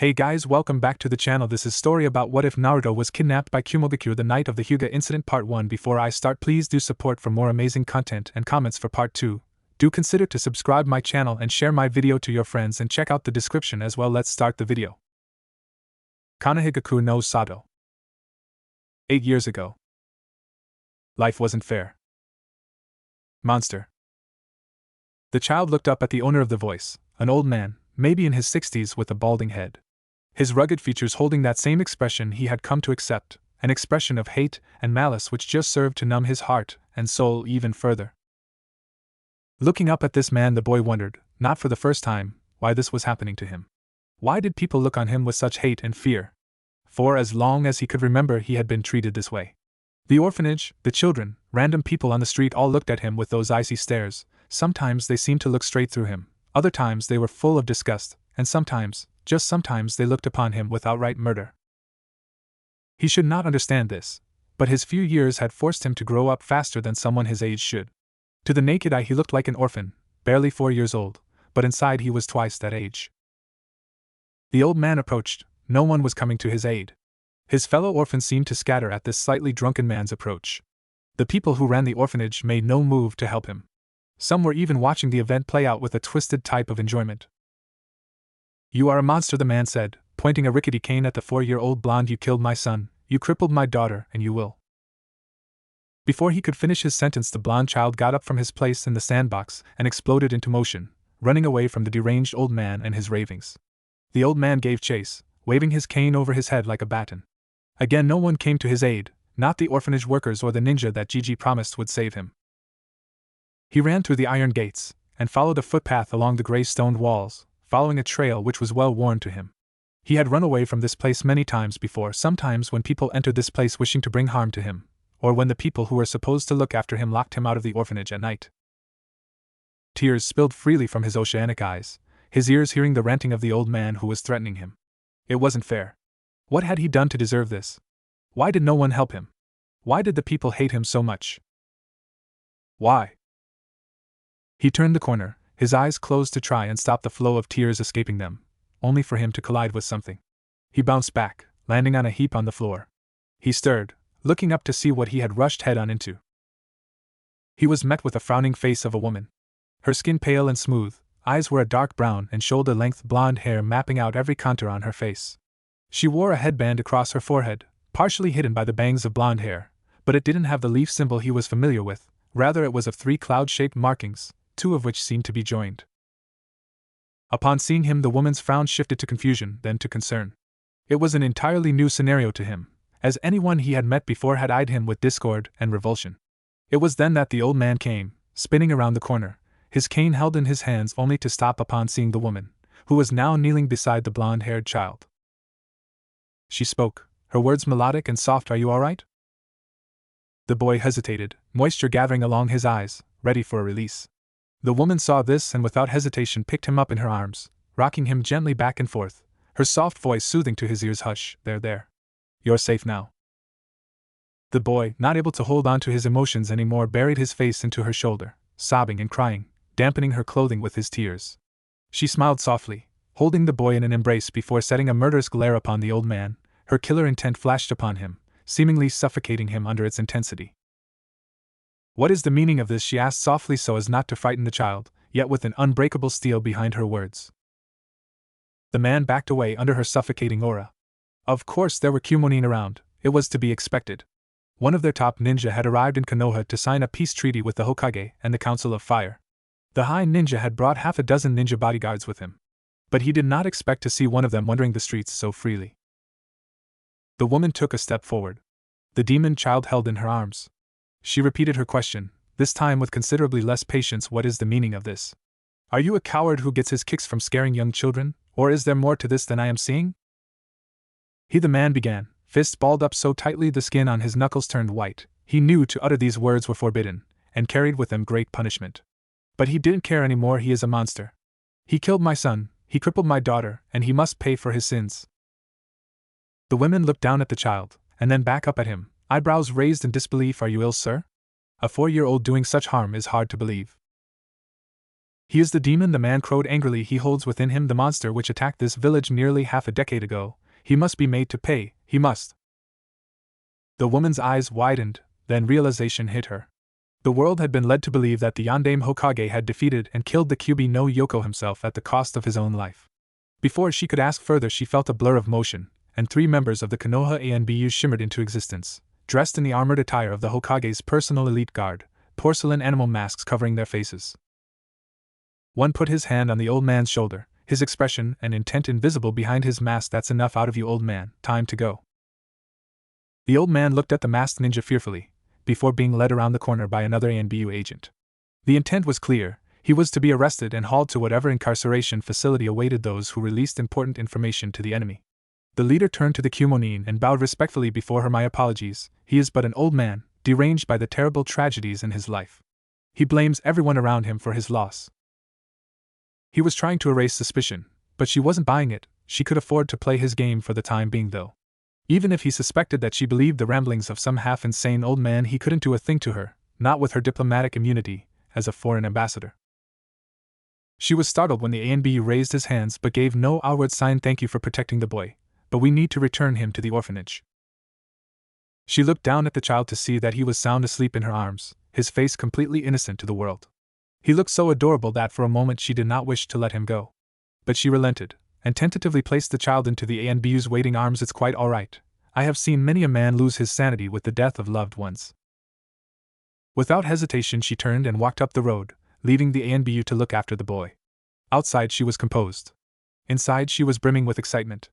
Hey guys, welcome back to the channel. This is story about what if Naruto was kidnapped by Kumogakure the night of the Hyuga incident part 1. Before I start, please do support for more amazing content and comments for part 2. Do consider to subscribe my channel and share my video to your friends and check out the description as well. Let's start the video. Konohagaku no Sato. 8 years ago. Life wasn't fair. Monster. The child looked up at the owner of the voice, an old man, maybe in his 60s with a balding head. His rugged features holding that same expression he had come to accept, an expression of hate and malice which just served to numb his heart and soul even further. Looking up at this man, the boy wondered, not for the first time, why this was happening to him. Why did people look on him with such hate and fear? For as long as he could remember, he had been treated this way. The orphanage, the children, random people on the street all looked at him with those icy stares. Sometimes they seemed to look straight through him, other times they were full of disgust, and sometimes, just sometimes, they looked upon him with outright murder. He should not understand this, but his few years had forced him to grow up faster than someone his age should. To the naked eye he looked like an orphan, barely 4 years old, but inside he was twice that age. The old man approached. No one was coming to his aid. His fellow orphans seemed to scatter at this slightly drunken man's approach. The people who ran the orphanage made no move to help him. Some were even watching the event play out with a twisted type of enjoyment. "You are a monster," the man said, pointing a rickety cane at the 4-year-old blonde. "You killed my son, you crippled my daughter, and you will." Before he could finish his sentence, the blonde child got up from his place in the sandbox and exploded into motion, running away from the deranged old man and his ravings. The old man gave chase, waving his cane over his head like a baton. Again no one came to his aid, not the orphanage workers or the ninja that Gigi promised would save him. He ran through the iron gates, and followed a footpath along the gray stoned walls, following a trail which was well worn to him. He had run away from this place many times before, sometimes when people entered this place wishing to bring harm to him, or when the people who were supposed to look after him locked him out of the orphanage at night. Tears spilled freely from his oceanic eyes, his ears hearing the ranting of the old man who was threatening him. It wasn't fair. What had he done to deserve this? Why did no one help him? Why did the people hate him so much? Why? He turned the corner, his eyes closed to try and stop the flow of tears escaping them, only for him to collide with something. He bounced back, landing on a heap on the floor. He stirred, looking up to see what he had rushed head-on into. He was met with a frowning face of a woman. Her skin pale and smooth, eyes were a dark brown and shoulder-length blonde hair mapping out every contour on her face. She wore a headband across her forehead, partially hidden by the bangs of blonde hair, but it didn't have the leaf symbol he was familiar with, rather it was of 3 cloud-shaped markings, 2 of which seemed to be joined. Upon seeing him, the woman's frown shifted to confusion, then to concern. It was an entirely new scenario to him, as anyone he had met before had eyed him with discord and revulsion. It was then that the old man came, spinning around the corner, his cane held in his hands only to stop upon seeing the woman, who was now kneeling beside the blonde-haired child. She spoke, her words melodic and soft. "Are you all right?" The boy hesitated, moisture gathering along his eyes, ready for a release. The woman saw this and without hesitation picked him up in her arms, rocking him gently back and forth, her soft voice soothing to his ears. "Hush, there. You're safe now." The boy, not able to hold on to his emotions anymore, buried his face into her shoulder, sobbing and crying, dampening her clothing with his tears. She smiled softly, holding the boy in an embrace before setting a murderous glare upon the old man. Her killer intent flashed upon him, seemingly suffocating him under its intensity. "What is the meaning of this?" she asked softly so as not to frighten the child, yet with an unbreakable steel behind her words. The man backed away under her suffocating aura. Of course there were Kumonin around, it was to be expected. One of their top ninja had arrived in Konoha to sign a peace treaty with the Hokage and the Council of Fire. The high ninja had brought half a dozen ninja bodyguards with him. But he did not expect to see one of them wandering the streets so freely. The woman took a step forward. The demon child held in her arms. She repeated her question, this time with considerably less patience. "What is the meaning of this? Are you a coward who gets his kicks from scaring young children, or is there more to this than I am seeing?" The man began, fists balled up so tightly the skin on his knuckles turned white. He knew to utter these words were forbidden, and carried with them great punishment. But he didn't care anymore. "He is a monster. He killed my son, he crippled my daughter, and he must pay for his sins." The women looked down at the child, and then back up at him, eyebrows raised in disbelief. "Are you ill, sir? A 4-year-old doing such harm is hard to believe." He is the demon, the man crowed angrily. He holds within him the monster which attacked this village nearly half a decade ago. He must be made to pay, he must. The woman's eyes widened, then realization hit her. The world had been led to believe that the Yondaime Hokage had defeated and killed the Kyuubi no Yoko himself at the cost of his own life. Before she could ask further, she felt a blur of motion, and 3 members of the Konoha ANBU shimmered into existence, dressed in the armored attire of the Hokage's personal elite guard, porcelain animal masks covering their faces. One put his hand on the old man's shoulder, his expression and intent invisible behind his mask. That's enough out of you, old man, time to go. The old man looked at the masked ninja fearfully, before being led around the corner by another ANBU agent. The intent was clear: he was to be arrested and hauled to whatever incarceration facility awaited those who released important information to the enemy. The leader turned to the Kumonin and bowed respectfully before her. My apologies, he is but an old man, deranged by the terrible tragedies in his life. He blames everyone around him for his loss. He was trying to erase suspicion, but she wasn't buying it. She could afford to play his game for the time being, though. Even if he suspected that she believed the ramblings of some half-insane old man, he couldn't do a thing to her, not with her diplomatic immunity as a foreign ambassador. She was startled when the ANBU raised his hands but gave no outward sign. Thank you for protecting the boy, but we need to return him to the orphanage. She looked down at the child to see that he was sound asleep in her arms, his face completely innocent to the world. He looked so adorable that for a moment she did not wish to let him go. But she relented, and tentatively placed the child into the ANBU's waiting arms. It's quite all right. I have seen many a man lose his sanity with the death of loved ones. Without hesitation she turned and walked up the road, leaving the ANBU to look after the boy. Outside she was composed. Inside she was brimming with excitement.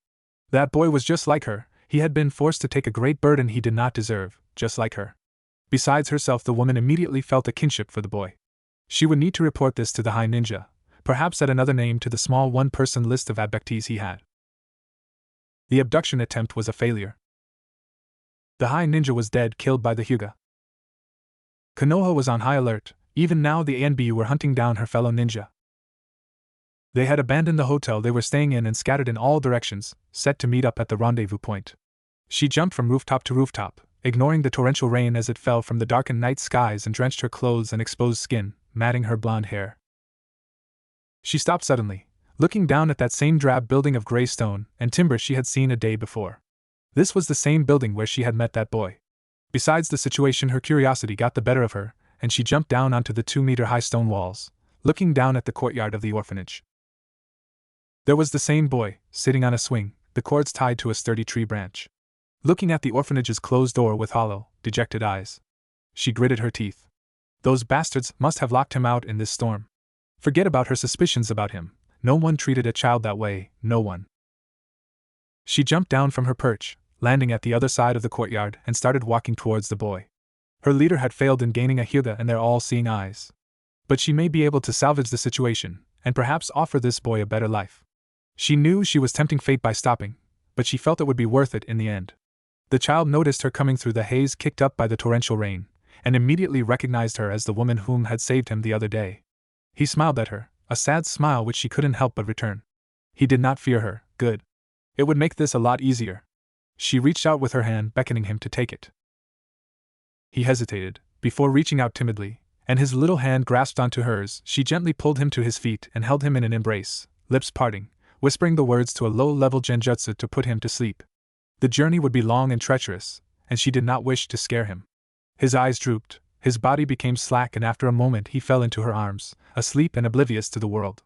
That boy was just like her. He had been forced to take a great burden he did not deserve, just like her. Besides herself, the woman immediately felt a kinship for the boy. She would need to report this to the High Ninja, perhaps add another name to the small one-person list of abductees he had. The abduction attempt was a failure. The High Ninja was dead, killed by the Hyuga. Konoha was on high alert. Even now the ANBU were hunting down her fellow ninja. They had abandoned the hotel they were staying in and scattered in all directions, set to meet up at the rendezvous point. She jumped from rooftop to rooftop, ignoring the torrential rain as it fell from the darkened night skies and drenched her clothes and exposed skin, matting her blonde hair. She stopped suddenly, looking down at that same drab building of gray stone and timber she had seen a day before. This was the same building where she had met that boy. Besides the situation, her curiosity got the better of her, and she jumped down onto the 2-meter-high stone walls, looking down at the courtyard of the orphanage. There was the same boy, sitting on a swing, the cords tied to a sturdy tree branch, looking at the orphanage's closed door with hollow, dejected eyes. She gritted her teeth. Those bastards must have locked him out in this storm. Forget about her suspicions about him. No one treated a child that way, no one. She jumped down from her perch, landing at the other side of the courtyard, and started walking towards the boy. Her leader had failed in gaining a Hyuga in their all-seeing eyes. But she may be able to salvage the situation, and perhaps offer this boy a better life. She knew she was tempting fate by stopping, but she felt it would be worth it in the end. The child noticed her coming through the haze kicked up by the torrential rain, and immediately recognized her as the woman whom had saved him the other day. He smiled at her, a sad smile which she couldn't help but return. He did not fear her. Good. It would make this a lot easier. She reached out with her hand, beckoning him to take it. He hesitated, before reaching out timidly, and his little hand grasped onto hers. She gently pulled him to his feet and held him in an embrace, lips parting, whispering the words to a low-level genjutsu to put him to sleep. The journey would be long and treacherous, and she did not wish to scare him. His eyes drooped, his body became slack, and after a moment he fell into her arms, asleep and oblivious to the world.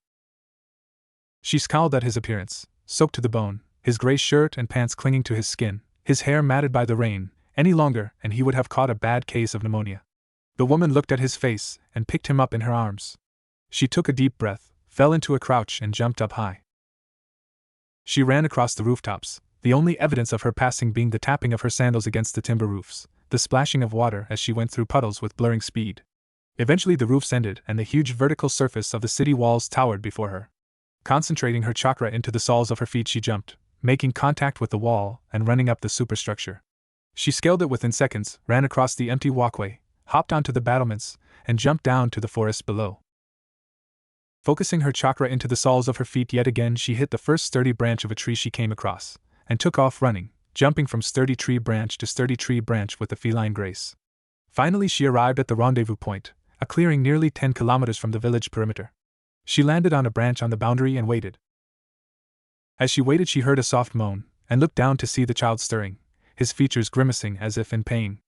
She scowled at his appearance, soaked to the bone, his gray shirt and pants clinging to his skin, his hair matted by the rain. Any longer and he would have caught a bad case of pneumonia. The woman looked at his face and picked him up in her arms. She took a deep breath, fell into a crouch, and jumped up high. She ran across the rooftops, the only evidence of her passing being the tapping of her sandals against the timber roofs, the splashing of water as she went through puddles with blurring speed. Eventually the roofs ended and the huge vertical surface of the city walls towered before her. Concentrating her chakra into the soles of her feet, she jumped, making contact with the wall and running up the superstructure. She scaled it within seconds, ran across the empty walkway, hopped onto the battlements, and jumped down to the forest below. Focusing her chakra into the soles of her feet yet again, she hit the first sturdy branch of a tree she came across, and took off running, jumping from sturdy tree branch to sturdy tree branch with a feline grace. Finally she arrived at the rendezvous point, a clearing nearly 10 kilometers from the village perimeter. She landed on a branch on the boundary and waited. As she waited, she heard a soft moan, and looked down to see the child stirring, his features grimacing as if in pain.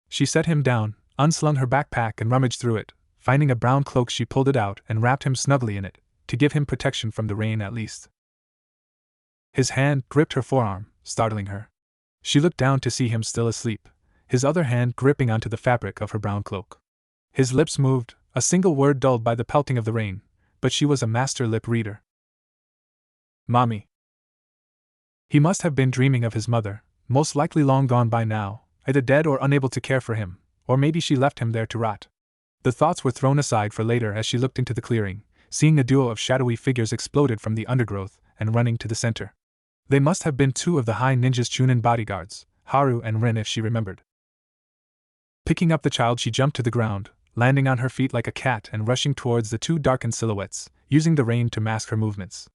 She set him down, unslung her backpack and rummaged through it. Finding a brown cloak, she pulled it out and wrapped him snugly in it, to give him protection from the rain at least. His hand gripped her forearm, startling her. She looked down to see him still asleep, his other hand gripping onto the fabric of her brown cloak. His lips moved, a single word dulled by the pelting of the rain, but she was a master lip reader. Mommy. He must have been dreaming of his mother, most likely long gone by now, either dead or unable to care for him, or maybe she left him there to rot. The thoughts were thrown aside for later as she looked into the clearing, seeing a duo of shadowy figures exploded from the undergrowth and running to the center. They must have been two of the high ninja's Chunin bodyguards, Haru and Rin if she remembered. Picking up the child, she jumped to the ground, landing on her feet like a cat and rushing towards the two darkened silhouettes, using the rain to mask her movements.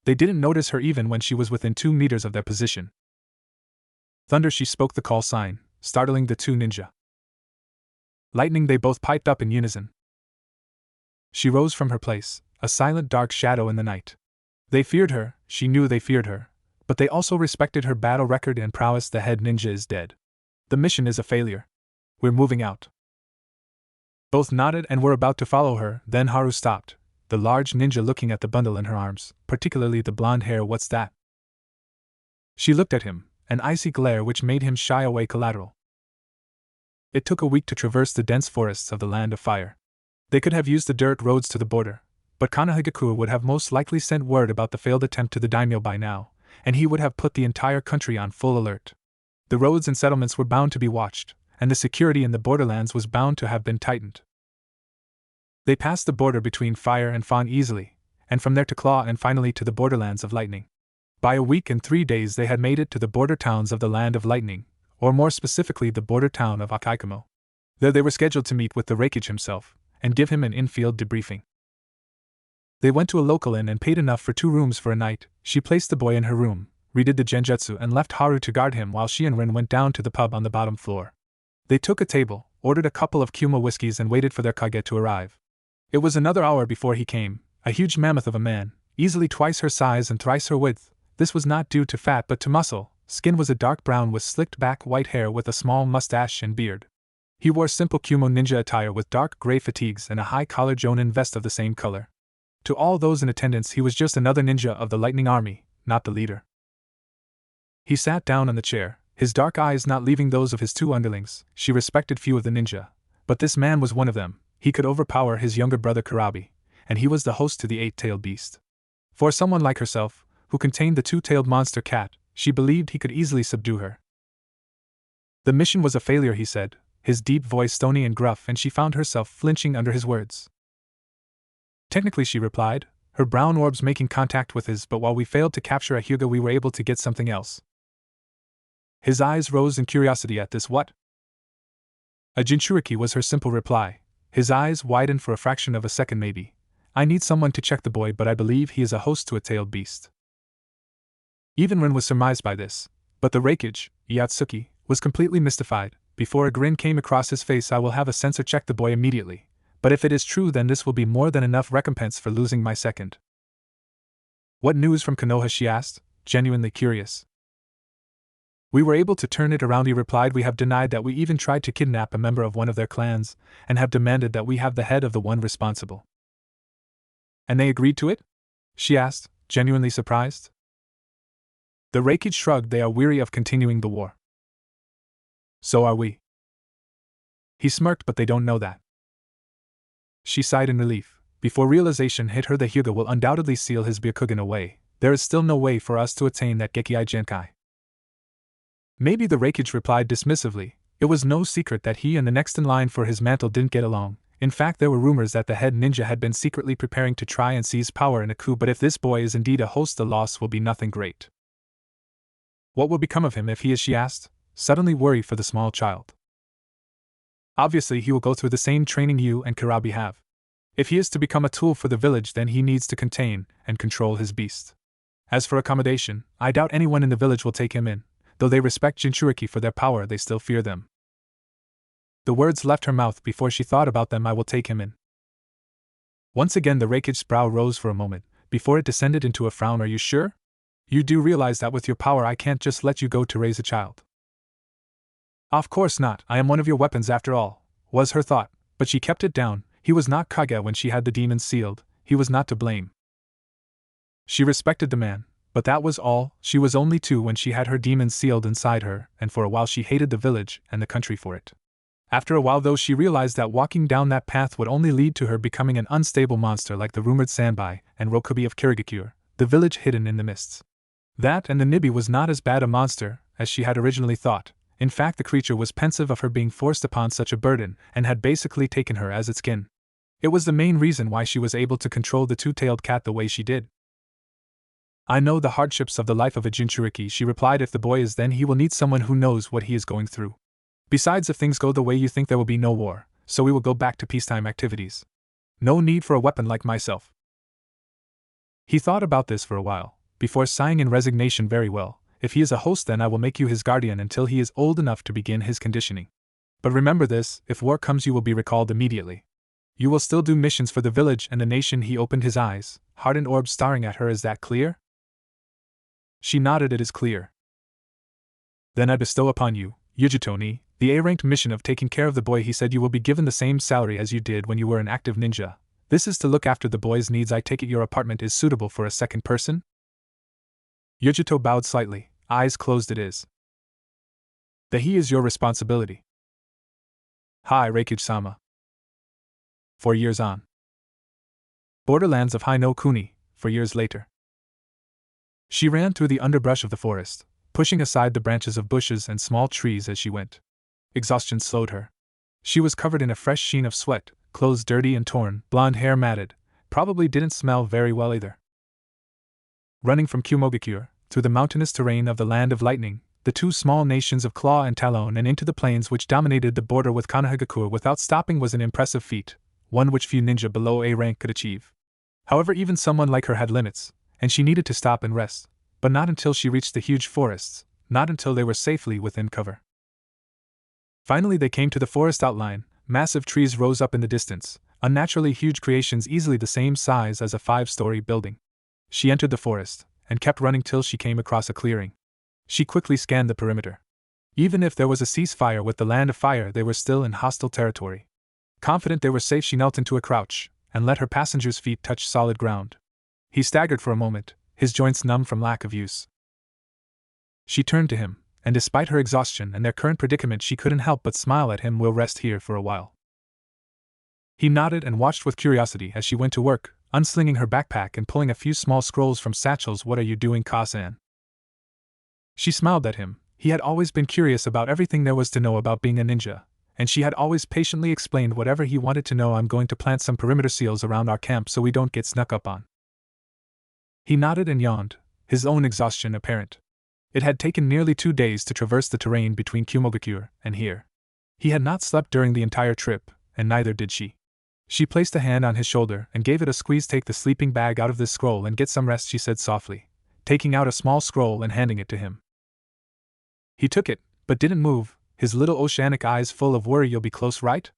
They didn't notice her even when she was within 2 meters of their position. Thunder, she spoke the call sign, startling the two ninja. Lightning, they both piped up in unison. She rose from her place, a silent dark shadow in the night. They feared her, she knew they feared her, but they also respected her battle record and prowess. The head ninja is dead. The mission is a failure. We're moving out. Both nodded and were about to follow her, then Haru stopped, the large ninja looking at the bundle in her arms, particularly the blonde hair. What's that? She looked at him, an icy glare which made him shy away. Collateral. It took a week to traverse the dense forests of the Land of Fire. They could have used the dirt roads to the border, but Kanahigakure would have most likely sent word about the failed attempt to the daimyo by now, and he would have put the entire country on full alert. The roads and settlements were bound to be watched, and the security in the borderlands was bound to have been tightened. They passed the border between Fire and Fawn easily, and from there to Claw and finally to the borderlands of Lightning. By a week and 3 days they had made it to the border towns of the Land of Lightning, or more specifically the border town of Akaikumo. There they were scheduled to meet with the Reikage himself, and give him an in-field debriefing. They went to a local inn and paid enough for 2 rooms for a night. She placed the boy in her room, redid the genjutsu and left Haru to guard him while she and Rin went down to the pub on the bottom floor. They took a table, ordered a couple of Kuma whiskeys and waited for their kage to arrive. It was another hour before he came, a huge mammoth of a man, easily twice her size and thrice her width. This was not due to fat but to muscle. Skin was a dark brown with slicked back white hair with a small mustache and beard. He wore simple Kumo ninja attire with dark gray fatigues and a high-collar Jonin vest of the same color. To all those in attendance he was just another ninja of the Lightning Army, not the leader. He sat down on the chair, his dark eyes not leaving those of his 2 underlings. She respected few of the ninja, but this man was one of them. He could overpower his younger brother Kurabi, and he was the host to the 8-tailed beast. For someone like herself, who contained the 2-tailed monster cat, she believed he could easily subdue her. The mission was a failure, he said, his deep voice stony and gruff, and she found herself flinching under his words. Technically, she replied, her brown orbs making contact with his, but while we failed to capture a Hyuga we were able to get something else. His eyes rose in curiosity at this. What? A Jinchuriki, was her simple reply. His eyes widened for a fraction of a second. Maybe. I need someone to check the boy, but I believe he is a host to a tailed beast. Even Rin was surmised by this, but the Reikage, Yatsuki, was completely mystified. Before a grin came across his face, I will have a sensor check the boy immediately, but if it is true then this will be more than enough recompense for losing my second. What news from Konoha, she asked, genuinely curious. We were able to turn it around, he replied. We have denied that we even tried to kidnap a member of one of their clans, and have demanded that we have the head of the one responsible. And they agreed to it? She asked, genuinely surprised. The Reikage shrugged. They are weary of continuing the war. So are we. He smirked, but they don't know that. She sighed in relief. Before realization hit her, the Hyuga will undoubtedly seal his Byakugan away. There is still no way for us to attain that Gekkai Genkai. Maybe, the Reikage replied dismissively. It was no secret that he and the next in line for his mantle didn't get along. In fact, there were rumors that the head ninja had been secretly preparing to try and seize power in a coup, but if this boy is indeed a host, the loss will be nothing great. What will become of him if he is? She asked, suddenly worried for the small child. Obviously, he will go through the same training you and Kurabi have. If he is to become a tool for the village, then he needs to contain and control his beast. As for accommodation, I doubt anyone in the village will take him in. Though they respect Jinchuriki for their power, they still fear them. The words left her mouth before she thought about them. I will take him in. Once again the Rakige's brow rose for a moment, before it descended into a frown. Are you sure? You do realize that with your power I can't just let you go to raise a child. Of course not, I am one of your weapons after all, was her thought, but she kept it down. He was not Kage when she had the demons sealed, he was not to blame. She respected the man, but that was all. She was only 2 when she had her demons sealed inside her, and for a while she hated the village and the country for it. After a while though, she realized that walking down that path would only lead to her becoming an unstable monster like the rumored Sanbai and Rokubi of Kirigakure, the village hidden in the mists. That and the Nibi was not as bad a monster as she had originally thought. In fact, the creature was pensive of her being forced upon such a burden and had basically taken her as its kin. It was the main reason why she was able to control the 2-tailed cat the way she did. I know the hardships of the life of a Jinchuriki, she replied. If the boy is, then he will need someone who knows what he is going through. Besides, if things go the way you think, there will be no war, so we will go back to peacetime activities. No need for a weapon like myself. He thought about this for a while, before sighing in resignation. Very well, if he is a host, then I will make you his guardian until he is old enough to begin his conditioning. But remember this, if war comes you will be recalled immediately. You will still do missions for the village and the nation. He opened his eyes, hardened orb staring at her. Is that clear? She nodded. It is clear. Then I bestow upon you, Yujito-ni, the A-ranked mission of taking care of the boy. He said you will be given the same salary as you did when you were an active ninja. This is to look after the boy's needs. I take it your apartment is suitable for a second person? Yujito bowed slightly, eyes closed. It is. That he is your responsibility. Hi, Reikage-sama. 4 years on. Borderlands of Hai no Kuni, 4 years later. She ran through the underbrush of the forest, pushing aside the branches of bushes and small trees as she went. Exhaustion slowed her. She was covered in a fresh sheen of sweat, clothes dirty and torn, blonde hair matted, probably didn't smell very well either. Running from Kumogakure, through the mountainous terrain of the Land of Lightning, the 2 small nations of Claw and Talon, and into the plains which dominated the border with Konohagakure without stopping was an impressive feat, one which few ninja below A rank could achieve. However, even someone like her had limits, and she needed to stop and rest, but not until she reached the huge forests, not until they were safely within cover. Finally they came to the forest outline. Massive trees rose up in the distance, unnaturally huge creations easily the same size as a 5-story building. She entered the forest, and kept running till she came across a clearing. She quickly scanned the perimeter. Even if there was a ceasefire with the Land of Fire, they were still in hostile territory. Confident they were safe, she knelt into a crouch, and let her passenger's feet touch solid ground. He staggered for a moment, his joints numb from lack of use. She turned to him, and despite her exhaustion and their current predicament, she couldn't help but smile at him. We'll rest here for a while. He nodded and watched with curiosity as she went to work, unslinging her backpack and pulling a few small scrolls from satchels. What are you doing, Ka-san? She smiled at him. He had always been curious about everything there was to know about being a ninja, and she had always patiently explained whatever he wanted to know. I'm going to plant some perimeter seals around our camp so we don't get snuck up on. He nodded and yawned, his own exhaustion apparent. It had taken nearly 2 days to traverse the terrain between Kumogakure and here. He had not slept during the entire trip, and neither did she. She placed a hand on his shoulder and gave it a squeeze. Take the sleeping bag out of this scroll and get some rest, she said softly, taking out a small scroll and handing it to him. He took it, but didn't move, his little oceanic eyes full of worry. You'll be close, right?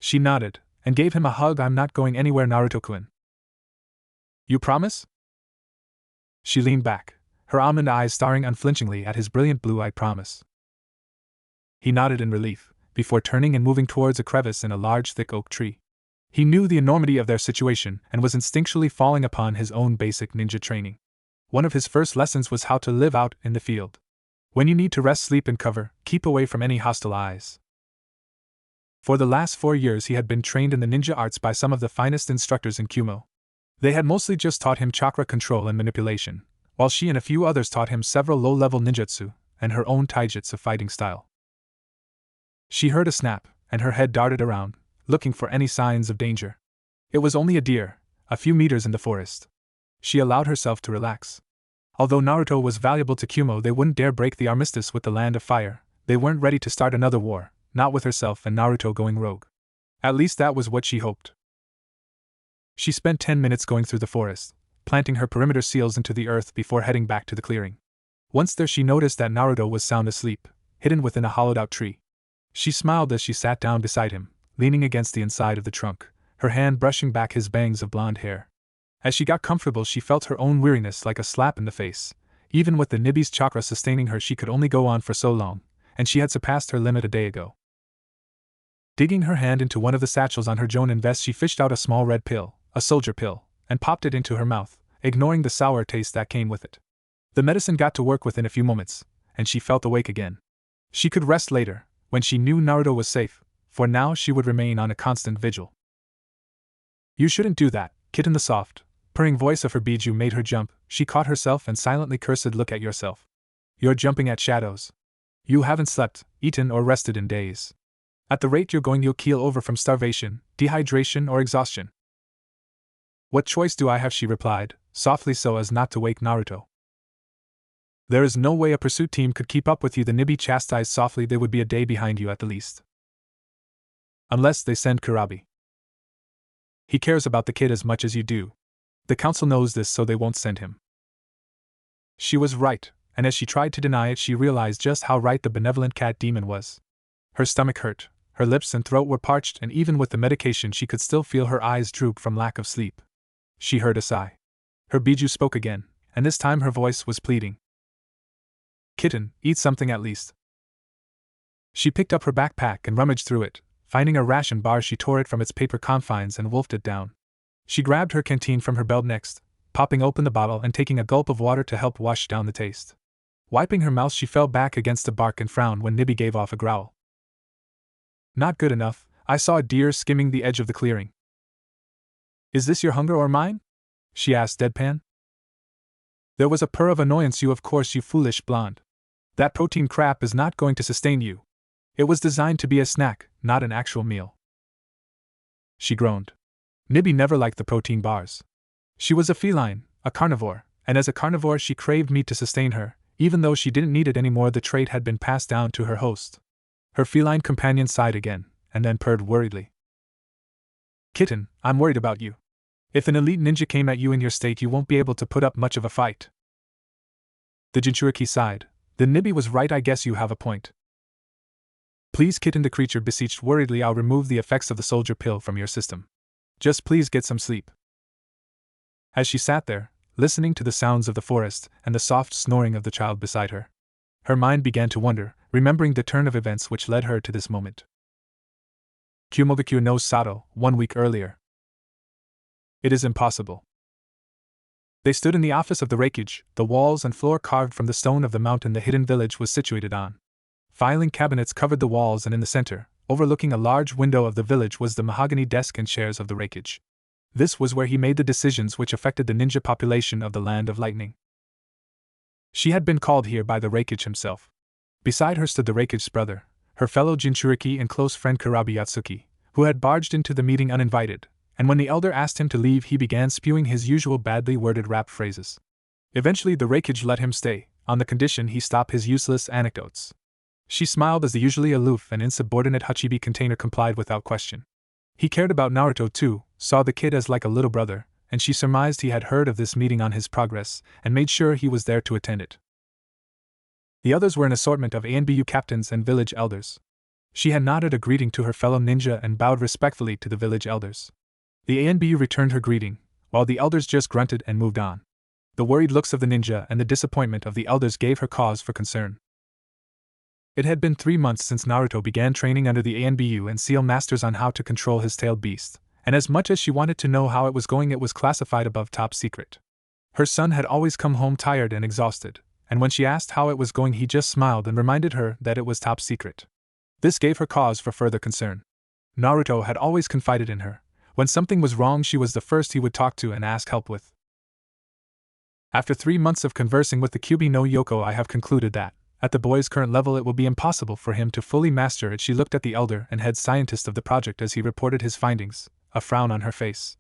She nodded, and gave him a hug. I'm not going anywhere, Naruto-kun. You promise? She leaned back, her almond eyes staring unflinchingly at his brilliant blue. I promise. He nodded in relief, before turning and moving towards a crevice in a large thick oak tree. He knew the enormity of their situation and was instinctually falling upon his own basic ninja training. One of his first lessons was how to live out in the field. When you need to rest, sleep, and cover, keep away from any hostile eyes. For the last 4 years he had been trained in the ninja arts by some of the finest instructors in Kumo. They had mostly just taught him chakra control and manipulation, while she and a few others taught him several low-level ninjutsu and her own taijutsu fighting style. She heard a snap, and her head darted around, looking for any signs of danger. It was only a deer, a few meters in the forest. She allowed herself to relax. Although Naruto was valuable to Kumo, they wouldn't dare break the armistice with the Land of Fire. They weren't ready to start another war, not with herself and Naruto going rogue. At least that was what she hoped. She spent 10 minutes going through the forest, planting her perimeter seals into the earth before heading back to the clearing. Once there, she noticed that Naruto was sound asleep, hidden within a hollowed-out tree. She smiled as she sat down beside him, leaning against the inside of the trunk, her hand brushing back his bangs of blonde hair. As she got comfortable, she felt her own weariness like a slap in the face. Even with the Nibi's chakra sustaining her, she could only go on for so long, and she had surpassed her limit a day ago. Digging her hand into one of the satchels on her Jonin vest, she fished out a small red pill, a soldier pill, and popped it into her mouth, ignoring the sour taste that came with it. The medicine got to work within a few moments, and she felt awake again. She could rest later, when she knew Naruto was safe, for now she would remain on a constant vigil. "You shouldn't do that, kitten." The soft, purring voice of her Biju made her jump. She caught herself and silently cursed, "Look at yourself. You're jumping at shadows. You haven't slept, eaten, or rested in days. At the rate you're going, you'll keel over from starvation, dehydration, or exhaustion." "What choice do I have?" she replied, softly so as not to wake Naruto. "There is no way a pursuit team could keep up with you," the Nibi chastised softly. "They would be a day behind you at the least. Unless they send Kurabi. He cares about the kid as much as you do. The council knows this, so they won't send him." She was right, and as she tried to deny it, she realized just how right the benevolent cat demon was. Her stomach hurt, her lips and throat were parched, and even with the medication she could still feel her eyes droop from lack of sleep. She heard a sigh. Her Biju spoke again, and this time her voice was pleading. "Kitten, eat something at least." She picked up her backpack and rummaged through it. Finding a ration bar, she tore it from its paper confines and wolfed it down. She grabbed her canteen from her belt next, popping open the bottle and taking a gulp of water to help wash down the taste. Wiping her mouth, she fell back against the bark and frowned when Nibi gave off a growl. "Not good enough. I saw a deer skimming the edge of the clearing." "Is this your hunger or mine?" she asked deadpan. There was a purr of annoyance. "You, of course, you foolish blonde. That protein crap is not going to sustain you. It was designed to be a snack, not an actual meal." She groaned. Nibi never liked the protein bars. She was a feline, a carnivore, and as a carnivore she craved meat to sustain her, even though she didn't need it anymore. The trait had been passed down to her host. Her feline companion sighed again, and then purred worriedly. "Kitten, I'm worried about you. If an elite ninja came at you in your state, you won't be able to put up much of a fight." The Jinchuriki sighed. "The Nibi was right. I guess you have a point." "Please, kitten," the creature beseeched worriedly, "I'll remove the effects of the soldier pill from your system. Just please get some sleep." As she sat there, listening to the sounds of the forest and the soft snoring of the child beside her, her mind began to wander, remembering the turn of events which led her to this moment. Kumogakyo no Sato, 1 week earlier. It is impossible. They stood in the office of the Reikage, the walls and floor carved from the stone of the mountain the hidden village was situated on. Filing cabinets covered the walls, and in the center, overlooking a large window of the village, was the mahogany desk and chairs of the Reikage. This was where he made the decisions which affected the ninja population of the Land of Lightning. She had been called here by the Reikage himself. Beside her stood the Reikage's brother, her fellow Jinchuriki and close friend Kurabi Yatsuki, who had barged into the meeting uninvited, and when the elder asked him to leave, he began spewing his usual badly worded rap phrases. Eventually the Reikage let him stay, on the condition he stop his useless anecdotes. She smiled as the usually aloof and insubordinate Hachibi container complied without question. He cared about Naruto too, saw the kid as like a little brother, and she surmised he had heard of this meeting on his progress, and made sure he was there to attend it. The others were an assortment of ANBU captains and village elders. She had nodded a greeting to her fellow ninja and bowed respectfully to the village elders. The ANBU returned her greeting, while the elders just grunted and moved on. The worried looks of the ninja and the disappointment of the elders gave her cause for concern. It had been 3 months since Naruto began training under the ANBU and Seal Masters on how to control his tailed beast, and as much as she wanted to know how it was going, it was classified above top secret. Her son had always come home tired and exhausted, and when she asked how it was going, he just smiled and reminded her that it was top secret. This gave her cause for further concern. Naruto had always confided in her. When something was wrong, she was the first he would talk to and ask help with. After 3 months of conversing with the Kyubi no Yoko, I have concluded that, at the boy's current level, it will be impossible for him to fully master it. She looked at the elder and head scientist of the project as he reported his findings, a frown on her face.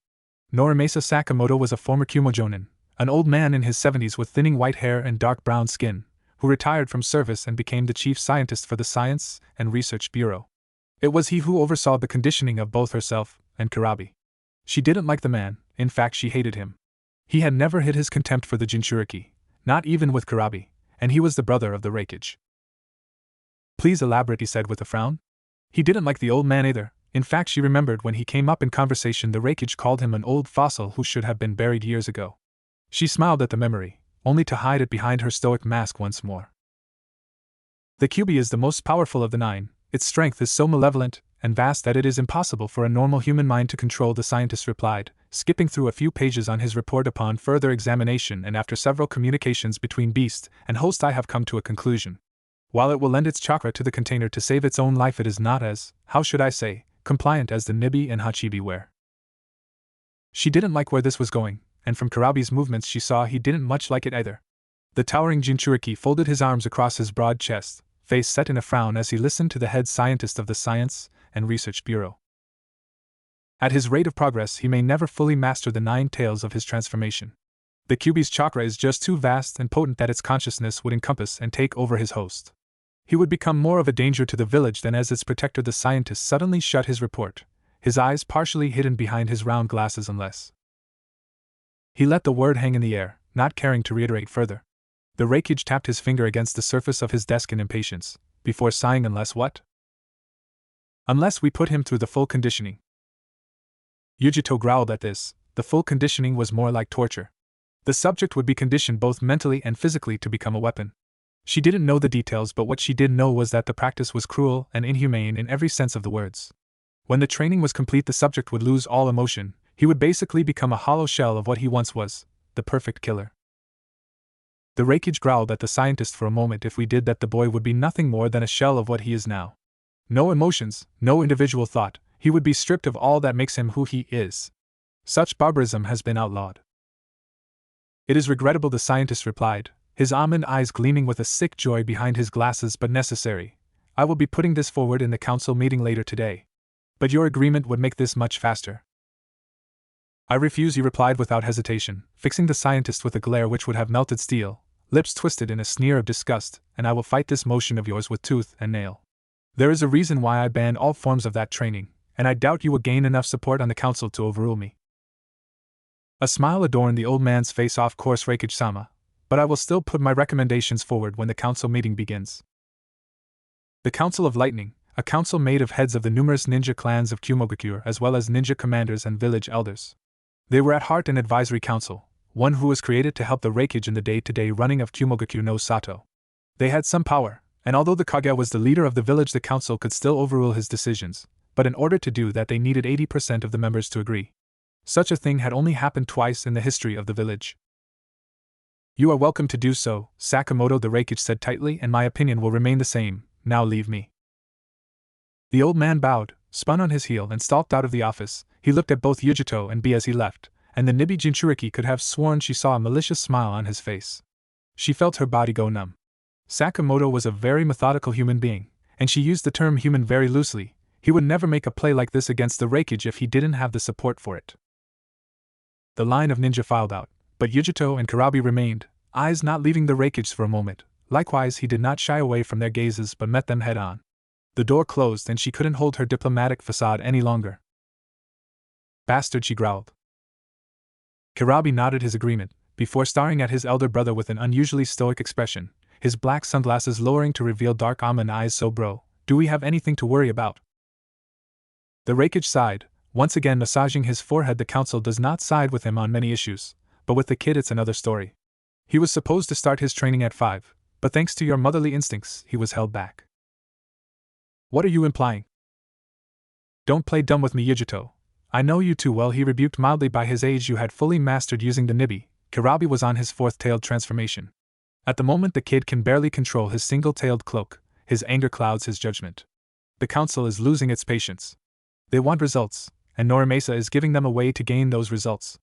Norimasa Sakamoto was a former Kumojonin, an old man in his 70s with thinning white hair and dark brown skin, who retired from service and became the chief scientist for the Science and Research Bureau. It was he who oversaw the conditioning of both herself and Kurabi. She didn't like the man, in fact she hated him. He had never hid his contempt for the Jinchuriki, not even with Kurabi, and he was the brother of the Reikage. "Please elaborate," he said with a frown. He didn't like the old man either, In fact, she remembered when he came up in conversation the Reikage called him an old fossil who should have been buried years ago. She smiled at the memory, only to hide it behind her stoic mask once more. The Kyuubi is the most powerful of the 9. Its strength is so malevolent and vast that it is impossible for a normal human mind to control, the scientist replied, skipping through a few pages on his report. Upon further examination and after several communications between beast and host, I have come to a conclusion. While it will lend its chakra to the container to save its own life, it is not as, how should I say, compliant as the Nibi and Hachibi were. She didn't like where this was going, and from Karabi's movements she saw he didn't much like it either. The towering Jinchuriki folded his arms across his broad chest, face set in a frown as he listened to the head scientist of the Science and Research Bureau. At his rate of progress, he may never fully master the 9 tails of his transformation. The Kyuubi's chakra is just too vast and potent that its consciousness would encompass and take over his host. He would become more of a danger to the village than as its protector. The scientist suddenly shut his report, his eyes partially hidden behind his round glasses unless. He let the word hang in the air, not caring to reiterate further. The Reikage tapped his finger against the surface of his desk in impatience, before sighing, unless what? Unless we put him through the full conditioning. Yujito growled at this. The full conditioning was more like torture. The subject would be conditioned both mentally and physically to become a weapon. She didn't know the details, but what she did know was that the practice was cruel and inhumane in every sense of the words. When the training was complete, the subject would lose all emotion. He would basically become a hollow shell of what he once was, the perfect killer. The Reikage growled at the scientist for a moment. If we did that, the boy would be nothing more than a shell of what he is now. No emotions, no individual thought. He would be stripped of all that makes him who he is. Such barbarism has been outlawed. It is regrettable, the scientist replied, his almond eyes gleaming with a sick joy behind his glasses, but necessary. I will be putting this forward in the council meeting later today. But your agreement would make this much faster. I refuse, he replied without hesitation, fixing the scientist with a glare which would have melted steel, lips twisted in a sneer of disgust, and I will fight this motion of yours with tooth and nail. There is a reason why I ban all forms of that training, and I doubt you will gain enough support on the council to overrule me. A smile adorned the old man's face. Of course, Reikage-sama, but I will still put my recommendations forward when the council meeting begins. The Council of Lightning, a council made of heads of the numerous ninja clans of Kumogakure as well as ninja commanders and village elders. They were at heart an advisory council, one who was created to help the Reikage in the day-to-day running of Kumogakure no Sato. They had some power, and although the Kage was the leader of the village, the council could still overrule his decisions, but in order to do that they needed 80% of the members to agree. Such a thing had only happened twice in the history of the village. You are welcome to do so, Sakamoto, the Reikage said tightly, and my opinion will remain the same. Now leave me. The old man bowed, spun on his heel, and stalked out of the office. He looked at both Yujito and B as he left, and the Nibi Jinchuriki could have sworn she saw a malicious smile on his face. She felt her body go numb. Sakamoto was a very methodical human being, and she used the term human very loosely. He would never make a play like this against the Reikage if he didn't have the support for it. The line of ninja filed out, but Yujito and Karabi remained, eyes not leaving the Reikage for a moment. Likewise, he did not shy away from their gazes but met them head on. The door closed and she couldn't hold her diplomatic facade any longer. Bastard, she growled. Karabi nodded his agreement, before staring at his elder brother with an unusually stoic expression, his black sunglasses lowering to reveal dark almond eyes. So bro, do we have anything to worry about? The Reikage sighed, once again massaging his forehead. The council does not side with him on many issues, but with the kid it's another story. He was supposed to start his training at 5, but thanks to your motherly instincts, he was held back. What are you implying? Don't play dumb with me, Yujito. I know you too well, he rebuked mildly. By his age you had fully mastered using the Nibi. Karabi was on his 4th-tailed transformation. At the moment the kid can barely control his single-tailed cloak, his anger clouds his judgment. The council is losing its patience. They want results, and Norimasa is giving them a way to gain those results.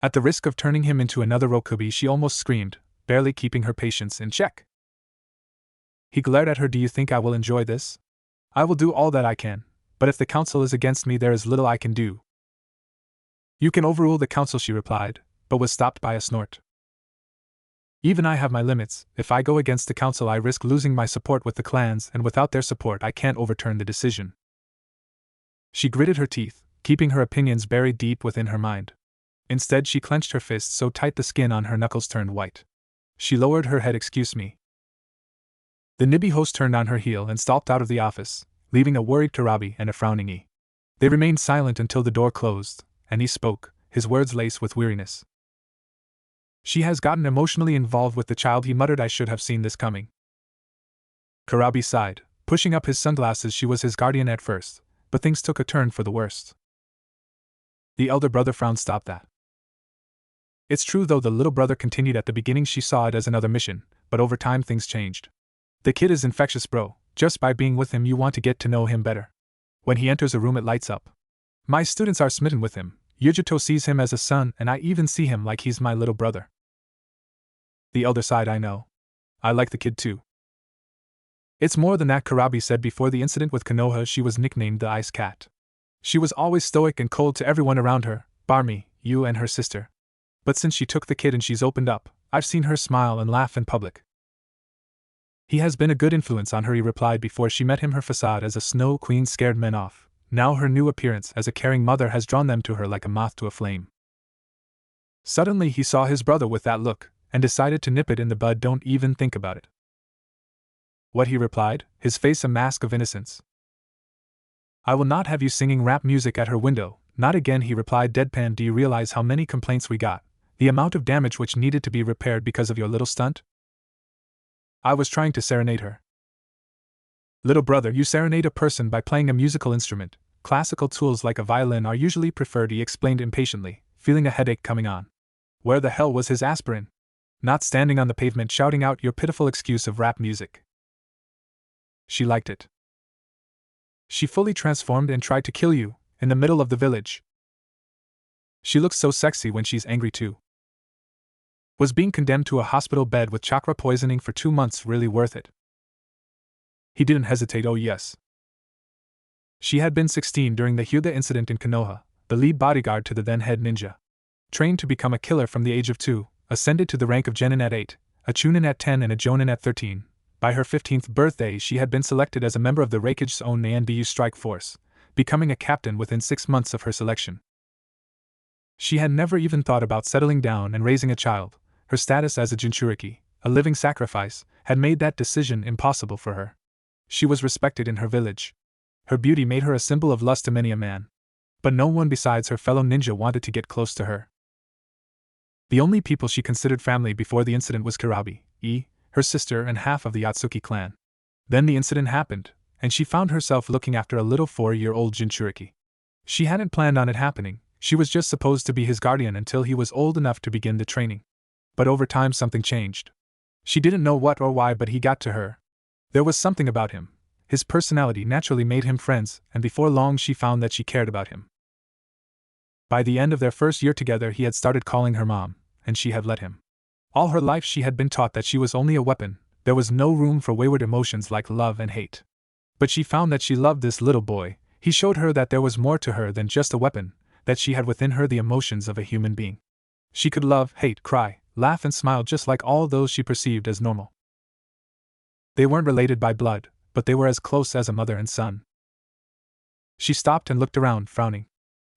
At the risk of turning him into another Rokubi, she almost screamed, barely keeping her patience in check. He glared at her. Do you think I will enjoy this? I will do all that I can, but if the council is against me there is little I can do. You can overrule the council, she replied, but was stopped by a snort. Even I have my limits. If I go against the council I risk losing my support with the clans, and without their support I can't overturn the decision. She gritted her teeth, keeping her opinions buried deep within her mind. Instead she clenched her fists so tight the skin on her knuckles turned white. She lowered her head. Excuse me. The Nibi host turned on her heel and stalked out of the office, leaving a worried Karabi and a frowning E. They remained silent until the door closed, and he spoke, his words laced with weariness. She has gotten emotionally involved with the child, he muttered. I should have seen this coming. Karabi sighed, pushing up his sunglasses. She was his guardian at first, but things took a turn for the worst. The elder brother frowned. Stop that. It's true, though, the little brother continued. At the beginning she saw it as another mission, but over time things changed. The kid is infectious, bro. Just by being with him you want to get to know him better. When he enters a room it lights up. My students are smitten with him. Yujito sees him as a son, and I even see him like he's my little brother. The elder sighed. I know. I like the kid too. It's more than that, Karabi said. Before the incident with Konoha she was nicknamed the Ice Cat. She was always stoic and cold to everyone around her, bar me, you and her sister. But since she took the kid and she's opened up, I've seen her smile and laugh in public. He has been a good influence on her, he replied. Before she met him her facade as a snow queen scared men off. Now her new appearance as a caring mother has drawn them to her like a moth to a flame. Suddenly he saw his brother with that look, and decided to nip it in the bud. Don't even think about it. What, he replied, his face a mask of innocence. I will not have you singing rap music at her window. Not again, he replied deadpan. Do you realize how many complaints we got? The amount of damage which needed to be repaired because of your little stunt? I was trying to serenade her. Little brother, you serenade a person by playing a musical instrument. Classical tools like a violin are usually preferred, he explained impatiently, feeling a headache coming on. Where the hell was his aspirin? Not standing on the pavement shouting out your pitiful excuse of rap music. She liked it. She fully transformed and tried to kill you, in the middle of the village. She looks so sexy when she's angry too. Was being condemned to a hospital bed with chakra poisoning for 2 months really worth it? He didn't hesitate. Oh yes. She had been 16 during the Hyuga incident in Konoha, the lead bodyguard to the then head ninja. Trained to become a killer from the age of 2, ascended to the rank of Genin at 8, a Chunin at 10 and a Jonin at 13. By her 15th birthday she had been selected as a member of the Reikige's own Nanbu strike force, becoming a captain within 6 months of her selection. She had never even thought about settling down and raising a child. Her status as a Jinchuriki, a living sacrifice, had made that decision impossible for her. She was respected in her village. Her beauty made her a symbol of lust to many a man. But no one besides her fellow ninja wanted to get close to her. The only people she considered family before the incident was Karabi, her sister, and half of the Yatsuki clan. Then the incident happened, and she found herself looking after a little 4-year-old Jinchuriki. She hadn't planned on it happening. She was just supposed to be his guardian until he was old enough to begin the training. But over time something changed. She didn't know what or why, but he got to her. There was something about him. His personality naturally made him friends, and before long she found that she cared about him. By the end of their first year together he had started calling her mom, and she had let him. All her life she had been taught that she was only a weapon. There was no room for wayward emotions like love and hate. But she found that she loved this little boy. He showed her that there was more to her than just a weapon, that she had within her the emotions of a human being. She could love, hate, cry, laugh and smile just like all those she perceived as normal. They weren't related by blood, but they were as close as a mother and son. She stopped and looked around, frowning.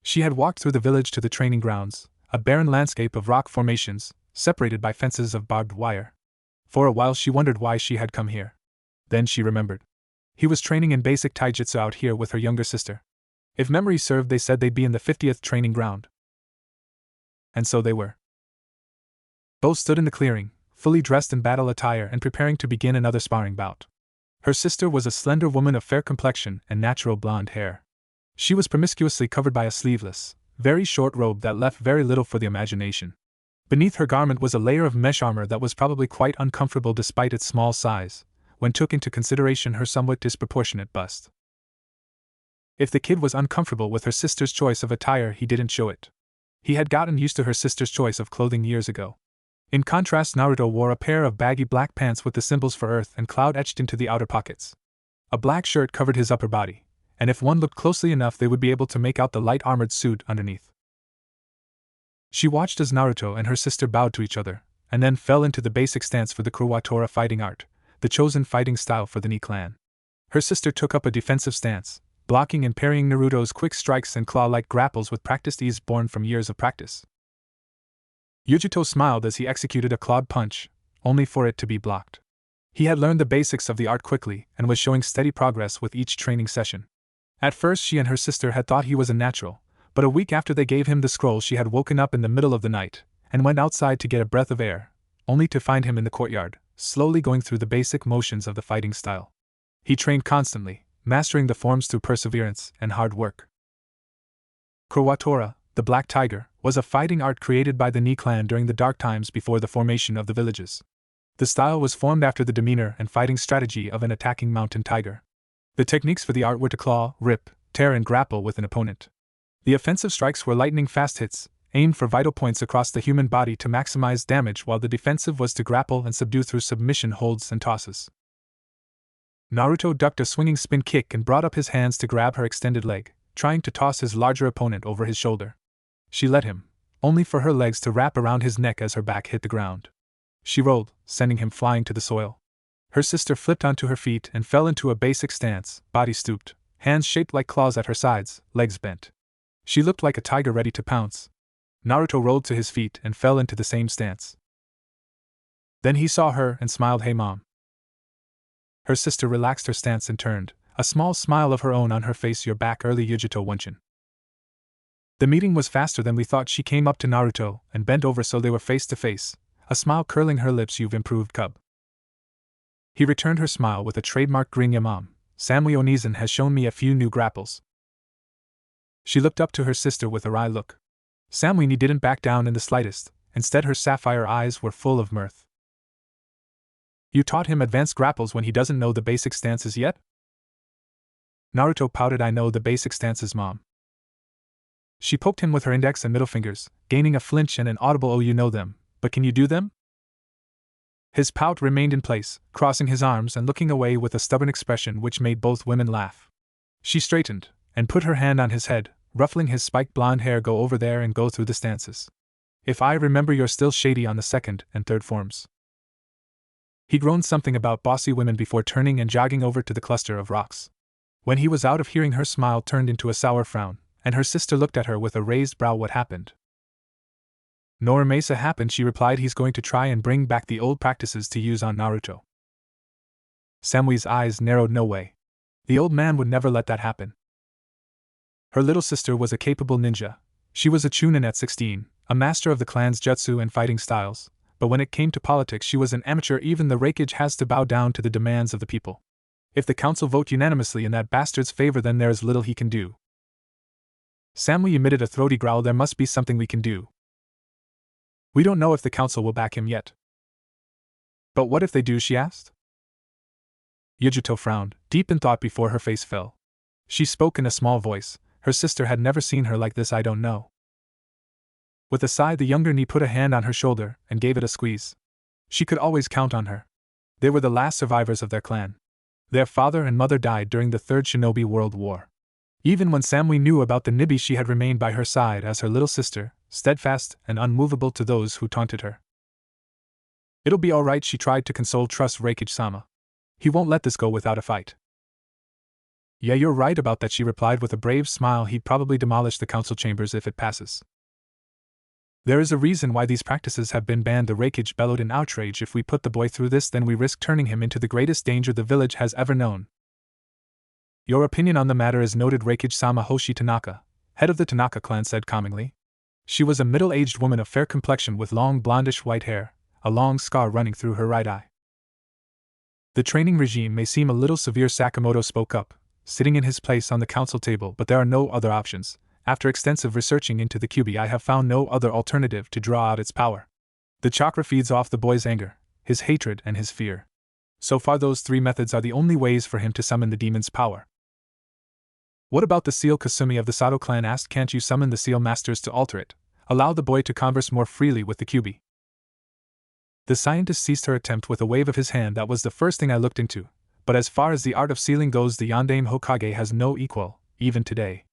She had walked through the village to the training grounds, a barren landscape of rock formations, separated by fences of barbed wire. For a while she wondered why she had come here. Then she remembered. He was training in basic taijutsu out here with her younger sister. If memory served, they said they'd be in the 50th training ground. And so they were. Both stood in the clearing, fully dressed in battle attire and preparing to begin another sparring bout. Her sister was a slender woman of fair complexion and natural blonde hair. She was promiscuously covered by a sleeveless, very short robe that left very little for the imagination. Beneath her garment was a layer of mesh armor that was probably quite uncomfortable despite its small size, when took into consideration her somewhat disproportionate bust. If the kid was uncomfortable with her sister's choice of attire, he didn't show it. He had gotten used to her sister's choice of clothing years ago. In contrast, Naruto wore a pair of baggy black pants with the symbols for earth and cloud etched into the outer pockets. A black shirt covered his upper body, and if one looked closely enough they would be able to make out the light armored suit underneath. She watched as Naruto and her sister bowed to each other, and then fell into the basic stance for the Kurowatora fighting art, the chosen fighting style for the Ni clan. Her sister took up a defensive stance, blocking and parrying Naruto's quick strikes and claw-like grapples with practiced ease born from years of practice. Yujito smiled as he executed a clawed punch, only for it to be blocked. He had learned the basics of the art quickly and was showing steady progress with each training session. At first she and her sister had thought he was a natural, but a week after they gave him the scroll she had woken up in the middle of the night and went outside to get a breath of air, only to find him in the courtyard, slowly going through the basic motions of the fighting style. He trained constantly, mastering the forms through perseverance and hard work. Kurwatora, the Black Tiger, was a fighting art created by the Ni clan during the dark times before the formation of the villages. The style was formed after the demeanor and fighting strategy of an attacking mountain tiger. The techniques for the art were to claw, rip, tear and grapple with an opponent. The offensive strikes were lightning-fast hits, aimed for vital points across the human body to maximize damage, while the defensive was to grapple and subdue through submission holds and tosses. Naruto ducked a swinging spin kick and brought up his hands to grab her extended leg, trying to toss his larger opponent over his shoulder. She let him, only for her legs to wrap around his neck as her back hit the ground. She rolled, sending him flying to the soil. Her sister flipped onto her feet and fell into a basic stance, body stooped, hands shaped like claws at her sides, legs bent. She looked like a tiger ready to pounce. Naruto rolled to his feet and fell into the same stance. Then he saw her and smiled, "Hey mom." Her sister relaxed her stance and turned, a small smile of her own on her face. "You're back early, Yujito Wenshin." The meeting was faster than we thought. She came up to Naruto and bent over so they were face to face, a smile curling her lips. "You've improved, cub." He returned her smile with a trademark grin. "Yeah mom, Samui Onizen has shown me a few new grapples." She looked up to her sister with a wry look. Samui didn't back down in the slightest, instead her sapphire eyes were full of mirth. "You taught him advanced grapples when he doesn't know the basic stances yet?" Naruto pouted. "I know the basic stances, mom." She poked him with her index and middle fingers, gaining a flinch and an audible "Oh, you know them, but can you do them?" His pout remained in place, crossing his arms and looking away with a stubborn expression which made both women laugh. She straightened and put her hand on his head, ruffling his spiked blonde hair. "Go over there and go through the stances. If I remember, you're still shady on the second and third forms." He groaned something about bossy women before turning and jogging over to the cluster of rocks. When he was out of hearing, her smile turned into a sour frown, and her sister looked at her with a raised brow. "What happened?" "Nora Mesa happened," she replied. "He's going to try and bring back the old practices to use on Naruto." Samui's eyes narrowed. "No way. The old man would never let that happen." Her little sister was a capable ninja. She was a chunin at 16, a master of the clan's jutsu and fighting styles, but when it came to politics she was an amateur. Even the Raikage has to bow down to the demands of the people. If the council vote unanimously in that bastard's favor, then there is little he can do. Samui emitted a throaty growl. "There must be something we can do. We don't know if the council will back him yet." "But what if they do?" she asked. Yujito frowned, deep in thought before her face fell. She spoke in a small voice. Her sister had never seen her like this. "I don't know." With a sigh, the younger Ni put a hand on her shoulder and gave it a squeeze. She could always count on her. They were the last survivors of their clan. Their father and mother died during the Third Shinobi World War. Even when Samui knew about the Nibi, she had remained by her side as her little sister, steadfast and unmovable to those who taunted her. "It'll be all right," she tried to console. "Trust Raikage-sama. He won't let this go without a fight." "Yeah, you're right about that," she replied with a brave smile. "He'd probably demolish the council chambers if it passes. There is a reason why these practices have been banned." The Raikage bellowed in outrage. "If we put the boy through this, then we risk turning him into the greatest danger the village has ever known." "Your opinion on the matter is noted." Raikage-sama. Hoshi Tanaka, head of the Tanaka clan, said calmingly. She was a middle-aged woman of fair complexion with long blondish white hair, a long scar running through her right eye. "The training regime may seem a little severe," Sakamoto spoke up, sitting in his place on the council table, "but there are no other options. After extensive researching into the Kyuubi, I have found no other alternative to draw out its power. The chakra feeds off the boy's anger, his hatred, and his fear. So far, those three methods are the only ways for him to summon the demon's power." "What about the seal?" Kasumi of the Sato clan asked. "Can't you summon the seal masters to alter it? Allow the boy to converse more freely with the Kyuubi?" The scientist ceased her attempt with a wave of his hand. "That was the first thing I looked into, but as far as the art of sealing goes, the Yondaime Hokage has no equal, even today.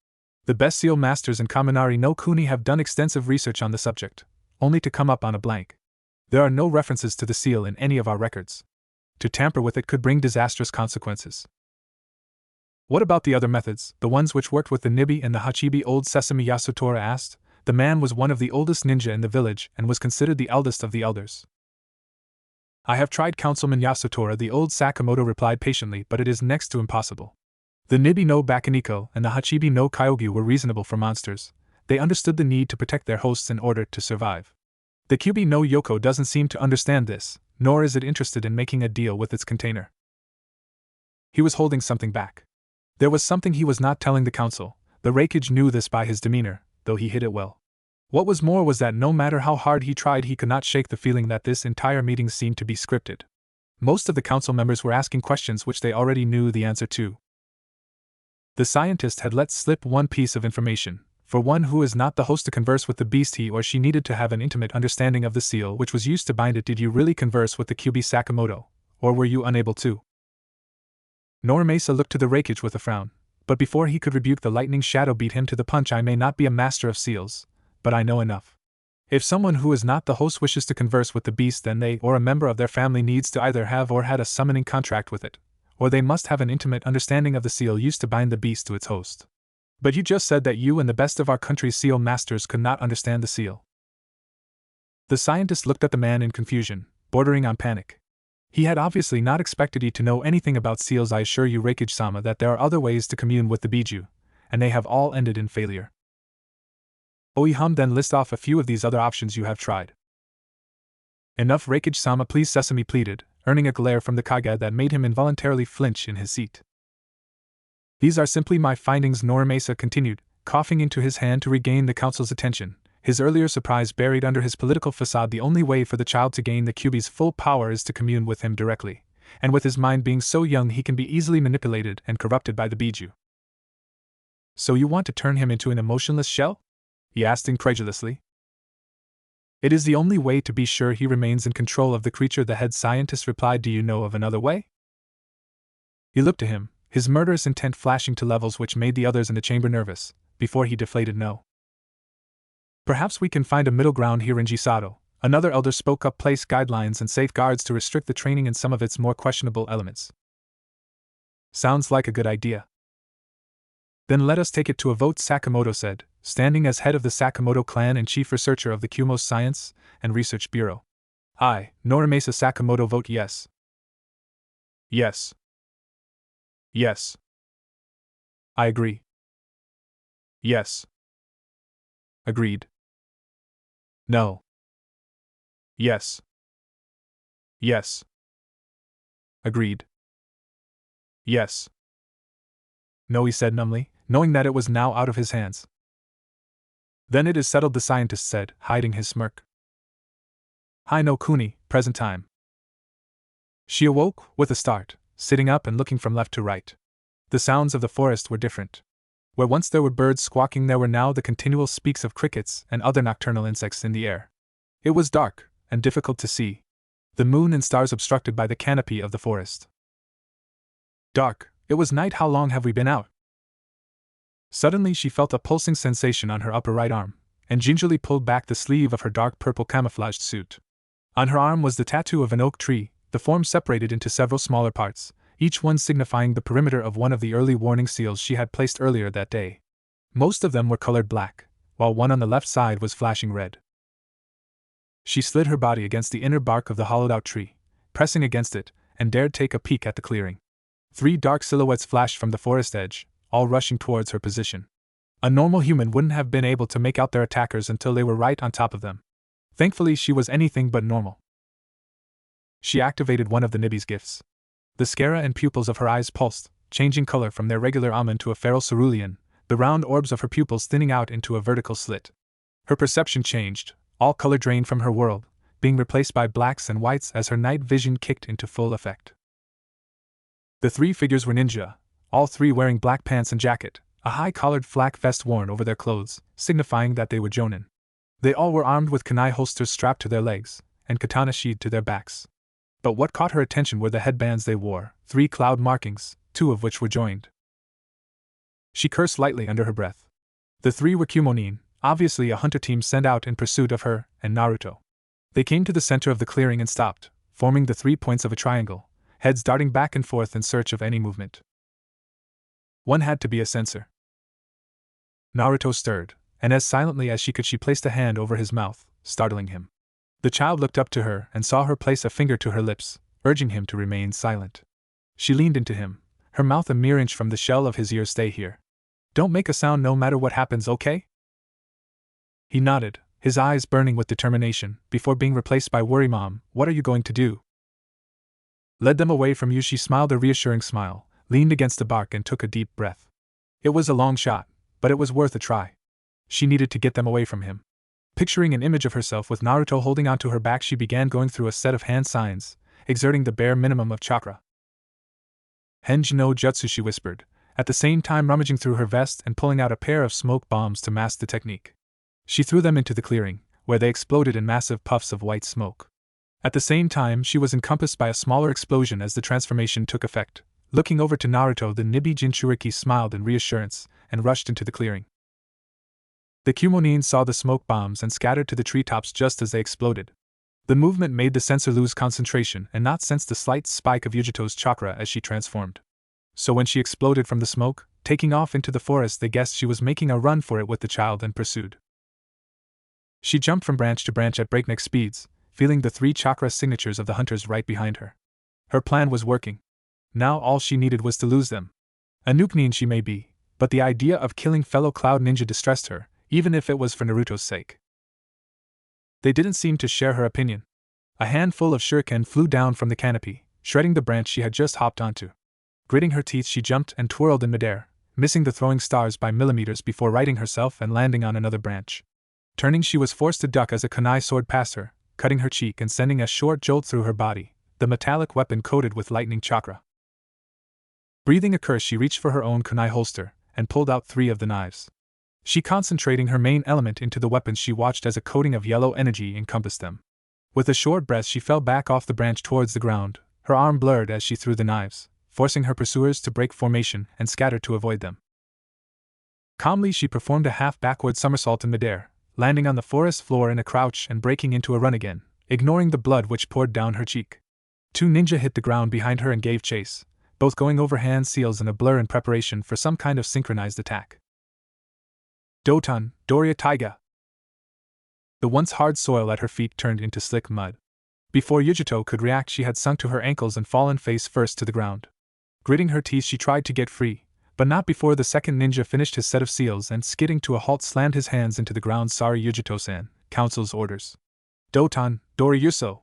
The best seal masters in Kaminari no Kuni have done extensive research on the subject, only to come up on a blank. There are no references to the seal in any of our records. To tamper with it could bring disastrous consequences." "What about the other methods, the ones which worked with the Nibi and the Hachibi?" Old Sesame Yasutora asked. The man was one of the oldest ninja in the village and was considered the eldest of the elders. I have tried, Councilman Yasutora, the old Sakamoto replied patiently, but it is next to impossible. The Nibi no Bakaniko and the Hachibi no Kyogyu were reasonable for monsters. They understood the need to protect their hosts in order to survive. The Kyubi no Yoko doesn't seem to understand this, nor is it interested in making a deal with its container. He was holding something back. There was something he was not telling the council. The Raikage knew this by his demeanor, though he hid it well. What was more was that no matter how hard he tried, he could not shake the feeling that this entire meeting seemed to be scripted. Most of the council members were asking questions which they already knew the answer to. The scientist had let slip one piece of information. For one who is not the host to converse with the beast, he or she needed to have an intimate understanding of the seal which was used to bind it. Did you really converse with the Kyubi Sakamoto, or were you unable to? Norimasa looked to the Raikage with a frown, but before he could rebuke, the lightning shadow beat him to the punch. I may not be a master of seals, but I know enough. If someone who is not the host wishes to converse with the beast, then they or a member of their family needs to either have or had a summoning contract with it, or they must have an intimate understanding of the seal used to bind the beast to its host. But you just said that you and the best of our country's seal masters could not understand the seal. The scientist looked at the man in confusion, bordering on panic. He had obviously not expected you to know anything about seals. I assure you, Raikage-sama, that there are other ways to commune with the Biju, and they have all ended in failure. Oiham, then list off a few of these other options you have tried. Enough, Raikage-sama, please, Sesame pleaded, earning a glare from the Kage that made him involuntarily flinch in his seat. These are simply my findings, Norimasa continued, coughing into his hand to regain the council's attention, his earlier surprise buried under his political facade. The only way for the child to gain the Kyubi's full power is to commune with him directly, and with his mind being so young he can be easily manipulated and corrupted by the Biju. So you want to turn him into an emotionless shell? He asked incredulously. It is the only way to be sure he remains in control of the creature, the head scientist replied. Do you know of another way? He looked to him, his murderous intent flashing to levels which made the others in the chamber nervous, before he deflated. No. Perhaps we can find a middle ground here in Jisado, another elder spoke up. Place guidelines and safeguards to restrict the training in some of its more questionable elements. Sounds like a good idea. Then let us take it to a vote, Sakamoto said, standing as head of the Sakamoto clan and chief researcher of the Kumos Science and Research Bureau. I, Norimasa Sakamoto, vote yes. Yes. Yes. I agree. Yes. Agreed. No. Yes. Yes. Agreed. Yes. No, he said numbly, knowing that it was now out of his hands. Then it is settled, the scientist said, hiding his smirk. Hi no Kuni, present time. She awoke, with a start, sitting up and looking from left to right. The sounds of the forest were different. Where once there were birds squawking, there were now the continual speaks of crickets and other nocturnal insects in the air. It was dark, and difficult to see. The moon and stars obstructed by the canopy of the forest. Dark, it was night. How long have we been out? Suddenly she felt a pulsing sensation on her upper right arm, and gingerly pulled back the sleeve of her dark purple camouflaged suit. On her arm was the tattoo of an oak tree, the form separated into several smaller parts, each one signifying the perimeter of one of the early warning seals she had placed earlier that day. Most of them were colored black, while one on the left side was flashing red. She slid her body against the inner bark of the hollowed-out tree, pressing against it, and dared take a peek at the clearing. 3 dark silhouettes flashed from the forest edge, all rushing towards her position. A normal human wouldn't have been able to make out their attackers until they were right on top of them. Thankfully, she was anything but normal. She activated one of the Nibi's gifts. The sclera and pupils of her eyes pulsed, changing color from their regular almond to a feral cerulean, the round orbs of her pupils thinning out into a vertical slit. Her perception changed, all color drained from her world, being replaced by blacks and whites as her night vision kicked into full effect. The 3 figures were ninja, all 3 wearing black pants and jacket, a high-collared flak vest worn over their clothes, signifying that they were jonin. They all were armed with kunai holsters strapped to their legs, and katana sheathed to their backs. But what caught her attention were the headbands they wore, 3 cloud markings, 2 of which were joined. She cursed lightly under her breath. The 3 were Kumonin, obviously a hunter team sent out in pursuit of her and Naruto. They came to the center of the clearing and stopped, forming the 3 points of a triangle, heads darting back and forth in search of any movement. One had to be a censor. Naruto stirred, and as silently as she could she placed a hand over his mouth, startling him. The child looked up to her and saw her place a finger to her lips, urging him to remain silent. She leaned into him, her mouth a mere inch from the shell of his ear. Stay here. Don't make a sound no matter what happens, okay? He nodded, his eyes burning with determination, before being replaced by worry. Mom, what are you going to do? Led them away from you. She smiled a reassuring smile, leaned against the bark and took a deep breath. It was a long shot, but it was worth a try. She needed to get them away from him. Picturing an image of herself with Naruto holding onto her back, she began going through a set of hand signs, exerting the bare minimum of chakra. Henji no jutsu, she whispered, at the same time rummaging through her vest and pulling out a pair of smoke bombs to mask the technique. She threw them into the clearing, where they exploded in massive puffs of white smoke. At the same time, she was encompassed by a smaller explosion as the transformation took effect. Looking over to Naruto, the Nibi Jinchuriki smiled in reassurance and rushed into the clearing. The Kumonin saw the smoke bombs and scattered to the treetops just as they exploded. The movement made the sensor lose concentration and not sense the slight spike of Yujito's chakra as she transformed. So when she exploded from the smoke, taking off into the forest, they guessed she was making a run for it with the child and pursued. She jumped from branch to branch at breakneck speeds, feeling the 3 chakra signatures of the hunters right behind her. Her plan was working. Now all she needed was to lose them. A nuke-nin she may be, but the idea of killing fellow Cloud Ninja distressed her, even if it was for Naruto's sake. They didn't seem to share her opinion. A handful of shuriken flew down from the canopy, shredding the branch she had just hopped onto. Gritting her teeth, she jumped and twirled in midair, missing the throwing stars by millimeters before righting herself and landing on another branch. Turning, she was forced to duck as a kunai sword passed her, cutting her cheek and sending a short jolt through her body, the metallic weapon coated with lightning chakra. Breathing a curse, she reached for her own kunai holster and pulled out 3 of the knives. She concentrating her main element into the weapons, she watched as a coating of yellow energy encompassed them. With a short breath, she fell back off the branch towards the ground, her arm blurred as she threw the knives, forcing her pursuers to break formation and scatter to avoid them. Calmly, she performed a half-backward somersault in midair, landing on the forest floor in a crouch and breaking into a run again, ignoring the blood which poured down her cheek. 2 ninja hit the ground behind her and gave chase, both going over hand seals in a blur in preparation for some kind of synchronized attack. Doton, Doria Taiga! The once hard soil at her feet turned into slick mud. Before Yujito could react, she had sunk to her ankles and fallen face first to the ground. Gritting her teeth, she tried to get free, but not before the second ninja finished his set of seals and, skidding to a halt, slammed his hands into the ground. Sorry, Yujito-san, council's orders. Doton, Dori Yuso!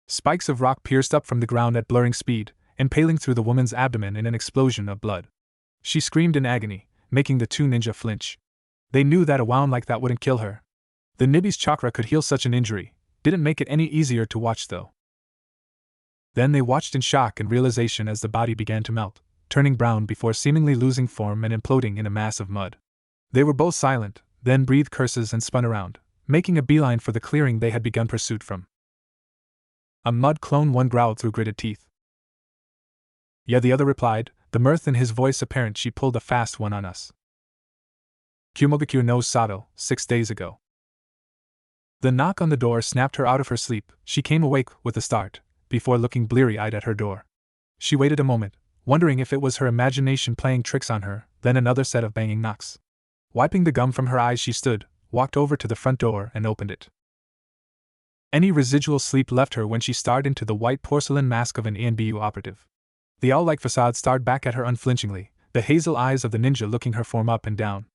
Spikes of rock pierced up from the ground at blurring speed, impaling through the woman's abdomen in an explosion of blood. She screamed in agony, making the 2 ninja flinch. They knew that a wound like that wouldn't kill her. The Nibi's chakra could heal such an injury, didn't make it any easier to watch though. Then they watched in shock and realization as the body began to melt, turning brown before seemingly losing form and imploding in a mass of mud. They were both silent, then breathed curses and spun around, making a beeline for the clearing they had begun pursuit from. A mud clone, one growled through gritted teeth. Yeah, the other replied, the mirth in his voice apparent. She pulled a fast one on us. Kumogakure no Sato, 6 days ago. The knock on the door snapped her out of her sleep. She came awake with a start, before looking bleary-eyed at her door. She waited a moment, wondering if it was her imagination playing tricks on her, then another set of banging knocks. Wiping the gum from her eyes, she stood, walked over to the front door and opened it. Any residual sleep left her when she stared into the white porcelain mask of an ANBU operative. The owl-like facade stared back at her unflinchingly, the hazel eyes of the ninja looking her form up and down.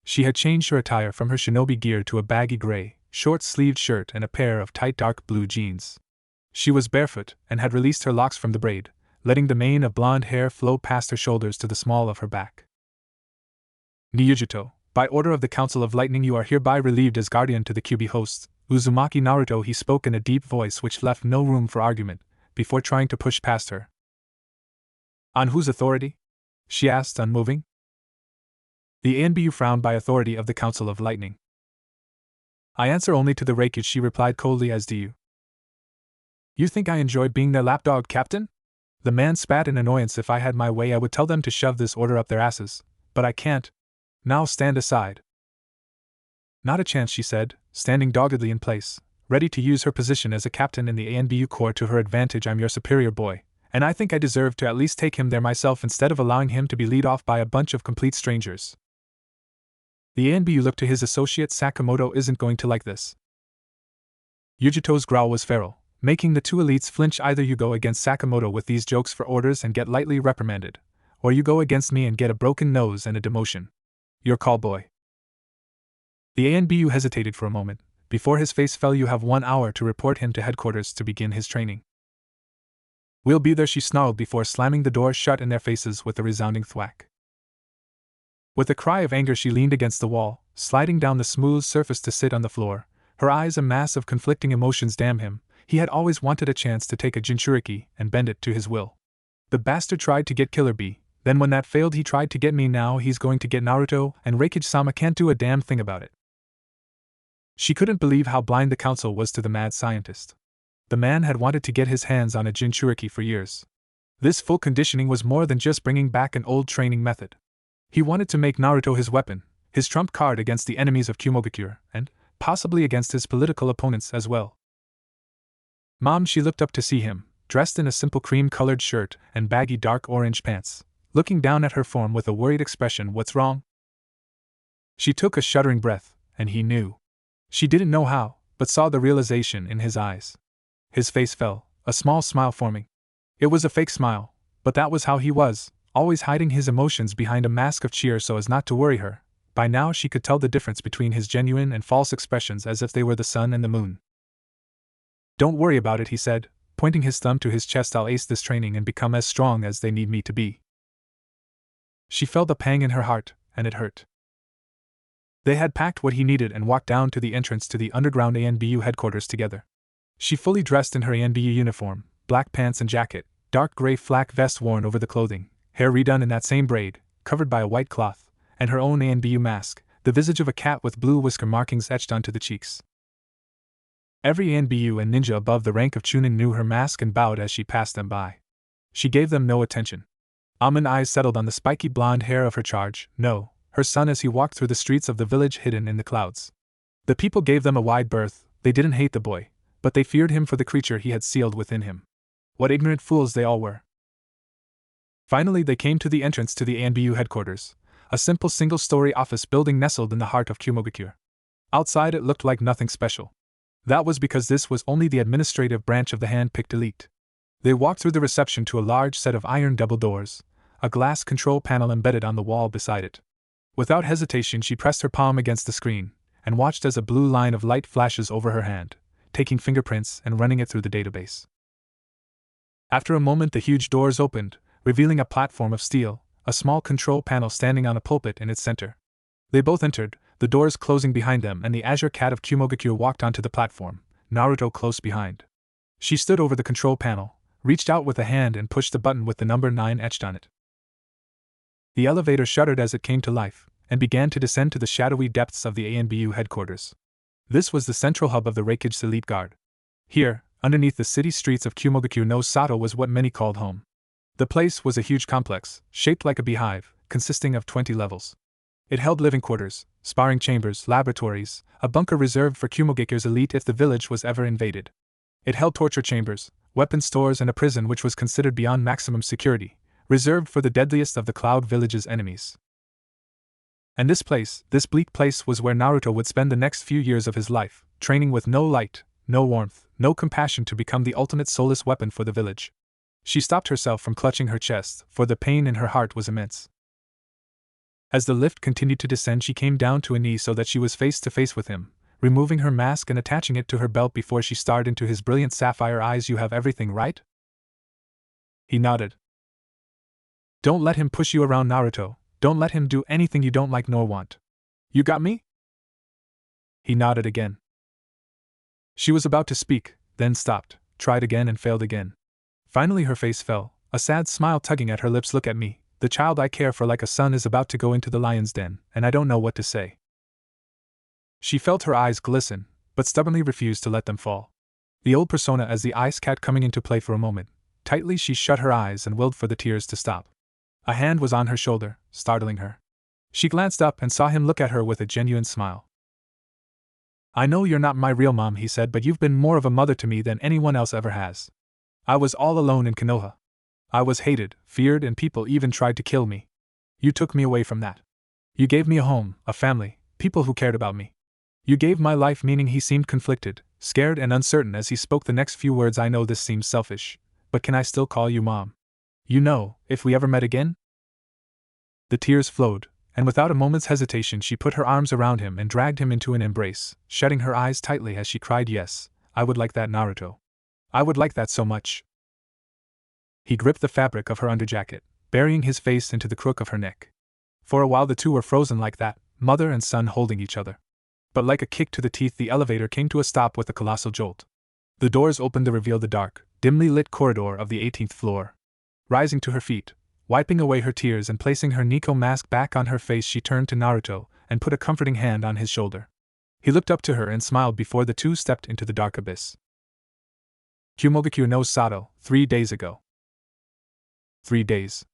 She had changed her attire from her shinobi gear to a baggy gray, short-sleeved shirt and a pair of tight dark blue jeans. She was barefoot and had released her locks from the braid, letting the mane of blonde hair flow past her shoulders to the small of her back. Niyujito, by order of the Council of Lightning, you are hereby relieved as guardian to the Kyuubi hosts, Uzumaki Naruto. He spoke in a deep voice which left no room for argument, before trying to push past her. On whose authority? She asked, unmoving. The ANBU frowned. By authority of the Council of Lightning. I answer only to the Reikage, she replied coldly. As do you. You think I enjoy being their lapdog, Captain? The man spat in annoyance. If I had my way, I would tell them to shove this order up their asses, but I can't. Now stand aside. Not a chance, she said, standing doggedly in place, ready to use her position as a captain in the ANBU Corps to her advantage. I'm your superior boy, and I think I deserve to at least take him there myself instead of allowing him to be lead off by a bunch of complete strangers. The ANBU looked to his associate. Sakamoto isn't going to like this. Yujito's growl was feral, making the two elites flinch. Either you go against Sakamoto with these jokes for orders and get lightly reprimanded, or you go against me and get a broken nose and a demotion. Your call, boy. The ANBU hesitated for a moment. Before his face fell, you have 1 hour to report him to headquarters to begin his training. We'll be there, she snarled before slamming the door shut in their faces with a resounding thwack. With a cry of anger, she leaned against the wall, sliding down the smooth surface to sit on the floor, her eyes a mass of conflicting emotions. Damn him, he had always wanted a chance to take a Jinchuriki and bend it to his will. The bastard tried to get Killer Bee, then when that failed he tried to get me, now he's going to get Naruto, and Reikage-sama can't do a damn thing about it. She couldn't believe how blind the council was to the mad scientist. The man had wanted to get his hands on a Jinchuriki for years. This full conditioning was more than just bringing back an old training method. He wanted to make Naruto his weapon, his trump card against the enemies of Kumogakure, and possibly against his political opponents as well. Mom, she looked up to see him, dressed in a simple cream-colored shirt and baggy dark orange pants, looking down at her form with a worried expression. What's wrong? She took a shuddering breath, and he knew. She didn't know how, but saw the realization in his eyes. His face fell, a small smile forming. It was a fake smile, but that was how he was, always hiding his emotions behind a mask of cheer so as not to worry her. By now she could tell the difference between his genuine and false expressions as if they were the sun and the moon. Don't worry about it, he said, pointing his thumb to his chest. I'll ace this training and become as strong as they need me to be. She felt a pang in her heart, and it hurt. They had packed what he needed and walked down to the entrance to the underground ANBU headquarters together. She fully dressed in her ANBU uniform, black pants and jacket, dark gray flak vest worn over the clothing, hair redone in that same braid, covered by a white cloth, and her own ANBU mask, the visage of a cat with blue whisker markings etched onto the cheeks. Every ANBU and ninja above the rank of Chunin knew her mask and bowed as she passed them by. She gave them no attention. Almond eyes settled on the spiky blonde hair of her charge, no, her son, as he walked through the streets of the village hidden in the clouds. The people gave them a wide berth. They didn't hate the boy, but they feared him for the creature he had sealed within him. What ignorant fools they all were. Finally they came to the entrance to the ANBU headquarters, a simple single-story office building nestled in the heart of Kumogakure. Outside it looked like nothing special. That was because this was only the administrative branch of the hand-picked elite. They walked through the reception to a large set of iron double doors, a glass control panel embedded on the wall beside it. Without hesitation she pressed her palm against the screen, and watched as a blue line of light flashes over her hand, taking fingerprints and running it through the database. After a moment the huge doors opened, revealing a platform of steel, a small control panel standing on a pulpit in its center. They both entered, the doors closing behind them, and the Azure Cat of Kumogakure walked onto the platform, Naruto close behind. She stood over the control panel, reached out with a hand and pushed the button with the number 9 etched on it. The elevator shuddered as it came to life, and began to descend to the shadowy depths of the ANBU headquarters. This was the central hub of the Reikage Elite Guard. Here, underneath the city streets of Kumogakure no Sato, was what many called home. The place was a huge complex, shaped like a beehive, consisting of 20 levels. It held living quarters, sparring chambers, laboratories, a bunker reserved for Kumogakure's elite if the village was ever invaded. It held torture chambers, weapon stores, and a prison which was considered beyond maximum security, reserved for the deadliest of the Cloud Village's enemies. And this place, this bleak place, was where Naruto would spend the next few years of his life, training with no light, no warmth, no compassion to become the ultimate soulless weapon for the village. She stopped herself from clutching her chest, for the pain in her heart was immense. As the lift continued to descend she came down to a knee so that she was face to face with him, removing her mask and attaching it to her belt before she stared into his brilliant sapphire eyes. You have everything, right? He nodded. Don't let him push you around, Naruto. Don't let him do anything you don't like nor want. You got me? He nodded again. She was about to speak, then stopped, tried again and failed again. Finally her face fell, a sad smile tugging at her lips. Look at me, the child I care for like a son is about to go into the lion's den, and I don't know what to say. She felt her eyes glisten, but stubbornly refused to let them fall. The old persona as the ice cat coming into play for a moment. Tightly she shut her eyes and willed for the tears to stop. A hand was on her shoulder, startling her. She glanced up and saw him look at her with a genuine smile. I know you're not my real mom, he said, but you've been more of a mother to me than anyone else ever has. I was all alone in Konoha. I was hated, feared, and people even tried to kill me. You took me away from that. You gave me a home, a family, people who cared about me. You gave my life meaning. He seemed conflicted, scared and uncertain as he spoke the next few words. I know this seems selfish, but can I still call you Mom? You know, if we ever met again? The tears flowed, and without a moment's hesitation she put her arms around him and dragged him into an embrace, shutting her eyes tightly as she cried, "Yes, I would like that, Naruto. I would like that so much." He gripped the fabric of her underjacket, burying his face into the crook of her neck. For a while the two were frozen like that, mother and son holding each other. But like a kick to the teeth, the elevator came to a stop with a colossal jolt. The doors opened to reveal the dark, dimly lit corridor of the 18th floor. Rising to her feet, wiping away her tears and placing her Nico mask back on her face, she turned to Naruto and put a comforting hand on his shoulder. He looked up to her and smiled before the two stepped into the dark abyss. Kumogakure no Sato, 3 days ago. 3 days.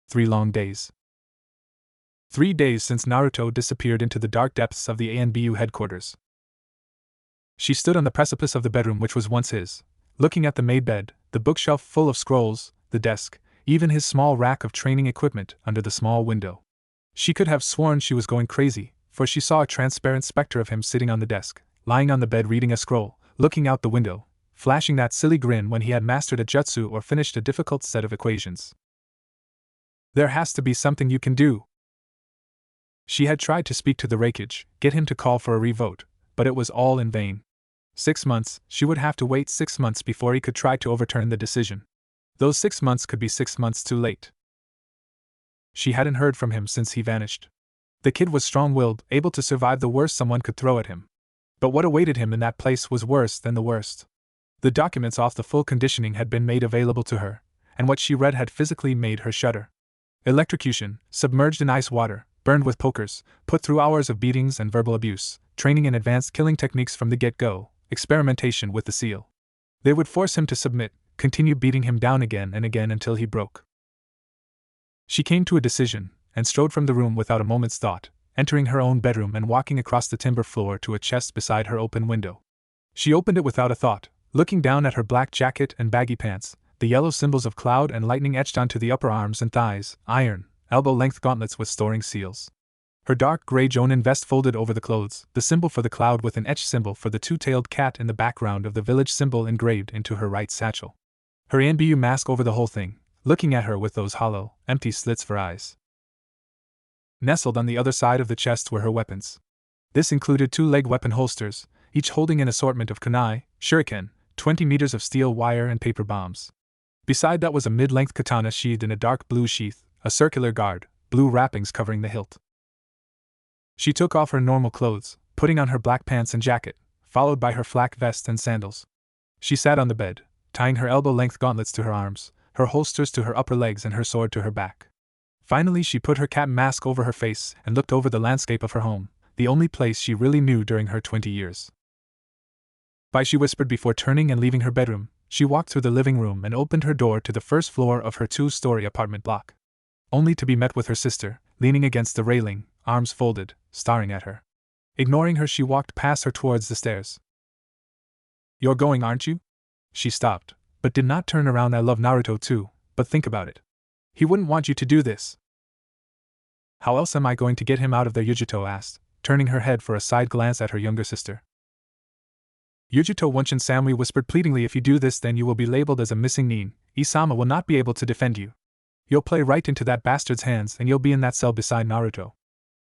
3 long days. 3 days since Naruto disappeared into the dark depths of the ANBU headquarters. She stood on the precipice of the bedroom which was once his, looking at the made bed, the bookshelf full of scrolls, the desk, even his small rack of training equipment under the small window. She could have sworn she was going crazy, for she saw a transparent specter of him sitting on the desk, lying on the bed reading a scroll, looking out the window, flashing that silly grin when he had mastered a jutsu or finished a difficult set of equations. There has to be something you can do. She had tried to speak to the Reikage, get him to call for a revote, but it was all in vain. 6 months, she would have to wait 6 months before he could try to overturn the decision. Those 6 months could be 6 months too late. She hadn't heard from him since he vanished. The kid was strong-willed, able to survive the worst someone could throw at him. But what awaited him in that place was worse than the worst. The documents off the full conditioning had been made available to her, and what she read had physically made her shudder. Electrocution, submerged in ice water, burned with pokers, put through hours of beatings and verbal abuse, training in advanced killing techniques from the get-go, experimentation with the seal. They would force him to submit, continue beating him down again and again until he broke. She came to a decision, and strode from the room without a moment's thought, entering her own bedroom and walking across the timber floor to a chest beside her open window. She opened it without a thought, looking down at her black jacket and baggy pants, the yellow symbols of cloud and lightning etched onto the upper arms and thighs, iron, elbow-length gauntlets with storing seals. Her dark gray Jonin vest folded over the clothes, the symbol for the cloud with an etched symbol for the two-tailed cat in the background of the village symbol engraved into her right satchel. Her ANBU mask over the whole thing, looking at her with those hollow, empty slits for eyes. Nestled on the other side of the chest were her weapons. This included 2 leg weapon holsters, each holding an assortment of kunai, shuriken, 20 meters of steel wire and paper bombs. Beside that was a mid-length katana sheathed in a dark blue sheath, a circular guard, blue wrappings covering the hilt. She took off her normal clothes, putting on her black pants and jacket, followed by her flak vest and sandals. She sat on the bed, tying her elbow-length gauntlets to her arms, her holsters to her upper legs and her sword to her back. Finally she put her cat mask over her face and looked over the landscape of her home, the only place she really knew during her 20 years. Bye, she whispered before turning and leaving her bedroom. She walked through the living room and opened her door to the first floor of her 2-story apartment block. Only to be met with her sister, leaning against the railing, arms folded, staring at her. Ignoring her, she walked past her towards the stairs. "You're going, aren't you?" She stopped, but did not turn around. "I love Naruto too, but think about it. He wouldn't want you to do this." "How else am I going to get him out of there?" Yujito asked, turning her head for a side glance at her younger sister. "Yujito Wunshin," Samui whispered pleadingly, "if you do this then you will be labeled as a missing nin. Isama will not be able to defend you. You'll play right into that bastard's hands and you'll be in that cell beside Naruto.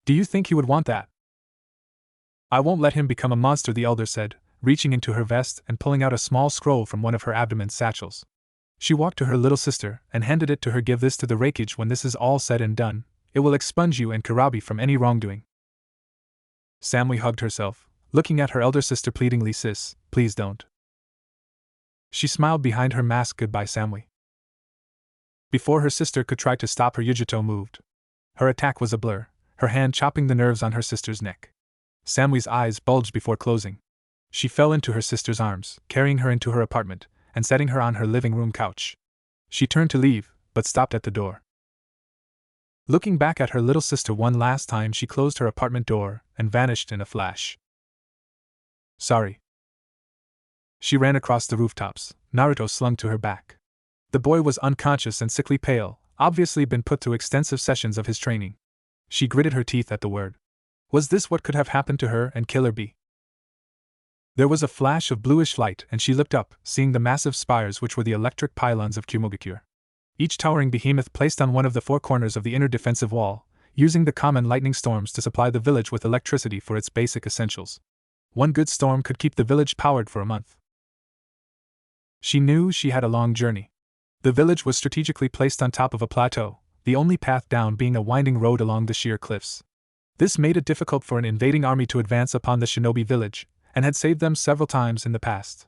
Do you think he would want that?" "I won't let him become a monster," the elder said, reaching into her vest and pulling out a small scroll from one of her abdomen satchels. She walked to her little sister and handed it to her. "Give this to the Reikage when this is all said and done. It will expunge you and Kurabi from any wrongdoing." Samui hugged herself, looking at her elder sister pleadingly. "Sis, please don't." She smiled behind her mask. "Goodbye, Samui." Before her sister could try to stop her, Yujito moved. Her attack was a blur, her hand chopping the nerves on her sister's neck. Samui's eyes bulged before closing. She fell into her sister's arms, carrying her into her apartment, and setting her on her living room couch. She turned to leave, but stopped at the door. Looking back at her little sister one last time, she closed her apartment door and vanished in a flash. "Sorry." She ran across the rooftops, Naruto slung to her back. The boy was unconscious and sickly pale, obviously been put through extensive sessions of his training. She gritted her teeth at the word. Was this what could have happened to her and Killer Bee? There was a flash of bluish light and she looked up, seeing the massive spires which were the electric pylons of Kumogakure. Each towering behemoth placed on one of the four corners of the inner defensive wall, using the common lightning storms to supply the village with electricity for its basic essentials. One good storm could keep the village powered for a month. She knew she had a long journey. The village was strategically placed on top of a plateau, the only path down being a winding road along the sheer cliffs. This made it difficult for an invading army to advance upon the shinobi village, and had saved them several times in the past.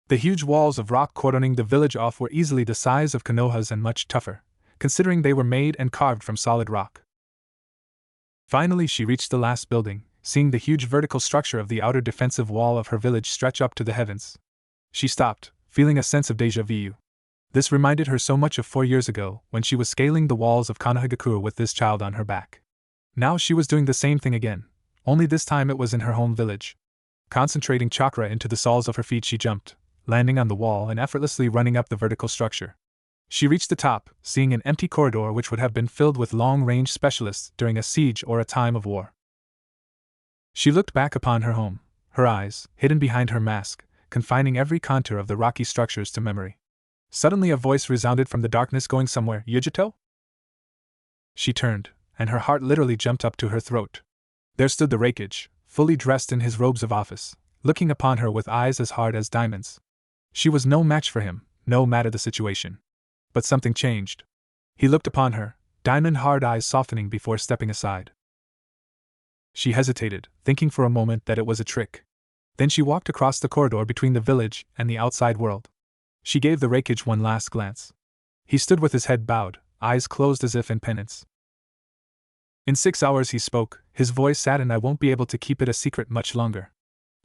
The huge walls of rock cordoning the village off were easily the size of Konoha's and much tougher, considering they were made and carved from solid rock. Finally she reached the last building, seeing the huge vertical structure of the outer defensive wall of her village stretch up to the heavens. She stopped, feeling a sense of déjà vu. This reminded her so much of 4 years ago, when she was scaling the walls of Konohagakure with this child on her back. Now she was doing the same thing again, only this time it was in her home village. Concentrating chakra into the soles of her feet, she jumped, landing on the wall and effortlessly running up the vertical structure. She reached the top, seeing an empty corridor which would have been filled with long-range specialists during a siege or a time of war. She looked back upon her home, her eyes, hidden behind her mask, confining every contour of the rocky structures to memory. Suddenly a voice resounded from the darkness, going somewhere. Yujito? She turned, and her heart literally jumped up to her throat. There stood the Reikage, fully dressed in his robes of office, looking upon her with eyes as hard as diamonds. She was no match for him, no matter the situation. But something changed. He looked upon her, diamond-hard eyes softening before stepping aside. She hesitated, thinking for a moment that it was a trick. Then she walked across the corridor between the village and the outside world. She gave the Reikage one last glance. He stood with his head bowed, eyes closed as if in penance. In 6 hours he spoke, his voice saddened. I won't be able to keep it a secret much longer.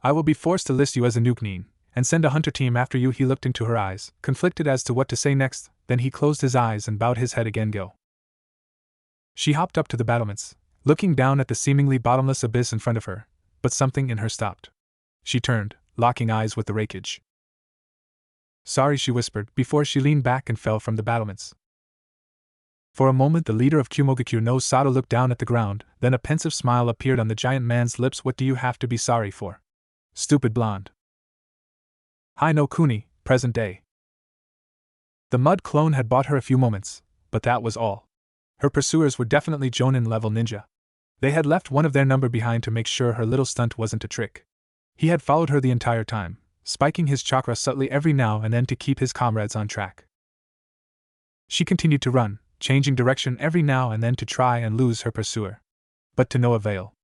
I will be forced to list you as a nukenin, and send a hunter team after you. He looked into her eyes, conflicted as to what to say next, then he closed his eyes and bowed his head again. Go. She hopped up to the battlements, looking down at the seemingly bottomless abyss in front of her, but something in her stopped. She turned, locking eyes with the Reikage. Sorry, she whispered, before she leaned back and fell from the battlements. For a moment the leader of Kumogakure no Sato looked down at the ground, then a pensive smile appeared on the giant man's lips. What do you have to be sorry for? Stupid blonde. Hai no Kuni, present day. The mud clone had bought her a few moments, but that was all. Her pursuers were definitely Jonin-level ninja. They had left one of their number behind to make sure her little stunt wasn't a trick. He had followed her the entire time, spiking his chakra subtly every now and then to keep his comrades on track. She continued to run, changing direction every now and then to try and lose her pursuer. But to no avail.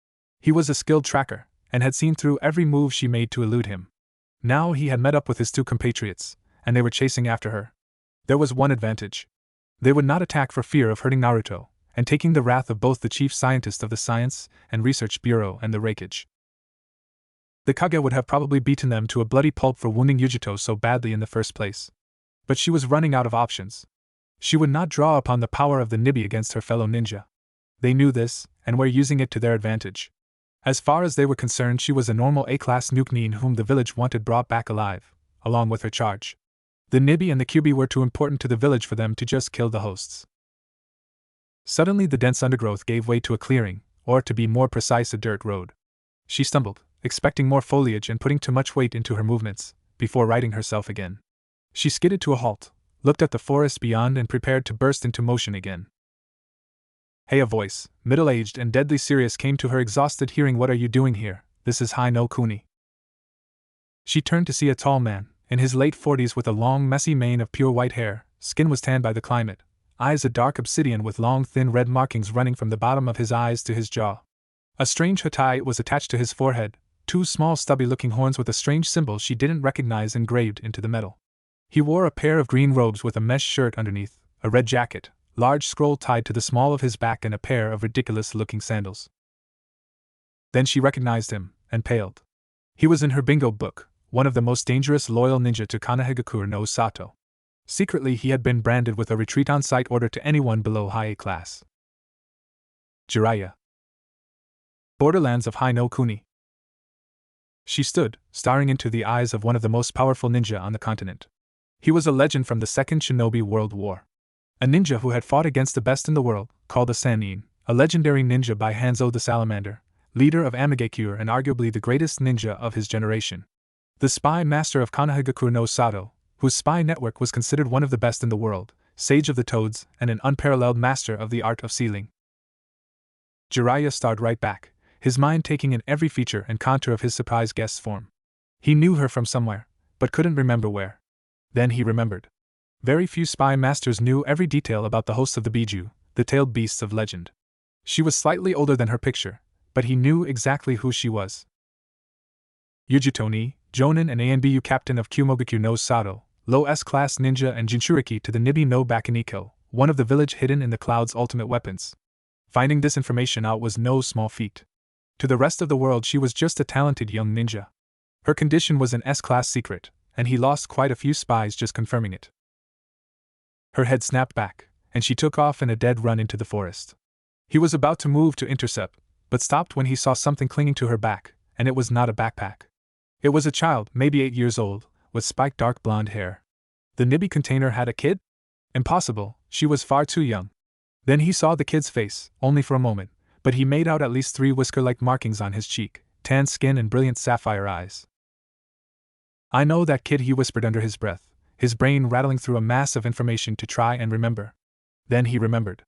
He was a skilled tracker, and had seen through every move she made to elude him. Now he had met up with his 2 compatriots, and they were chasing after her. There was one advantage. They would not attack for fear of hurting Naruto, and taking the wrath of both the chief scientist of the Science and Research Bureau and the Reikage. The Kage would have probably beaten them to a bloody pulp for wounding Yujito so badly in the first place. But she was running out of options. She would not draw upon the power of the Nibi against her fellow ninja. They knew this, and were using it to their advantage. As far as they were concerned, she was a normal A-class nukenin whom the village wanted brought back alive, along with her charge. The Nibi and the Kyubi were too important to the village for them to just kill the hosts. Suddenly the dense undergrowth gave way to a clearing, or to be more precise, a dirt road. She stumbled, expecting more foliage and putting too much weight into her movements, before righting herself again. She skidded to a halt, looked at the forest beyond and prepared to burst into motion again. Hey, a voice, middle-aged and deadly serious, came to her, exhausted hearing. What are you doing here? This is Hai no Kuni. She turned to see a tall man, in his late 40s, with a long messy mane of pure white hair. Skin was tanned by the climate, eyes a dark obsidian with long thin red markings running from the bottom of his eyes to his jaw. A strange hatai was attached to his forehead, 2 small stubby-looking horns with a strange symbol she didn't recognize engraved into the metal. He wore a pair of green robes with a mesh shirt underneath, a red jacket, large scroll tied to the small of his back, and a pair of ridiculous-looking sandals. Then she recognized him, and paled. He was in her bingo book, one of the most dangerous loyal ninja to Konohagakure no Sato. Secretly he had been branded with a retreat on-site order to anyone below high A class. Jiraiya. Borderlands of Hai no Kuni. She stood, staring into the eyes of one of the most powerful ninja on the continent. He was a legend from the Second Shinobi World War. A ninja who had fought against the best in the world, called a Sannin, a legendary ninja by Hanzo the Salamander, leader of Amigakure and arguably the greatest ninja of his generation. The spy master of Konohagakure no Sato, whose spy network was considered one of the best in the world, sage of the toads, and an unparalleled master of the art of sealing. Jiraiya starred right back, his mind taking in every feature and contour of his surprise guest's form. He knew her from somewhere, but couldn't remember where. Then he remembered. Very few spy masters knew every detail about the hosts of the Biju, the tailed beasts of legend. She was slightly older than her picture, but he knew exactly who she was. Yujutoni, Jonin and Anbu captain of Kumogakure no Sato, low S-class ninja and Jinchuriki to the Nibi no Bakaniko, one of the village hidden in the cloud's ultimate weapons. Finding this information out was no small feat. To the rest of the world she was just a talented young ninja. Her condition was an S-class secret, and he lost quite a few spies just confirming it. Her head snapped back, and she took off in a dead run into the forest. He was about to move to intercept, but stopped when he saw something clinging to her back, and it was not a backpack. It was a child, maybe 8 years old, with spiked dark blonde hair. The Nibi container had a kid? Impossible, she was far too young. Then he saw the kid's face, only for a moment, but he made out at least 3 whisker-like markings on his cheek, tan skin and brilliant sapphire eyes. "I know that kid," he whispered under his breath, his brain rattling through a mass of information to try and remember. Then he remembered.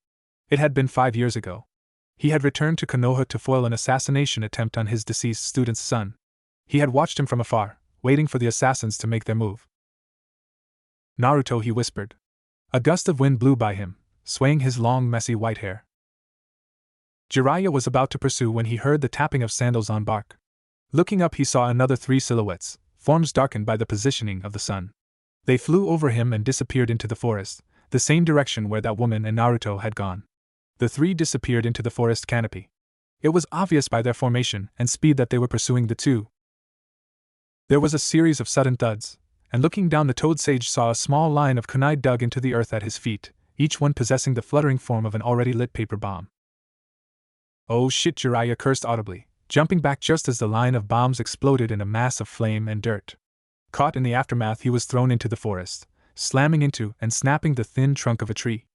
It had been 5 years ago. He had returned to Konoha to foil an assassination attempt on his deceased student's son. He had watched him from afar, waiting for the assassins to make their move. "Naruto," he whispered. A gust of wind blew by him, swaying his long, messy white hair. Jiraiya was about to pursue when he heard the tapping of sandals on bark. Looking up, he saw another 3 silhouettes, forms darkened by the positioning of the sun. They flew over him and disappeared into the forest, the same direction where that woman and Naruto had gone. The 3 disappeared into the forest canopy. It was obvious by their formation and speed that they were pursuing the 2. There was a series of sudden thuds, and looking down, the toad sage saw a small line of kunai dug into the earth at his feet, each one possessing the fluttering form of an already lit paper bomb. "Oh shit," Jiraiya cursed audibly, jumping back just as the line of bombs exploded in a mass of flame and dirt. Caught in the aftermath, he was thrown into the forest, slamming into and snapping the thin trunk of a tree.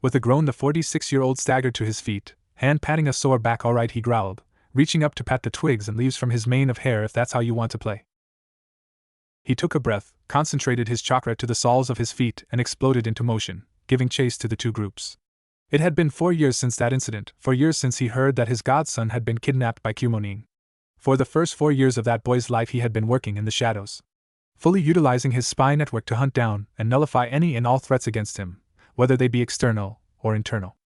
With a groan, the 46-year-old staggered to his feet, hand patting a sore back. "All right," he growled, reaching up to pat the twigs and leaves from his mane of hair. "If that's how you want to play." He took a breath, concentrated his chakra to the soles of his feet, and exploded into motion, giving chase to the 2 groups. It had been 4 years since that incident, 4 years since he heard that his godson had been kidnapped by Kumonin. For the first 4 years of that boy's life he had been working in the shadows, fully utilizing his spy network to hunt down and nullify any and all threats against him, whether they be external or internal.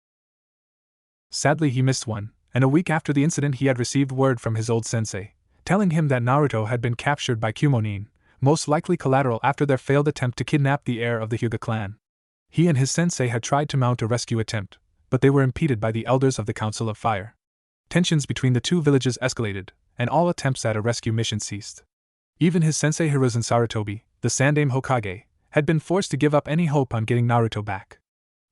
Sadly, he missed one, and a week after the incident he had received word from his old sensei, telling him that Naruto had been captured by Kumonin, most likely collateral after their failed attempt to kidnap the heir of the Hyuga clan. He and his sensei had tried to mount a rescue attempt, but they were impeded by the elders of the Council of Fire. Tensions between the 2 villages escalated, and all attempts at a rescue mission ceased. Even his sensei Hiruzen Sarutobi, the Sandaime Hokage, had been forced to give up any hope on getting Naruto back.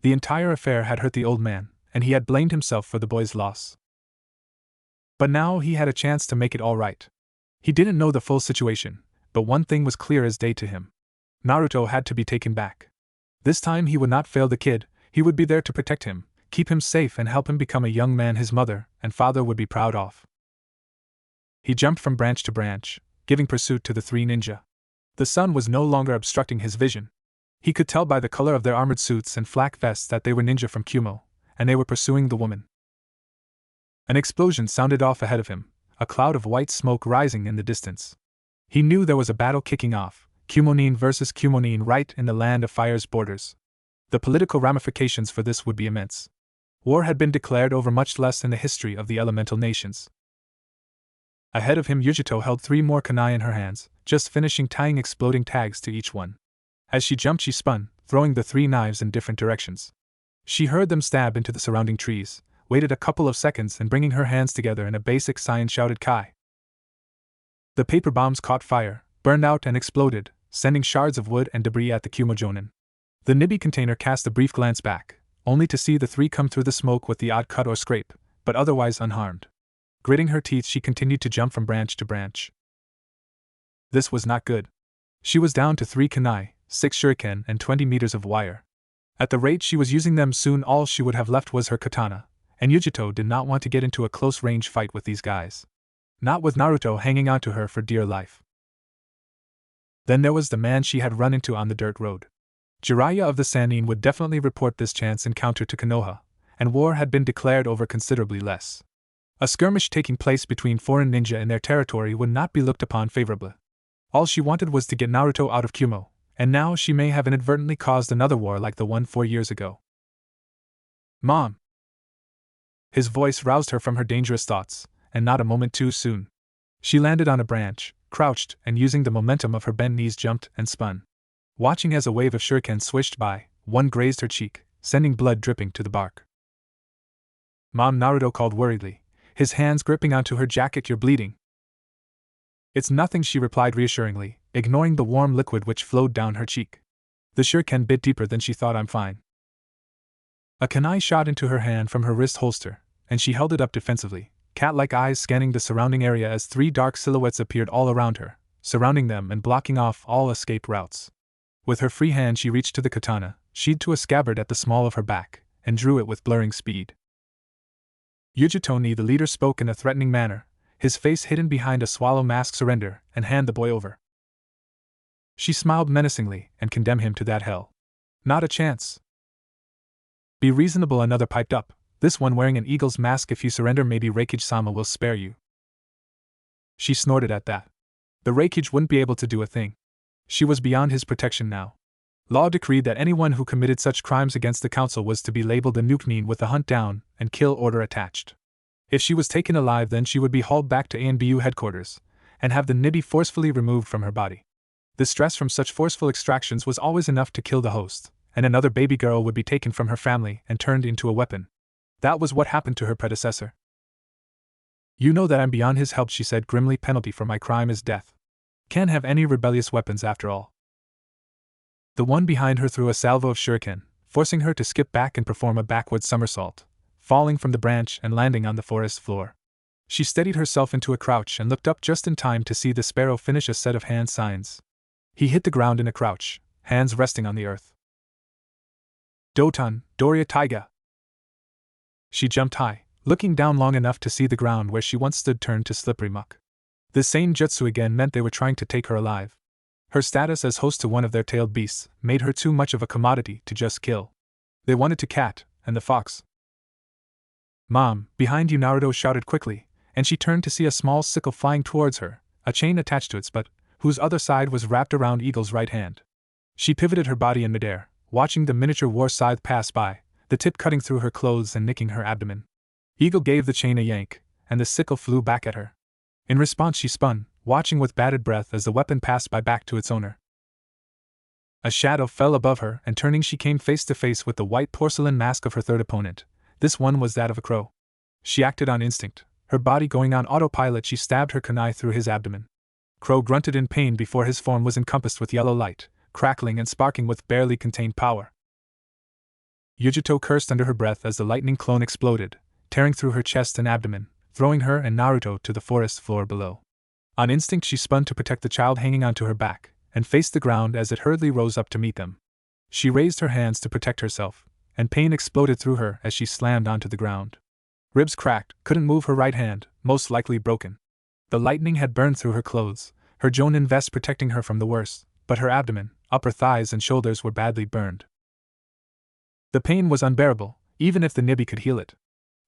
The entire affair had hurt the old man, and he had blamed himself for the boy's loss. But now he had a chance to make it all right. He didn't know the full situation, but one thing was clear as day to him. Naruto had to be taken back. This time he would not fail the kid, he would be there to protect him, keep him safe and help him become a young man his mother and father would be proud of. He jumped from branch to branch, giving pursuit to the 3 ninja. The sun was no longer obstructing his vision. He could tell by the color of their armored suits and flak vests that they were ninja from Kumo, and they were pursuing the woman. An explosion sounded off ahead of him, a cloud of white smoke rising in the distance. He knew there was a battle kicking off, Kumonin versus Kumonin, right in the Land of Fire's borders. The political ramifications for this would be immense. War had been declared over much less in the history of the elemental nations. Ahead of him, Yujito held 3 more kunai in her hands, just finishing tying exploding tags to each one. As she jumped, she spun, throwing the 3 knives in different directions. She heard them stab into the surrounding trees, waited a couple of seconds, and bringing her hands together in a basic sign, shouted Kai. The paper bombs caught fire, burned out and exploded, sending shards of wood and debris at the Kumojonin. The Nibi container cast a brief glance back, only to see the 3 come through the smoke with the odd cut or scrape, but otherwise unharmed. Gritting her teeth, she continued to jump from branch to branch. This was not good. She was down to 3 kunai, 6 shuriken and 20 meters of wire. At the rate she was using them, soon all she would have left was her katana, and Yujito did not want to get into a close-range fight with these guys. Not with Naruto hanging on to her for dear life. Then there was the man she had run into on the dirt road. Jiraiya of the Sannin would definitely report this chance encounter to Konoha, and war had been declared over considerably less. A skirmish taking place between foreign ninja in their territory would not be looked upon favorably. All she wanted was to get Naruto out of Kumo, and now she may have inadvertently caused another war like the one 4 years ago. Mom! His voice roused her from her dangerous thoughts, and not a moment too soon. She landed on a branch, crouched, and using the momentum of her bent knees jumped and spun. Watching as a wave of shurikens swished by, one grazed her cheek, sending blood dripping to the bark. Mom, Naruto called worriedly, his hands gripping onto her jacket. You're bleeding. It's nothing, she replied reassuringly, ignoring the warm liquid which flowed down her cheek. The shuriken bit deeper than she thought. I'm fine. A kunai shot into her hand from her wrist holster, and she held it up defensively, cat-like eyes scanning the surrounding area as 3 dark silhouettes appeared all around her, surrounding them and blocking off all escape routes. With her free hand she reached to the katana, sheathed to a scabbard at the small of her back, and drew it with blurring speed. Yujitoni, the leader, spoke in a threatening manner, his face hidden behind a swallow mask. Surrender, and hand the boy over. She smiled menacingly, and condemn him to that hell. Not a chance. Be reasonable, another piped up, this one wearing an eagle's mask. If you surrender, maybe Reikage-sama will spare you. She snorted at that. The Reikage wouldn't be able to do a thing. She was beyond his protection now. Law decreed that anyone who committed such crimes against the council was to be labeled a nukenin with a hunt down and kill order attached. If she was taken alive, then she would be hauled back to ANBU headquarters and have the nibby forcefully removed from her body. The stress from such forceful extractions was always enough to kill the host, and another baby girl would be taken from her family and turned into a weapon. That was what happened to her predecessor. You know that I'm beyond his help, she said grimly. Penalty for my crime is death. Can't have any rebellious weapons after all. The one behind her threw a salvo of shuriken, forcing her to skip back and perform a backward somersault, falling from the branch and landing on the forest floor. She steadied herself into a crouch and looked up just in time to see the sparrow finish a set of hand signs. He hit the ground in a crouch, hands resting on the earth. Doton, Doria Taiga. She jumped high, looking down long enough to see the ground where she once stood turned to slippery muck. This same jutsu again meant they were trying to take her alive. Her status as host to one of their tailed beasts made her too much of a commodity to just kill. They wanted to cat, and the fox. Mom, behind you, Naruto shouted quickly, and she turned to see a small sickle flying towards her, a chain attached to its butt, whose other side was wrapped around Eagle's right hand. She pivoted her body in midair, watching the miniature war scythe pass by, the tip cutting through her clothes and nicking her abdomen. Eagle gave the chain a yank, and the sickle flew back at her. In response she spun, watching with bated breath as the weapon passed by back to its owner. A shadow fell above her, and turning she came face to face with the white porcelain mask of her third opponent. This one was that of a crow. She acted on instinct, her body going on autopilot. She stabbed her kunai through his abdomen. Crow grunted in pain before his form was encompassed with yellow light, crackling and sparking with barely contained power. Yujito cursed under her breath as the lightning clone exploded, tearing through her chest and abdomen, throwing her and Naruto to the forest floor below. On instinct she spun to protect the child hanging onto her back, and faced the ground as it hurriedly rose up to meet them. She raised her hands to protect herself, and pain exploded through her as she slammed onto the ground. Ribs cracked, couldn't move her right hand, most likely broken. The lightning had burned through her clothes, her Jonin vest protecting her from the worst, but her abdomen, upper thighs and shoulders were badly burned. The pain was unbearable, even if the nibby could heal it.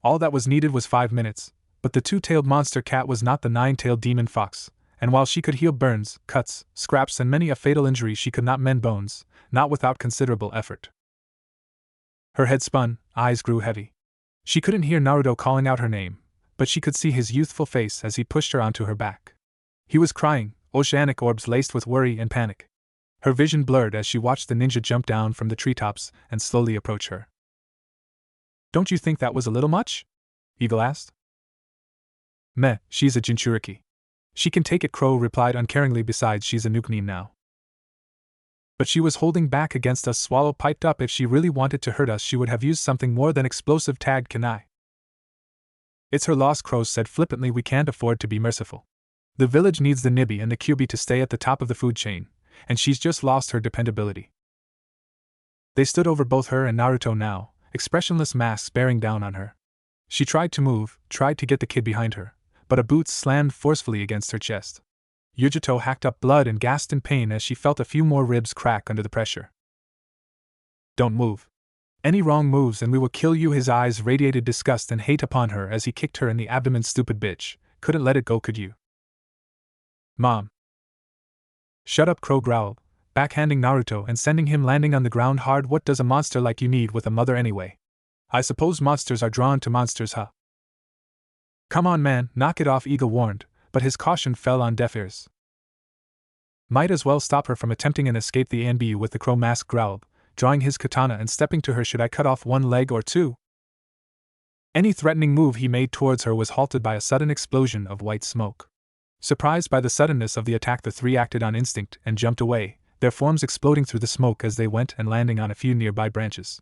All that was needed was 5 minutes, but the two-tailed monster cat was not the nine-tailed demon fox, and while she could heal burns, cuts, scraps and many a fatal injury, she could not mend bones, not without considerable effort. Her head spun, eyes grew heavy. She couldn't hear Naruto calling out her name, but she could see his youthful face as he pushed her onto her back. He was crying, oceanic orbs laced with worry and panic. Her vision blurred as she watched the ninja jump down from the treetops and slowly approach her. Don't you think that was a little much? Eagle asked. Meh, she's a Jinchuriki. She can take it, Crow replied uncaringly. Besides, she's a nukenin now. But she was holding back against us, Swallow piped up. If she really wanted to hurt us, she would have used something more than explosive, tagged Kunai. It's her loss, Crow said flippantly. We can't afford to be merciful. The village needs the nibby and the Kyubi to stay at the top of the food chain, and she's just lost her dependability. They stood over both her and Naruto now, expressionless masks bearing down on her. She tried to move, tried to get the kid behind her, but a boot slammed forcefully against her chest. Yujito hacked up blood and gasped in pain as she felt a few more ribs crack under the pressure. Don't move. Any wrong moves and we will kill you. His eyes radiated disgust and hate upon her as he kicked her in the abdomen. Stupid bitch, couldn't let it go, could you? Mom. Shut up, Crow growled, backhanding Naruto and sending him landing on the ground hard. What does a monster like you need with a mother anyway? I suppose monsters are drawn to monsters, huh? Come on, man, knock it off, Eagle warned, but his caution fell on deaf ears. Might as well stop her from attempting an escape, the ANBU with the crow mask growled, drawing his katana and stepping to her. Should I cut off one leg or two? Any threatening move he made towards her was halted by a sudden explosion of white smoke. Surprised by the suddenness of the attack, the three acted on instinct and jumped away, their forms exploding through the smoke as they went and landing on a few nearby branches.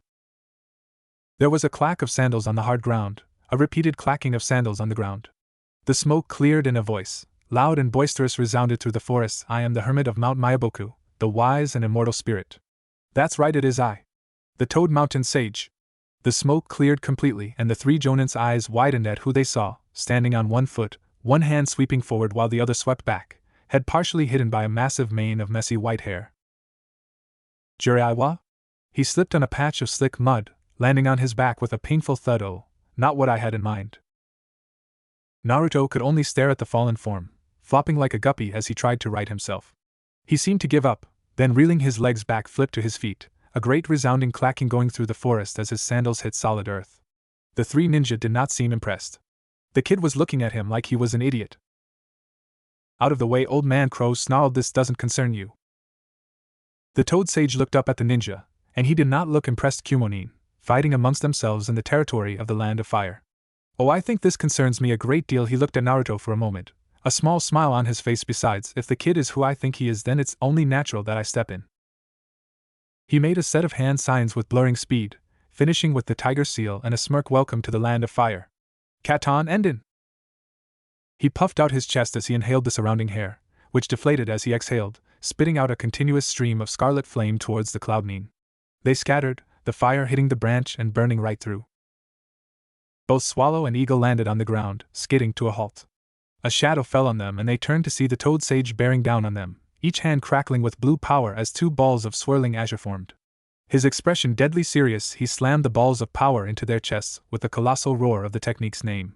There was a clack of sandals on the hard ground, a repeated clacking of sandals on the ground. The smoke cleared and a voice, loud and boisterous, resounded through the forest. I am the hermit of Mount Mayaboku, the wise and immortal spirit. That's right, it is I. The Toad Mountain Sage. The smoke cleared completely and the three Jonin's eyes widened at who they saw, standing on one foot, one hand sweeping forward while the other swept back, head partially hidden by a massive mane of messy white hair. Jiraiya? He slipped on a patch of slick mud, landing on his back with a painful thud. Oh, not what I had in mind. Naruto could only stare at the fallen form, flopping like a guppy as he tried to right himself. He seemed to give up, then reeling his legs back flipped to his feet, a great resounding clacking going through the forest as his sandals hit solid earth. The three ninja did not seem impressed. The kid was looking at him like he was an idiot. Out of the way, old man Crow snarled, this doesn't concern you. The Toad Sage looked up at the ninja, and he did not look impressed. Kumonin, fighting amongst themselves in the territory of the Land of Fire. Oh, I think this concerns me a great deal. He looked at Naruto for a moment, a small smile on his face. Besides, if the kid is who I think he is, then it's only natural that I step in. He made a set of hand signs with blurring speed, finishing with the tiger seal and a smirk. Welcome to the Land of Fire. Katan Endin. He puffed out his chest as he inhaled the surrounding hair, which deflated as he exhaled, spitting out a continuous stream of scarlet flame towards the cloudnin. They scattered, the fire hitting the branch and burning right through. Both Swallow and Eagle landed on the ground, skidding to a halt. A shadow fell on them and they turned to see the Toad Sage bearing down on them, each hand crackling with blue power as two balls of swirling azure formed. His expression deadly serious, he slammed the balls of power into their chests with the colossal roar of the technique's name.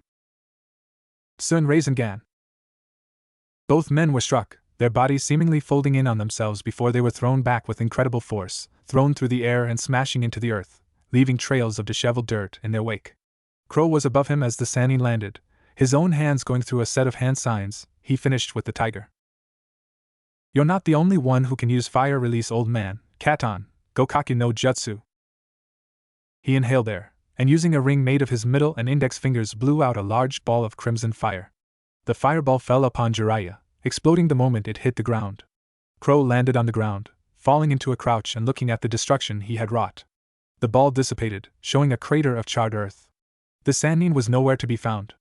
Sun Rasengan. Both men were struck, their bodies seemingly folding in on themselves before they were thrown back with incredible force, thrown through the air and smashing into the earth, leaving trails of disheveled dirt in their wake. Crow was above him as the Sannin landed, his own hands going through a set of hand signs. He finished with the tiger. You're not the only one who can use fire release, old man. Katan, Gokaki no Jutsu. He inhaled air, and using a ring made of his middle and index fingers blew out a large ball of crimson fire. The fireball fell upon Jiraiya, exploding the moment it hit the ground. Crow landed on the ground, falling into a crouch and looking at the destruction he had wrought. The ball dissipated, showing a crater of charred earth. The Sannin was nowhere to be found.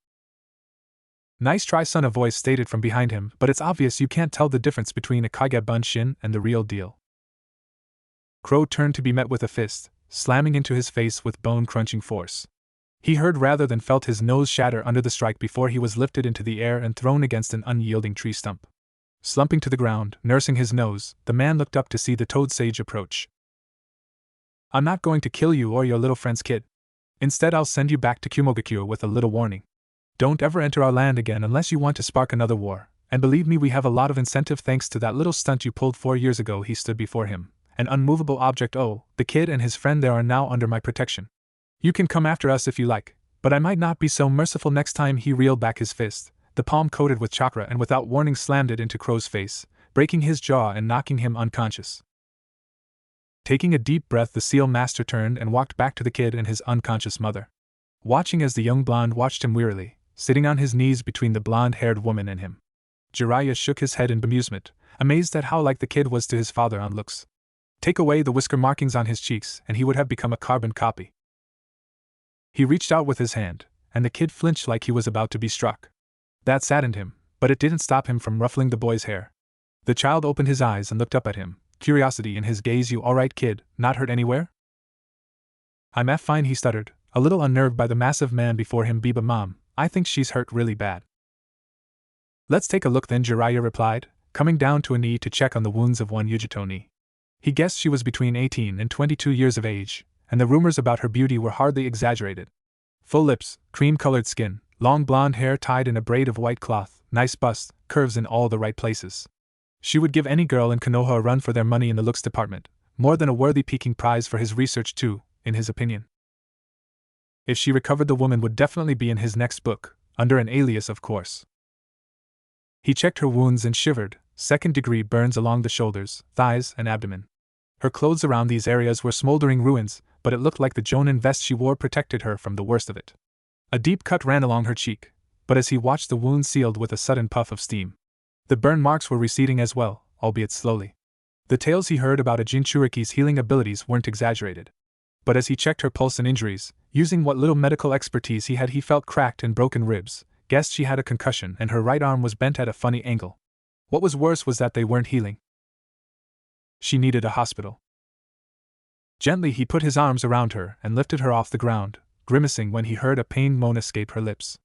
Nice try, son, a voice stated from behind him, but it's obvious you can't tell the difference between a Kage Bunshin and the real deal. Crow turned to be met with a fist, slamming into his face with bone-crunching force. He heard rather than felt his nose shatter under the strike before he was lifted into the air and thrown against an unyielding tree stump. Slumping to the ground, nursing his nose, the man looked up to see the Toad Sage approach. I'm not going to kill you or your little friends, kid. Instead, I'll send you back to Kumogakure with a little warning. Don't ever enter our land again unless you want to spark another war, and believe me, we have a lot of incentive thanks to that little stunt you pulled 4 years ago. He stood before him, an unmovable object. Oh, the kid and his friend there are now under my protection. You can come after us if you like, but I might not be so merciful next time. He reeled back his fist, the palm coated with chakra, and without warning slammed it into Crow's face, breaking his jaw and knocking him unconscious. Taking a deep breath, the seal master turned and walked back to the kid and his unconscious mother. Watching as the young blonde watched him wearily, sitting on his knees between the blonde-haired woman and him. Jiraiya shook his head in bemusement, amazed at how like the kid was to his father on looks. Take away the whisker markings on his cheeks and he would have become a carbon copy. He reached out with his hand, and the kid flinched like he was about to be struck. That saddened him, but it didn't stop him from ruffling the boy's hair. The child opened his eyes and looked up at him, curiosity in his gaze. You alright, kid? Not hurt anywhere? I'm fine, he stuttered, a little unnerved by the massive man before him. Biba, Mom, I think she's hurt really bad. Let's take a look then, Jiraiya replied, coming down to a knee to check on the wounds of one Yujito-ni. He guessed she was between 18 and 22 years of age, and the rumors about her beauty were hardly exaggerated. Full lips, cream-colored skin, long blonde hair tied in a braid of white cloth, nice bust, curves in all the right places. She would give any girl in Konoha a run for their money in the looks department, more than a worthy peaking prize for his research too, in his opinion. If she recovered, the woman would definitely be in his next book, under an alias of course. He checked her wounds and shivered, second-degree burns along the shoulders, thighs, and abdomen. Her clothes around these areas were smoldering ruins, but it looked like the Jonin vest she wore protected her from the worst of it. A deep cut ran along her cheek, but as he watched, the wound sealed with a sudden puff of steam. The burn marks were receding as well, albeit slowly. The tales he heard about a Jinchuriki's healing abilities weren't exaggerated. But as he checked her pulse and injuries, using what little medical expertise he had, he felt cracked and broken ribs, guessed she had a concussion, and her right arm was bent at a funny angle. What was worse was that they weren't healing. She needed a hospital. Gently he put his arms around her and lifted her off the ground, grimacing when he heard a pained moan escape her lips.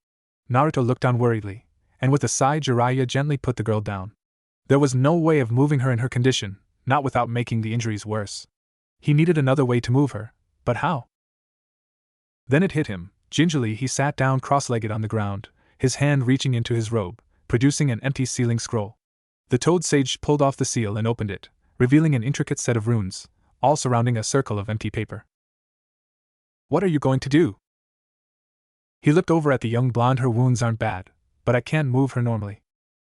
Naruto looked on worriedly, and with a sigh Jiraiya gently put the girl down. There was no way of moving her in her condition, not without making the injuries worse. He needed another way to move her, but how? Then it hit him. Gingerly he sat down cross-legged on the ground, his hand reaching into his robe, producing an empty sealing scroll. The toad sage pulled off the seal and opened it, revealing an intricate set of runes, all surrounding a circle of empty paper. What are you going to do? He looked over at the young blonde. Her wounds aren't bad, but I can't move her normally.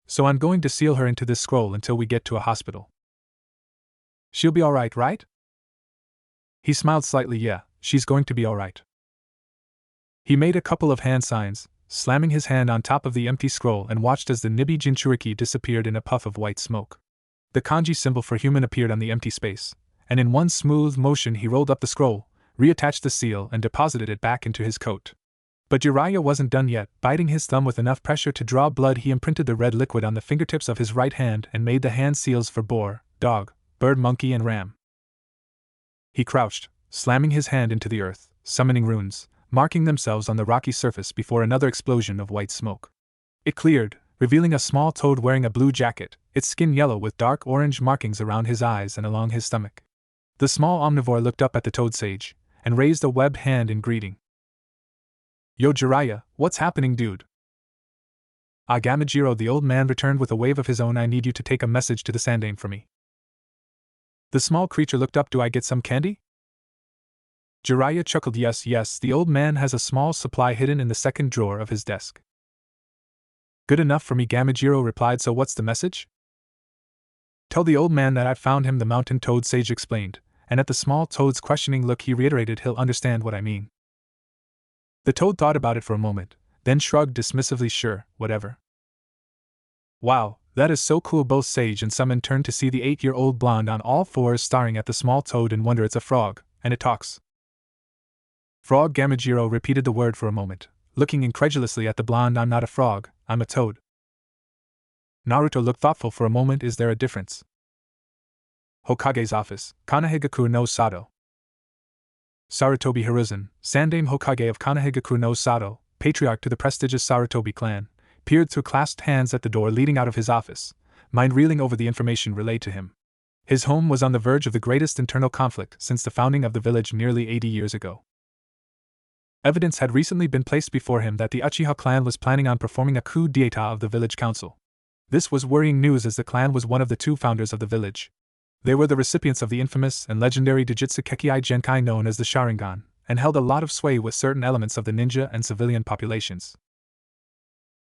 So I'm going to seal her into this scroll until we get to a hospital. She'll be alright, right? He smiled slightly. Yeah, she's going to be alright. He made a couple of hand signs, slamming his hand on top of the empty scroll, and watched as the Nibi Jinchuriki disappeared in a puff of white smoke. The kanji symbol for human appeared on the empty space, and in one smooth motion he rolled up the scroll, reattached the seal, and deposited it back into his coat. But Jiraiya wasn't done yet. Biting his thumb with enough pressure to draw blood, he imprinted the red liquid on the fingertips of his right hand and made the hand seals for boar, dog, bird, monkey, and ram. He crouched, slamming his hand into the earth, summoning runes, marking themselves on the rocky surface before another explosion of white smoke. It cleared, revealing a small toad wearing a blue jacket, its skin yellow with dark orange markings around his eyes and along his stomach. The small omnivore looked up at the toad sage and raised a webbed hand in greeting. Yo Jiraiya, what's happening, dude? Gamajiro, the old man returned with a wave of his own. I need you to take a message to the Sandaime for me. The small creature looked up. Do I get some candy? Jiraiya chuckled. Yes, the old man has a small supply hidden in the second drawer of his desk. Good enough for me, Gamajiro replied. So what's the message? Tell the old man that I found him, the mountain toad sage explained, and at the small toad's questioning look he reiterated, he'll understand what I mean. The toad thought about it for a moment, then shrugged dismissively. Sure, whatever. Wow, that is so cool. Both sage and summon turned to see the 8-year-old blonde on all fours staring at the small toad in wonder. It's a frog, and it talks. Frog? Gamajiro repeated the word for a moment, looking incredulously at the blonde. I'm not a frog, I'm a toad. Naruto looked thoughtful for a moment. Is there a difference? Hokage's office, Kanahigaku no Sato. Sarutobi Hiruzen, Sandaime Hokage of Kanahigaku no Sato, patriarch to the prestigious Sarutobi clan, peered through clasped hands at the door leading out of his office, mind reeling over the information relayed to him. His home was on the verge of the greatest internal conflict since the founding of the village nearly 80 years ago. Evidence had recently been placed before him that the Uchiha clan was planning on performing a coup d'état of the village council. This was worrying news as the clan was one of the two founders of the village. They were the recipients of the infamous and legendary Dojutsu Kekkei Genkai known as the Sharingan, and held a lot of sway with certain elements of the ninja and civilian populations.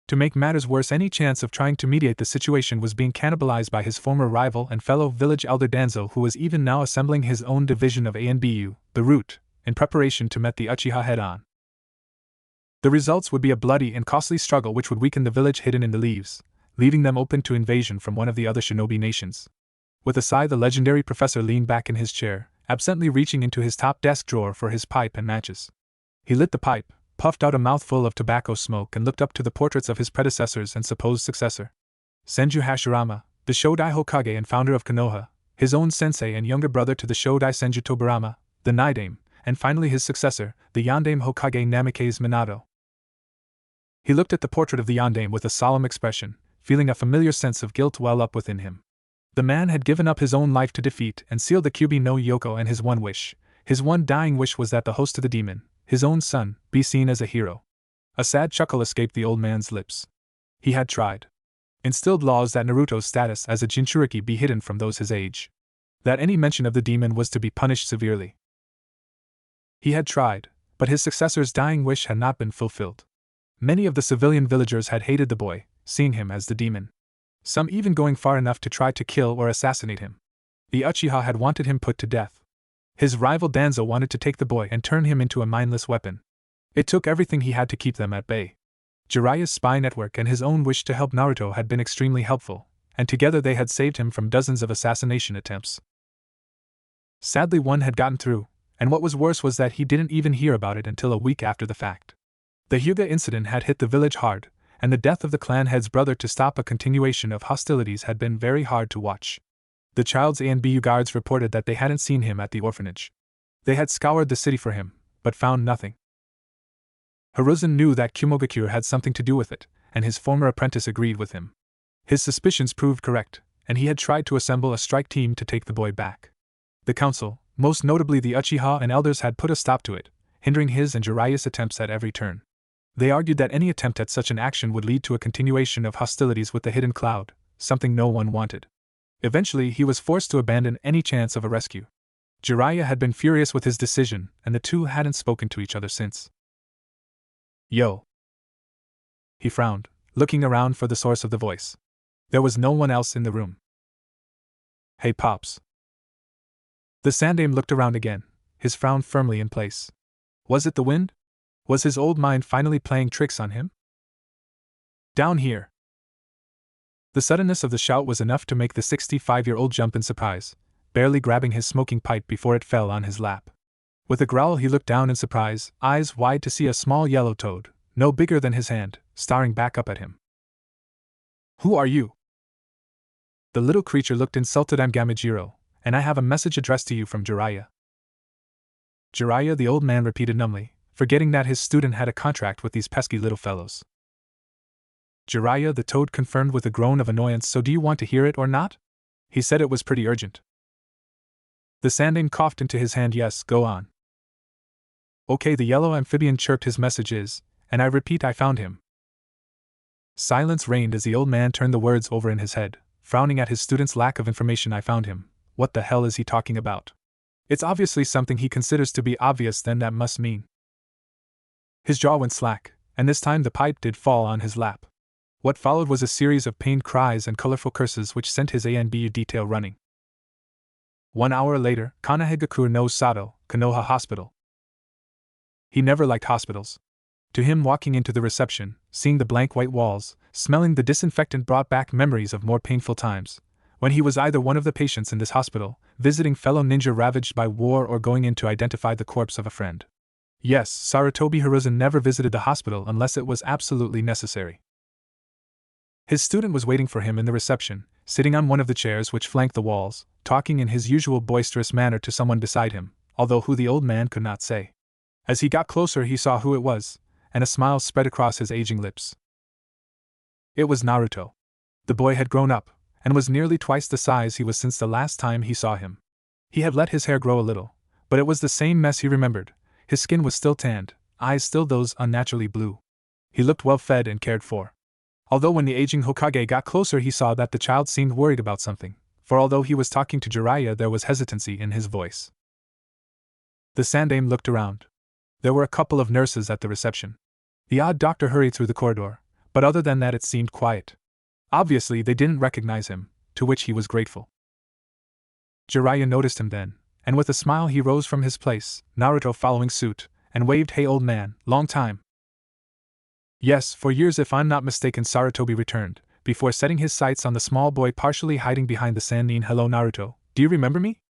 To make matters worse, any chance of trying to mediate the situation was being cannibalized by his former rival and fellow village elder Danzo, who was even now assembling his own division of ANBU, the Root, in preparation to meet the Uchiha head-on. The results would be a bloody and costly struggle which would weaken the village hidden in the leaves, leaving them open to invasion from one of the other shinobi nations. With a sigh, the legendary professor leaned back in his chair, absently reaching into his top desk drawer for his pipe and matches. He lit the pipe, puffed out a mouthful of tobacco smoke, and looked up to the portraits of his predecessors and supposed successor. Senju Hashirama, the Shodai Hokage and founder of Konoha, his own sensei and younger brother to the Shodai Senju Tobarama, the Nidaime, and finally his successor, the Yondaime Hokage Namikaze Minato. He looked at the portrait of the Yondaime with a solemn expression, feeling a familiar sense of guilt well up within him. The man had given up his own life to defeat and seal the Kyubi no Yoko, and his one wish, his one dying wish, was that the host of the demon, his own son, be seen as a hero. A sad chuckle escaped the old man's lips. He had tried. Instilled laws that Naruto's status as a Jinchuriki be hidden from those his age. That any mention of the demon was to be punished severely. He had tried, but his successor's dying wish had not been fulfilled. Many of the civilian villagers had hated the boy, seeing him as the demon. Some even going far enough to try to kill or assassinate him. The Uchiha had wanted him put to death. His rival Danzo wanted to take the boy and turn him into a mindless weapon. It took everything he had to keep them at bay. Jiraiya's spy network and his own wish to help Naruto had been extremely helpful, and together they had saved him from dozens of assassination attempts. Sadly, one had gotten through, and what was worse was that he didn't even hear about it until a week after the fact. The Hyuga incident had hit the village hard, and the death of the clan head's brother to stop a continuation of hostilities had been very hard to watch. The child's A and BU guards reported that they hadn't seen him at the orphanage. They had scoured the city for him, but found nothing. Hiruzen knew that Kumogakure had something to do with it, and his former apprentice agreed with him. His suspicions proved correct, and he had tried to assemble a strike team to take the boy back. The council, most notably the Uchiha and elders, had put a stop to it, hindering his and Jiraiya's attempts at every turn. They argued that any attempt at such an action would lead to a continuation of hostilities with the Hidden Cloud, something no one wanted. Eventually, he was forced to abandon any chance of a rescue. Jiraiya had been furious with his decision, and the two hadn't spoken to each other since. Yo. He frowned, looking around for the source of the voice. There was no one else in the room. Hey, Pops. The Sandaime looked around again, his frown firmly in place. Was it the wind? Was his old mind finally playing tricks on him? Down here. The suddenness of the shout was enough to make the 65-year-old jump in surprise, barely grabbing his smoking pipe before it fell on his lap. With a growl, he looked down in surprise, eyes wide, to see a small yellow toad, no bigger than his hand, staring back up at him. Who are you? The little creature looked insulted. I'm Gamijiro, and I have a message addressed to you from Jiraiya. Jiraiya, the old man repeated numbly, forgetting that his student had a contract with these pesky little fellows. Jiraiya, the toad confirmed with a groan of annoyance. So do you want to hear it or not? He said it was pretty urgent. The Sandaime coughed into his hand. Yes, go on. Okay, the yellow amphibian chirped. His message is, and I repeat, I found him. Silence reigned as the old man turned the words over in his head, frowning at his student's lack of information. I found him. What the hell is he talking about? It's obviously something he considers to be obvious, then that must mean. His jaw went slack, and this time the pipe did fall on his lap. What followed was a series of pained cries and colorful curses which sent his ANBU detail running. 1 hour later, Kanahegakure no Sato, Konoha Hospital. He never liked hospitals. To him, walking into the reception, seeing the blank white walls, smelling the disinfectant brought back memories of more painful times, when he was either one of the patients in this hospital, visiting fellow ninja ravaged by war, or going in to identify the corpse of a friend. Yes, Sarutobi Hiruzen never visited the hospital unless it was absolutely necessary. His student was waiting for him in the reception, sitting on one of the chairs which flanked the walls, talking in his usual boisterous manner to someone beside him, although who the old man could not say. As he got closer, he saw who it was, and a smile spread across his aging lips. It was Naruto. The boy had grown up, and was nearly twice the size he was since the last time he saw him. He had let his hair grow a little, but it was the same mess he remembered. His skin was still tanned, eyes still those unnaturally blue. He looked well fed and cared for. Although when the aging Hokage got closer, he saw that the child seemed worried about something, for although he was talking to Jiraiya, there was hesitancy in his voice. The Sandaime looked around. There were a couple of nurses at the reception. The odd doctor hurried through the corridor, but other than that it seemed quiet. Obviously they didn't recognize him, to which he was grateful. Jiraiya noticed him then, and with a smile he rose from his place, Naruto following suit, and waved, "Hey old man, long time." "Yes, for years if I'm not mistaken," Sarutobi returned, before setting his sights on the small boy partially hiding behind the Sandaime. "Hello Naruto, do you remember me?"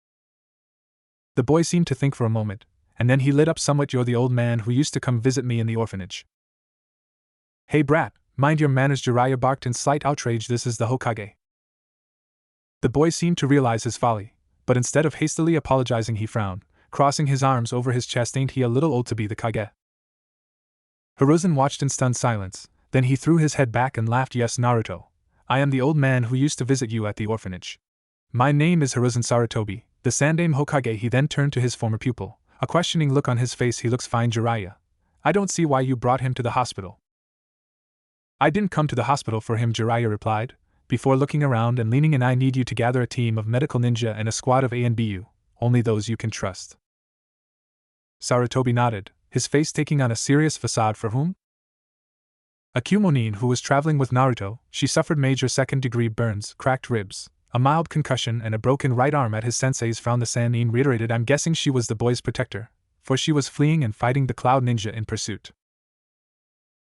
The boy seemed to think for a moment, and then he lit up somewhat. "You're the old man who used to come visit me in the orphanage." "Hey brat, mind your manners," Jiraiya barked in slight outrage. "This is the Hokage." The boy seemed to realize his folly, but instead of hastily apologizing he frowned, crossing his arms over his chest. "Ain't he a little old to be the Kage?" Hiruzen watched in stunned silence, then he threw his head back and laughed. "Yes Naruto, I am the old man who used to visit you at the orphanage. My name is Hiruzen Sarutobi, the Sandaime Hokage. He then turned to his former pupil, a questioning look on his face. He looks fine, Jiraiya. I don't see why you brought him to the hospital. I didn't come to the hospital for him, Jiraiya replied, before looking around and leaning in. I need you to gather a team of medical ninja and a squad of A and BU, only those you can trust. Sarutobi nodded, his face taking on a serious facade. For whom? A Kumonin who was traveling with Naruto. She suffered major second-degree burns, cracked ribs, a mild concussion and a broken right arm. At his sensei's frown, the Sannin reiterated, I'm guessing she was the boy's protector, for she was fleeing and fighting the Cloud Ninja in pursuit.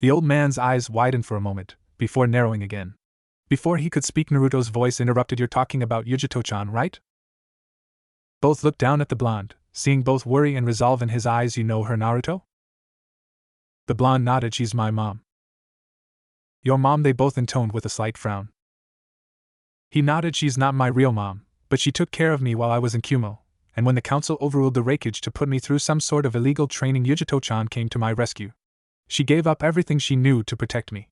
The old man's eyes widened for a moment, before narrowing again. Before he could speak, Naruto's voice interrupted. You're talking about Yujito-chan, right? Both looked down at the blonde, seeing both worry and resolve in his eyes. You know her, Naruto? The blonde nodded. She's my mom. Your mom? They both intoned with a slight frown. He nodded. She's not my real mom, but she took care of me while I was in Kumo, and when the council overruled the Reikage to put me through some sort of illegal training, Yujito-chan came to my rescue. She gave up everything she knew to protect me.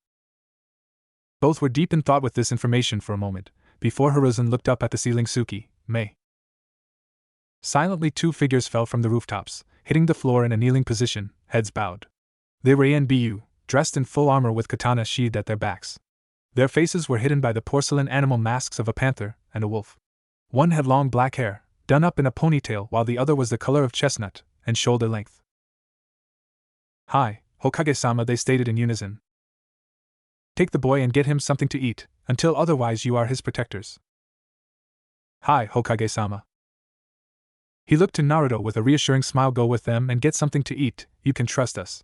Both were deep in thought with this information for a moment, before Hiruzen looked up at the ceiling. Suki, Mei. Silently, two figures fell from the rooftops, hitting the floor in a kneeling position, heads bowed. They were ANBU, dressed in full armor with katana sheathed at their backs. Their faces were hidden by the porcelain animal masks of a panther and a wolf. One had long black hair, done up in a ponytail, while the other was the color of chestnut, and shoulder length. Hi, Hokage-sama, they stated in unison. Take the boy and get him something to eat, until otherwise you are his protectors. Hi, Hokage-sama. He looked to Naruto with a reassuring smile. Go with them and get something to eat, you can trust us.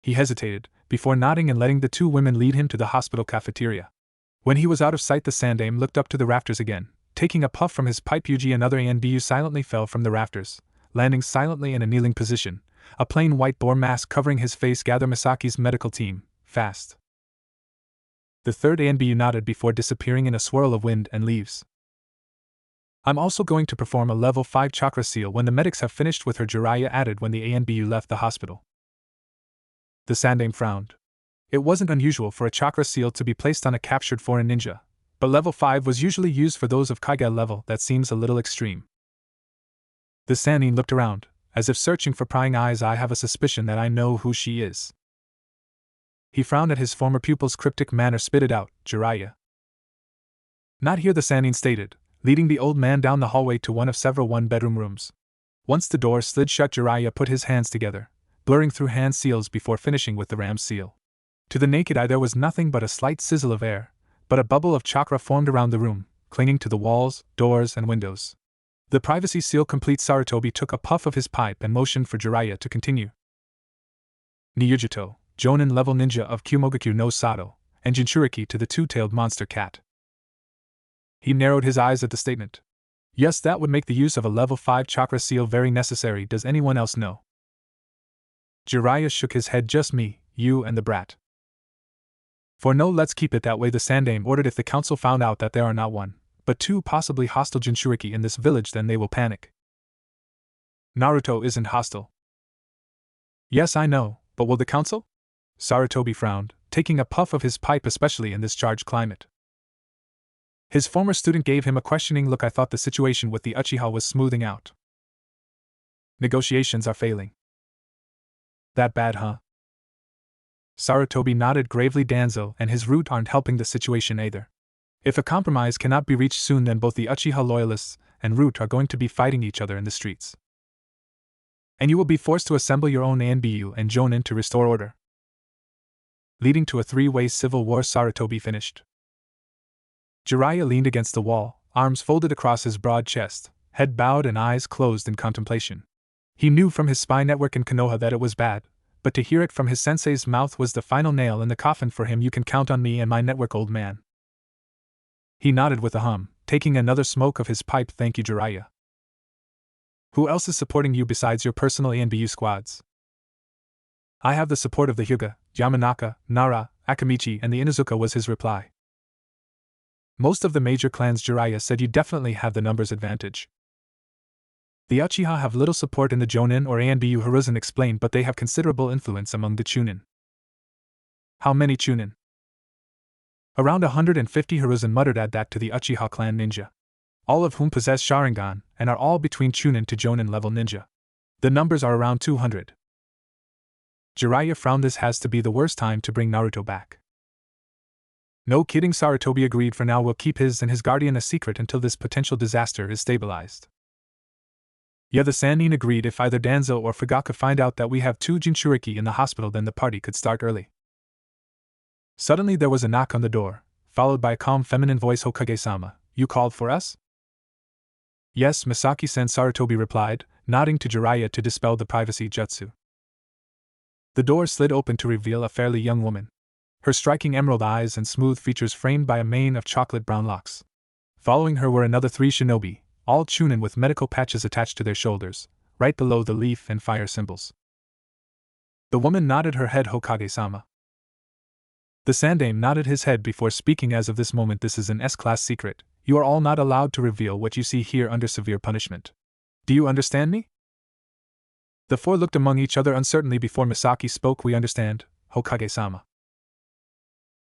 He hesitated, before nodding and letting the two women lead him to the hospital cafeteria. When he was out of sight, the Sandaime looked up to the rafters again. Taking a puff from his pipe, Yuji, another ANBU silently fell from the rafters, landing silently in a kneeling position, a plain white boar mask covering his face. Gather Misaki's medical team, fast. The third ANBU nodded before disappearing in a swirl of wind and leaves. I'm also going to perform a level 5 chakra seal when the medics have finished with her, Jiraiya added when the ANBU left the hospital. The Sandaime frowned. It wasn't unusual for a chakra seal to be placed on a captured foreign ninja, but level 5 was usually used for those of Kage level. That seems a little extreme. The Sannin looked around, as if searching for prying eyes. I have a suspicion that I know who she is. He frowned at his former pupil's cryptic manner. Spit it out, Jiraiya. Not here, the Sannin stated, leading the old man down the hallway to one of several one-bedroom rooms. Once the door slid shut, Jiraiya put his hands together, blurring through hand seals before finishing with the ram's seal. To the naked eye there was nothing but a slight sizzle of air, but a bubble of chakra formed around the room, clinging to the walls, doors, and windows. The privacy seal complete, Sarutobi took a puff of his pipe and motioned for Jiraiya to continue. Niyujito, Jonin level ninja of Kumogakyu no Sato, and Jinchuriki to the two-tailed monster cat. He narrowed his eyes at the statement. Yes, that would make the use of a level 5 chakra seal very necessary. Does anyone else know? Jiraiya shook his head. Just me, you, and the brat. For no, let's keep it that way, the Sandaime ordered. If the council found out that there are not one, but two possibly hostile Jinchuriki in this village, then they will panic. Naruto isn't hostile. Yes, I know, but will the council? Sarutobi frowned, taking a puff of his pipe, especially in this charged climate. His former student gave him a questioning look. I thought the situation with the Uchiha was smoothing out. Negotiations are failing. That bad, huh? Sarutobi nodded gravely. Danzo and his root aren't helping the situation either. If a compromise cannot be reached soon, then both the Uchiha loyalists and root are going to be fighting each other in the streets. And you will be forced to assemble your own ANBU and Jonin to restore order. Leading to a three-way civil war, Sarutobi finished. Jiraiya leaned against the wall, arms folded across his broad chest, head bowed and eyes closed in contemplation. He knew from his spy network in Konoha that it was bad, but to hear it from his sensei's mouth was the final nail in the coffin for him. You can count on me and my network, old man. He nodded with a hum, taking another smoke of his pipe. Thank you, Jiraiya. Who else is supporting you besides your personal ANBU squads? I have the support of the Hyuga, Yamanaka, Nara, Akamichi, and the Inuzuka, was his reply. Most of the major clans, Jiraiya said. You definitely have the numbers advantage. The Uchiha have little support in the Jonin or ANBU, Hiruzen explained, but they have considerable influence among the Chunin. How many Chunin? Around 150 Hiruzen muttered add that to the Uchiha clan ninja, all of whom possess Sharingan and are all between Chunin to Jonin level ninja. The numbers are around 200. Jiraiya frowned. This has to be the worst time to bring Naruto back. No kidding, Sarutobi agreed. For now we'll keep his and his guardian a secret until this potential disaster is stabilized. Yeah, the Sannin agreed. If either Danzo or Fugaku find out that we have 2 Jinchuriki in the hospital, then the party could start early. Suddenly there was a knock on the door, followed by a calm feminine voice. Hokage-sama, you called for us? Yes, Misaki-sen, Sarutobi replied, nodding to Jiraiya to dispel the privacy jutsu. The door slid open to reveal a fairly young woman, her striking emerald eyes and smooth features framed by a mane of chocolate-brown locks. Following her were another 3 shinobi, all Chunin with medical patches attached to their shoulders, right below the leaf and fire symbols. The woman nodded her head. Hokage-sama. The Sandaime nodded his head before speaking. As of this moment, this is an S-class secret. You are all not allowed to reveal what you see here under severe punishment. Do you understand me? The 4 looked among each other uncertainly before Misaki spoke. We understand, Hokage-sama.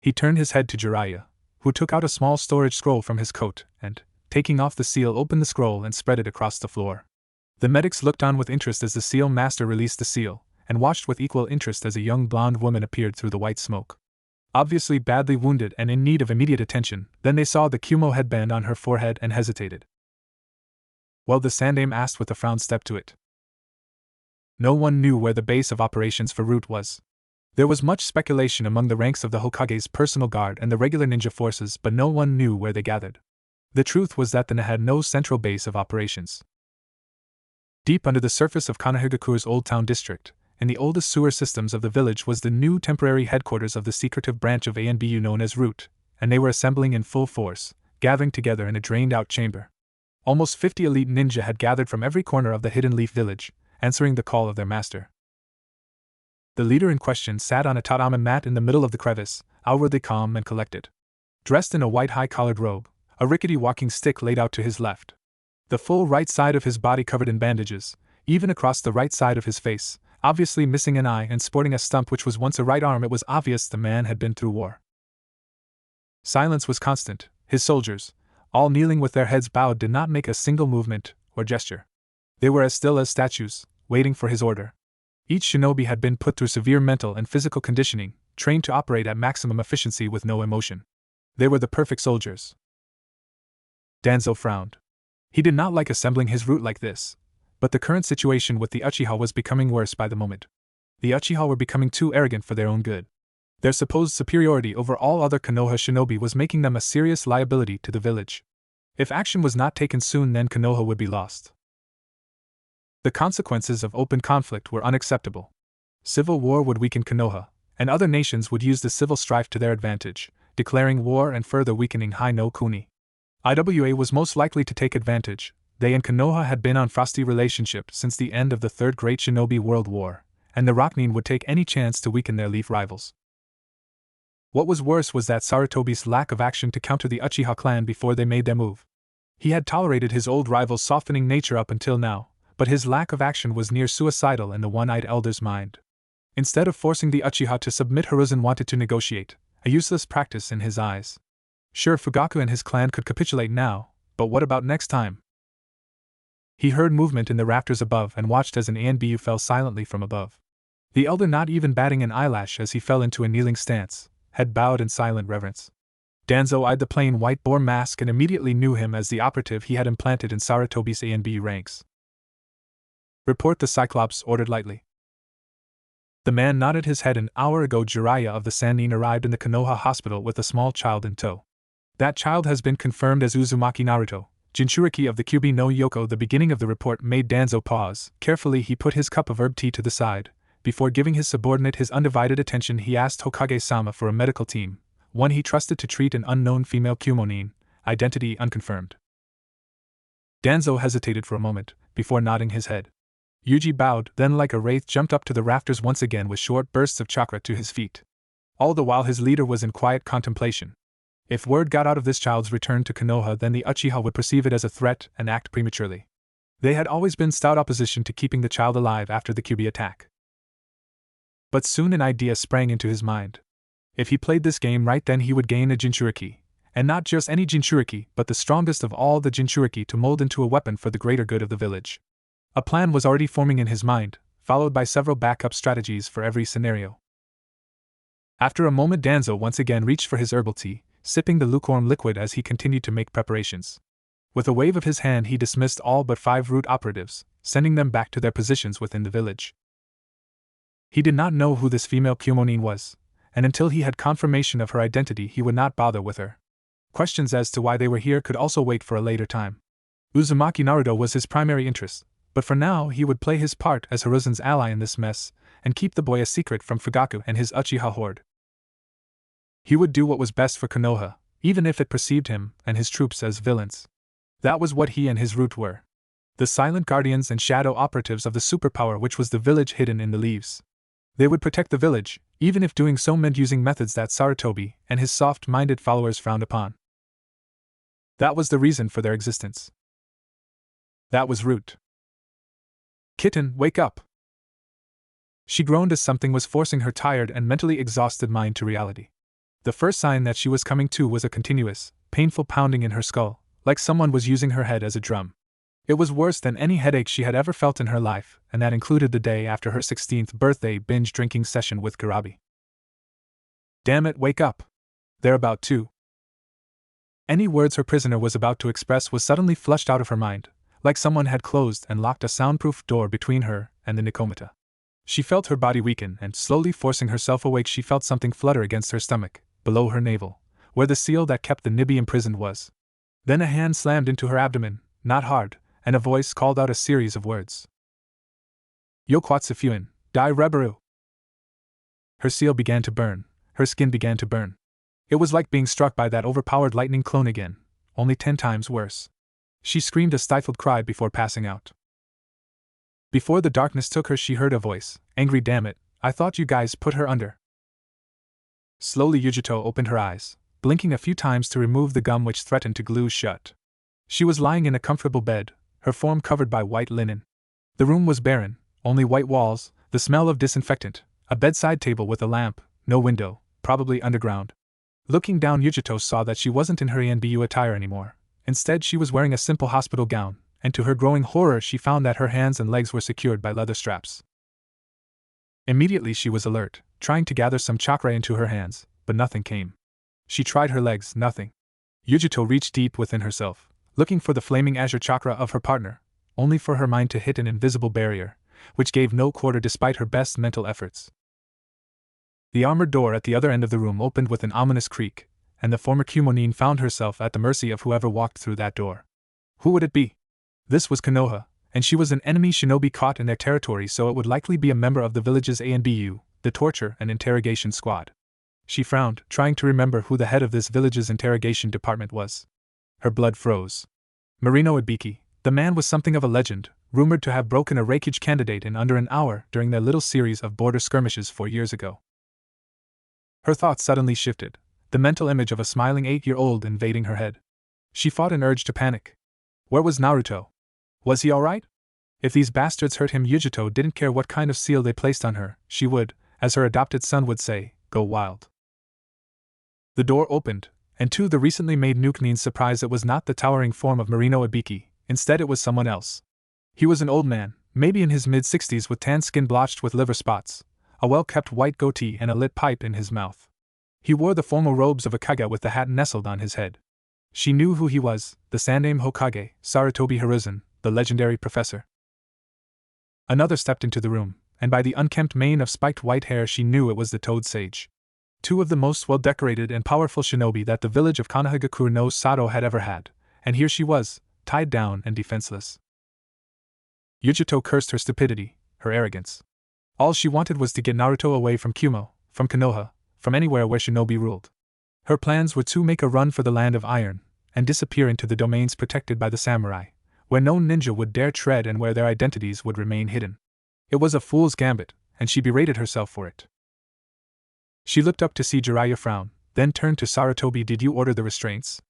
He turned his head to Jiraiya, who took out a small storage scroll from his coat and, taking off the seal, opened the scroll and spread it across the floor. The medics looked on with interest as the seal master released the seal, and watched with equal interest as a young blonde woman appeared through the white smoke. Obviously badly wounded and in need of immediate attention. Then they saw the Kumo headband on her forehead and hesitated. Well, the Sandaime asked with a frown. Step to it. No one knew where the base of operations for Root was. There was much speculation among the ranks of the Hokage's personal guard and the regular ninja forces, but no one knew where they gathered. The truth was that the Na had no central base of operations. Deep under the surface of Kanahigakure's Old Town district, in the oldest sewer systems of the village, was the new temporary headquarters of the secretive branch of ANBU known as Root, and they were assembling in full force, gathering together in a drained-out chamber. Almost 50 elite ninja had gathered from every corner of the Hidden Leaf village, answering the call of their master. The leader in question sat on a tatami mat in the middle of the crevice, outwardly calm and collected. Dressed in a white high-collared robe, a rickety walking stick laid out to his left. The full right side of his body covered in bandages, even across the right side of his face, obviously missing an eye and sporting a stump which was once a right arm. It was obvious the man had been through war. Silence was constant. His soldiers, all kneeling with their heads bowed, did not make a single movement or gesture. They were as still as statues, waiting for his order. Each shinobi had been put through severe mental and physical conditioning, trained to operate at maximum efficiency with no emotion. They were the perfect soldiers. Danzo frowned. He did not like assembling his Root like this, but the current situation with the Uchiha was becoming worse by the moment. The Uchiha were becoming too arrogant for their own good. Their supposed superiority over all other Konoha shinobi was making them a serious liability to the village. If action was not taken soon, then Konoha would be lost. The consequences of open conflict were unacceptable. Civil war would weaken Konoha, and other nations would use the civil strife to their advantage, declaring war and further weakening Hai no Kuni. IWA was most likely to take advantage. They and Konoha had been on frosty relationship since the end of the Third Great Shinobi World War, and the Rokunin would take any chance to weaken their leaf rivals. What was worse was that Sarutobi's lack of action to counter the Uchiha clan before they made their move. He had tolerated his old rival's softening nature up until now, but his lack of action was near suicidal in the one-eyed elder's mind. Instead of forcing the Uchiha to submit, Hiruzen wanted to negotiate, a useless practice in his eyes. Sure, Fugaku and his clan could capitulate now, but what about next time? He heard movement in the rafters above and watched as an ANBU fell silently from above. The elder not even batting an eyelash as he fell into a kneeling stance, head bowed in silent reverence. Danzo eyed the plain white boar mask and immediately knew him as the operative he had implanted in Sarutobi's ANBU ranks. Report, the Cyclops ordered lightly. The man nodded his head. An hour ago, Jiraiya of the Sannin arrived in the Konoha hospital with a small child in tow. That child has been confirmed as Uzumaki Naruto, Jinchuriki of the Kyubi no Yoko. The beginning of the report made Danzo pause. Carefully he put his cup of herb tea to the side. Before giving his subordinate his undivided attention, he asked Hokage-sama for a medical team, one he trusted to treat an unknown female Kumonin, identity unconfirmed. Danzo hesitated for a moment, before nodding his head. Yuji bowed, then like a wraith jumped up to the rafters once again with short bursts of chakra to his feet. All the while his leader was in quiet contemplation. If word got out of this child's return to Konoha, then the Uchiha would perceive it as a threat and act prematurely. They had always been stout opposition to keeping the child alive after the Kyubi attack. But soon an idea sprang into his mind. If he played this game right, then he would gain a Jinchuriki. And not just any Jinchuriki, but the strongest of all the Jinchuriki to mold into a weapon for the greater good of the village. A plan was already forming in his mind, followed by several backup strategies for every scenario. After a moment, Danzo once again reached for his herbal tea, sipping the lukewarm liquid as he continued to make preparations. With a wave of his hand, he dismissed all but 5 root operatives, sending them back to their positions within the village. He did not know who this female Kumonin was, and until he had confirmation of her identity, he would not bother with her. Questions as to why they were here could also wait for a later time. Uzumaki Naruto was his primary interest, but for now he would play his part as Hiruzen's ally in this mess, and keep the boy a secret from Fugaku and his Uchiha horde. He would do what was best for Konoha, even if it perceived him and his troops as villains. That was what he and his root were. The silent guardians and shadow operatives of the superpower which was the village hidden in the leaves. They would protect the village, even if doing so meant using methods that Sarutobi and his soft-minded followers frowned upon. That was the reason for their existence. That was Root. "Kitten, wake up!" She groaned as something was forcing her tired and mentally exhausted mind to reality. The first sign that she was coming to was a continuous, painful pounding in her skull, like someone was using her head as a drum. It was worse than any headache she had ever felt in her life, and that included the day after her 16th birthday binge-drinking session with Garabi. "Damn it, wake up! They're about to." Any words her prisoner was about to express was suddenly flushed out of her mind, like someone had closed and locked a soundproof door between her and the Nikomata. She felt her body weaken, and slowly forcing herself awake, she felt something flutter against her stomach, below her navel, where the seal that kept the Nibi imprisoned was. Then a hand slammed into her abdomen, not hard, and a voice called out a series of words. "Yokwatsufuin, Dai Rebaru." Her seal began to burn, her skin began to burn. It was like being struck by that overpowered lightning clone again, only 10 times worse. She screamed a stifled cry before passing out. Before the darkness took her, she heard a voice, angry. "Damn it, I thought you guys put her under." Slowly Yujito opened her eyes, blinking a few times to remove the gum which threatened to glue shut. She was lying in a comfortable bed, her form covered by white linen. The room was barren, only white walls, the smell of disinfectant, a bedside table with a lamp, no window, probably underground. Looking down, Yujito saw that she wasn't in her ENBU attire anymore. Instead, she was wearing a simple hospital gown, and to her growing horror she found that her hands and legs were secured by leather straps. Immediately she was alert, trying to gather some chakra into her hands, but nothing came. She tried her legs, nothing. Yujito reached deep within herself, looking for the flaming azure chakra of her partner, only for her mind to hit an invisible barrier, which gave no quarter despite her best mental efforts. The armored door at the other end of the room opened with an ominous creak, and the former Kumonin found herself at the mercy of whoever walked through that door. Who would it be? This was Konoha, and she was an enemy shinobi caught in their territory, so it would likely be a member of the village's ANBU, the torture and interrogation squad. She frowned, trying to remember who the head of this village's interrogation department was. Her blood froze. Marino Ibiki, the man was something of a legend, rumored to have broken a Reikage candidate in under an hour during their little series of border skirmishes 4 years ago. Her thoughts suddenly shifted, the mental image of a smiling 8-year-old invading her head. She fought an urge to panic. Where was Naruto? Was he alright? If these bastards hurt him, Yujito didn't care what kind of seal they placed on her, she would, as her adopted son would say, go wild. The door opened, and to the recently made Nukinin's surprise it was not the towering form of Marino Ibiki, instead it was someone else. He was an old man, maybe in his mid-60s, with tan skin blotched with liver spots, a well-kept white goatee and a lit pipe in his mouth. He wore the formal robes of a Kage with the hat nestled on his head. She knew who he was, the Sandaime Hokage, Sarutobi Hiruzen, the legendary professor. Another stepped into the room, and by the unkempt mane of spiked white hair she knew it was the Toad Sage. Two of the most well-decorated and powerful shinobi that the village of Konohagakure no Sato had ever had, and here she was, tied down and defenseless. Yujito cursed her stupidity, her arrogance. All she wanted was to get Naruto away from Kumo, from Konoha, from anywhere where shinobi ruled. Her plans were to make a run for the land of iron, and disappear into the domains protected by the samurai, where no ninja would dare tread and where their identities would remain hidden. It was a fool's gambit, and she berated herself for it. She looked up to see Jiraiya frown, then turned to Sarutobi. "Did you order the restraints?"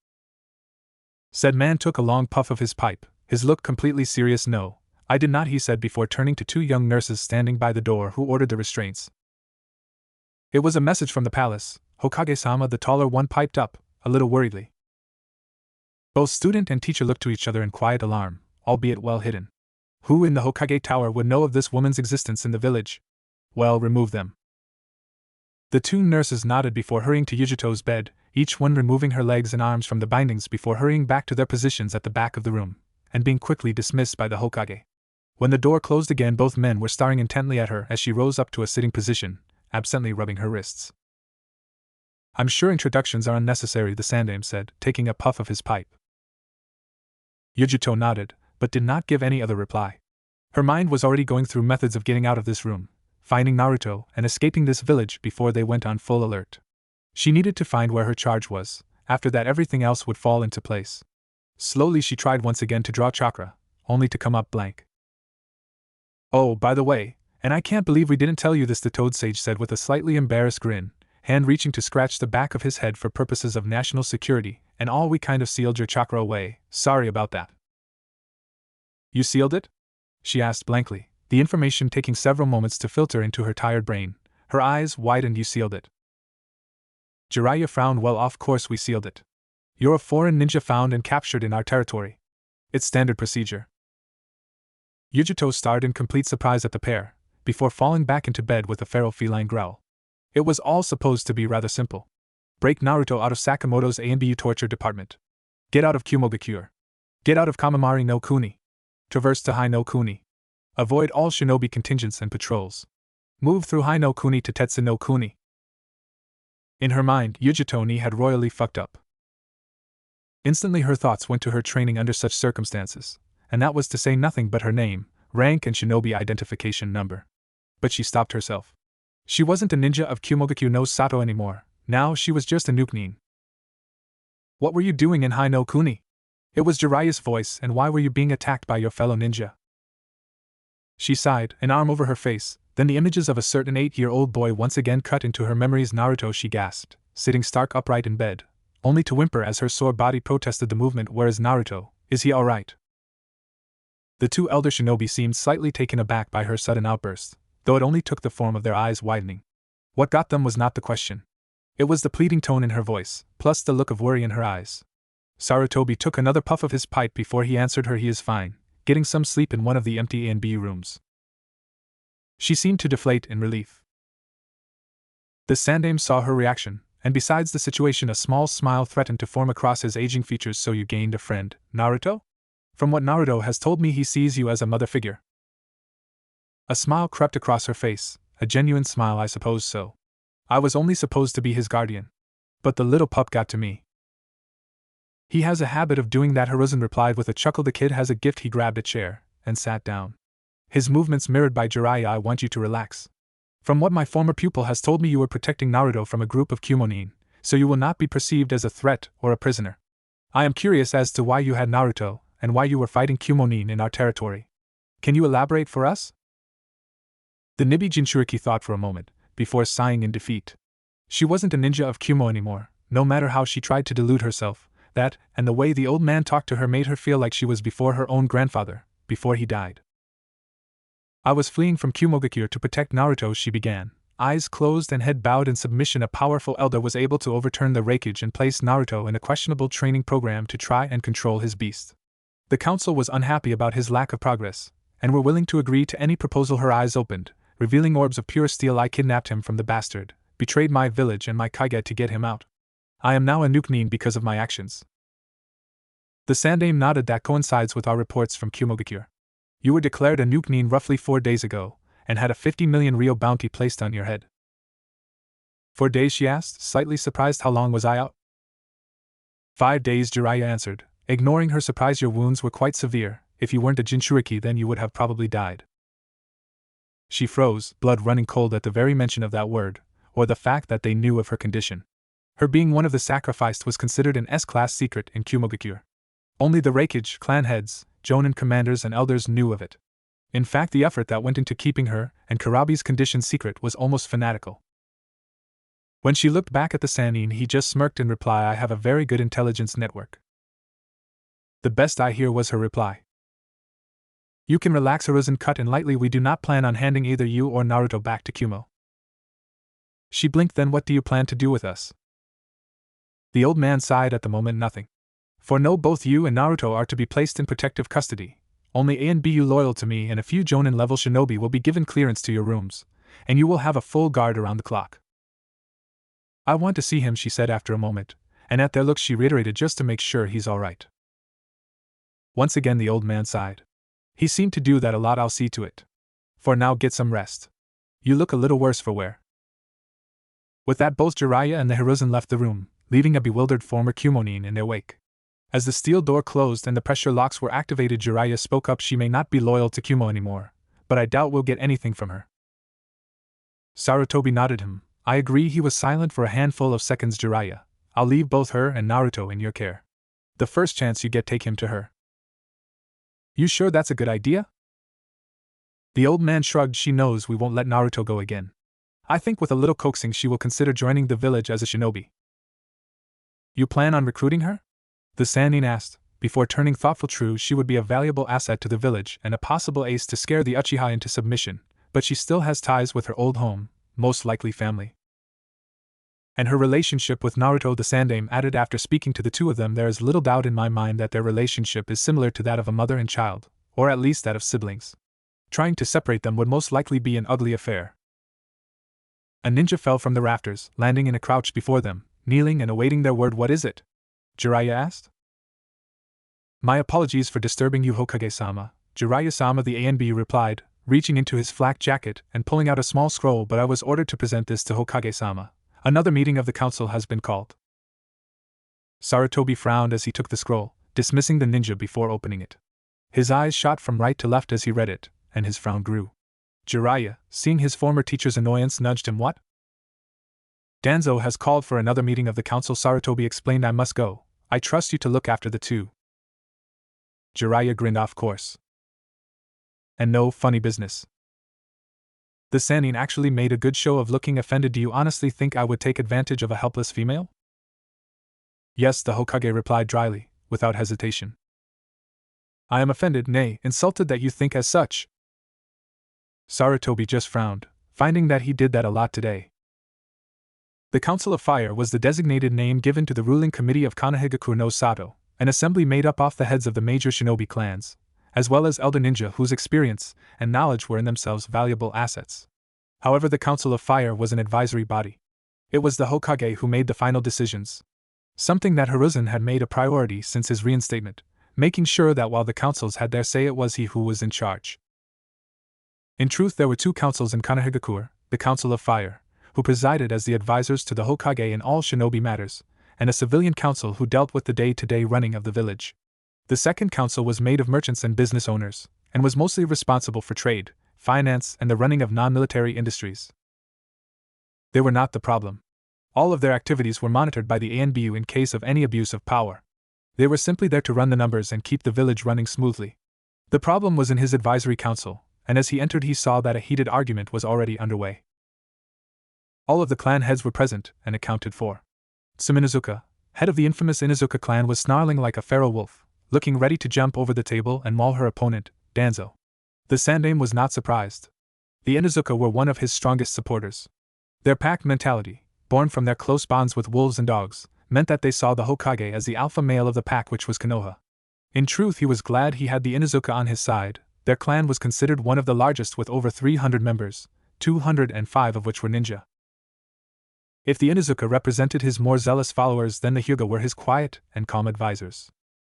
Said man took a long puff of his pipe, his look completely serious. "No, I did not," he said before turning to 2 young nurses standing by the door. "Who ordered the restraints?" "It was a message from the palace. Hokage-sama, the taller one, piped up, a little worriedly. Both student and teacher looked to each other in quiet alarm, albeit well hidden. Who in the Hokage Tower would know of this woman's existence in the village? Well, remove them. The two nurses nodded before hurrying to Yujito's bed, each one removing her legs and arms from the bindings before hurrying back to their positions at the back of the room, and being quickly dismissed by the Hokage. When the door closed again, both men were staring intently at her as she rose up to a sitting position, absently rubbing her wrists. I'm sure introductions are unnecessary, the Sandaime said, taking a puff of his pipe. Yujito nodded, but did not give any other reply. Her mind was already going through methods of getting out of this room, finding Naruto, and escaping this village before they went on full alert. She needed to find where her charge was. After that, everything else would fall into place. Slowly she tried once again to draw chakra, only to come up blank. Oh, by the way, and I can't believe we didn't tell you this, the Toad Sage said with a slightly embarrassed grin, hand reaching to scratch the back of his head for purposes of national security, and all, we kind of sealed your chakra away, sorry about that. You sealed it? She asked blankly, the information taking several moments to filter into her tired brain. Her eyes widened. You sealed it? Jiraiya frowned. Well, of course we sealed it. You're a foreign ninja found and captured in our territory. It's standard procedure. Yujito stared in complete surprise at the pair, before falling back into bed with a feral feline growl. It was all supposed to be rather simple. Break Naruto out of Sakamoto's A&BU torture department. Get out of Kumogakure. Get out of Kamamari no Kuni. Traverse to Hai no Kuni. Avoid all shinobi contingents and patrols. Move through Hai no Kuni to Tetsu no Kuni. In her mind, Yujito had royally fucked up. Instantly her thoughts went to her training under such circumstances, and that was to say nothing but her name, rank, and shinobi identification number. But she stopped herself. She wasn't a ninja of Kumogakure no Sato anymore, now she was just a nukenin. What were you doing in Hai no Kuni? It was Jiraiya's voice, and why were you being attacked by your fellow ninja? She sighed, an arm over her face, then the images of a certain 8-year-old boy once again cut into her memories. Naruto, she gasped, sitting stark upright in bed, only to whimper as her sore body protested the movement. Where is Naruto? Is he alright? The two elder shinobi seemed slightly taken aback by her sudden outburst, though it only took the form of their eyes widening. What got them was not the question. It was the pleading tone in her voice, plus the look of worry in her eyes. Sarutobi took another puff of his pipe before he answered her. He is fine, getting some sleep in one of the empty A&B rooms. She seemed to deflate in relief. The Sandaime saw her reaction, and besides the situation, a small smile threatened to form across his aging features. So you gained a friend, Naruto? From what Naruto has told me, he sees you as a mother figure. A smile crept across her face, a genuine smile. I suppose so. I was only supposed to be his guardian. But the little pup got to me. He has a habit of doing that, Hiruzen replied with a chuckle. The kid has a gift. He grabbed a chair and sat down. His movements mirrored by Jiraiya. I want you to relax. From what my former pupil has told me, you were protecting Naruto from a group of Kumonin, so you will not be perceived as a threat or a prisoner. I am curious as to why you had Naruto, and why you were fighting Kumonin in our territory. Can you elaborate for us? The Nibi Jinchuriki thought for a moment, before sighing in defeat. She wasn't a ninja of Kumo anymore, no matter how she tried to delude herself. That, and the way the old man talked to her, made her feel like she was before her own grandfather, before he died. I was fleeing from Kumogakure to protect Naruto, she began. Eyes closed and head bowed in submission, a powerful elder was able to overturn the Raikage and place Naruto in a questionable training program to try and control his beast. The council was unhappy about his lack of progress, and were willing to agree to any proposal. Her eyes opened, revealing orbs of pure steel. I kidnapped him from the bastard, betrayed my village and my Kage to get him out. I am now a nukenin because of my actions. The Sandaime nodded. That coincides with our reports from Kumogakure. You were declared a nukenin roughly 4 days ago, and had a 50 million Rio bounty placed on your head. 4 days, she asked, slightly surprised. How long was I out? 5 days, Jiraiya answered, ignoring her surprise. Your wounds were quite severe. If you weren't a Jinchuriki, then you would have probably died. She froze, blood running cold at the very mention of that word, or the fact that they knew of her condition. Her being one of the sacrificed was considered an S-class secret in Kumogakure. Only the Raikage, clan heads, Jonin commanders and elders knew of it. In fact, the effort that went into keeping her and Karabi's condition secret was almost fanatical. When she looked back at the Sannin, he just smirked in reply. I have a very good intelligence network. The best I hear, was her reply. You can relax, Hiruzen cut in lightly. We do not plan on handing either you or Naruto back to Kumo. She blinked. Then what do you plan to do with us? The old man sighed. At the moment, nothing. For no, both you and Naruto are to be placed in protective custody. Only A and BU loyal to me and a few Jonin-level shinobi will be given clearance to your rooms, and you will have a full guard around the clock. I want to see him, she said after a moment, and at their looks she reiterated, just to make sure he's all right. Once again the old man sighed. He seemed to do that a lot. I'll see to it. For now, get some rest. You look a little worse for wear. With that, both Jiraiya and the Hiruzen left the room, leaving a bewildered former Kumonin in their wake. As the steel door closed and the pressure locks were activated, Jiraiya spoke up. She may not be loyal to Kumo anymore, but I doubt we'll get anything from her. Sarutobi nodded him. I agree. He was silent for a handful of seconds. Jiraiya, I'll leave both her and Naruto in your care. The first chance you get, take him to her. You sure that's a good idea? The old man shrugged. She knows we won't let Naruto go again. I think with a little coaxing she will consider joining the village as a shinobi. You plan on recruiting her? The Sannin asked, before turning thoughtful. True, she would be a valuable asset to the village and a possible ace to scare the Uchiha into submission, but she still has ties with her old home, most likely family. And her relationship with Naruto, the Sandaime added after speaking to the two of them. There is little doubt in my mind that their relationship is similar to that of a mother and child, or at least that of siblings. Trying to separate them would most likely be an ugly affair. A ninja fell from the rafters, landing in a crouch before them, kneeling and awaiting their word. What is it? Jiraiya asked. My apologies for disturbing you, Hokage-sama, Jiraiya-sama, the ANB replied, reaching into his flak jacket and pulling out a small scroll. But I was ordered to present this to Hokage-sama. Another meeting of the council has been called. Sarutobi frowned as he took the scroll, dismissing the ninja before opening it. His eyes shot from right to left as he read it, and his frown grew. Jiraiya, seeing his former teacher's annoyance, nudged him. What? Danzo has called for another meeting of the council, Sarutobi explained. I must go. I trust you to look after the two. Jiraiya grinned. Of course. And no funny business. The Sannin actually made a good show of looking offended. Do you honestly think I would take advantage of a helpless female? Yes, the Hokage replied dryly, without hesitation. I am offended, nay, insulted that you think as such. Sarutobi just frowned, finding that he did that a lot today. The Council of Fire was the designated name given to the ruling committee of Konohagakure no Sato, an assembly made up of the heads of the major shinobi clans, as well as elder ninja whose experience and knowledge were in themselves valuable assets. However, the Council of Fire was an advisory body. It was the Hokage who made the final decisions, something that Hiruzen had made a priority since his reinstatement, making sure that while the councils had their say, it was he who was in charge. In truth, there were two councils in Konohagakure, the Council of Fire, who presided as the advisors to the Hokage in all shinobi matters, and a civilian council who dealt with the day-to-day running of the village. The second council was made of merchants and business owners, and was mostly responsible for trade, finance, and the running of non-military industries. They were not the problem. All of their activities were monitored by the ANBU in case of any abuse of power. They were simply there to run the numbers and keep the village running smoothly. The problem was in his advisory council, and as he entered he saw that a heated argument was already underway. All of the clan heads were present and accounted for. Tsuminazuka, head of the infamous Inuzuka clan, was snarling like a feral wolf, looking ready to jump over the table and maul her opponent, Danzo. The Sandaime was not surprised. The Inuzuka were one of his strongest supporters. Their pack mentality, born from their close bonds with wolves and dogs, meant that they saw the Hokage as the alpha male of the pack, which was Konoha. In truth, he was glad he had the Inuzuka on his side. Their clan was considered one of the largest with over 300 members, 205 of which were ninja. If the Inuzuka represented his more zealous followers, then the Hyuga were his quiet and calm advisors.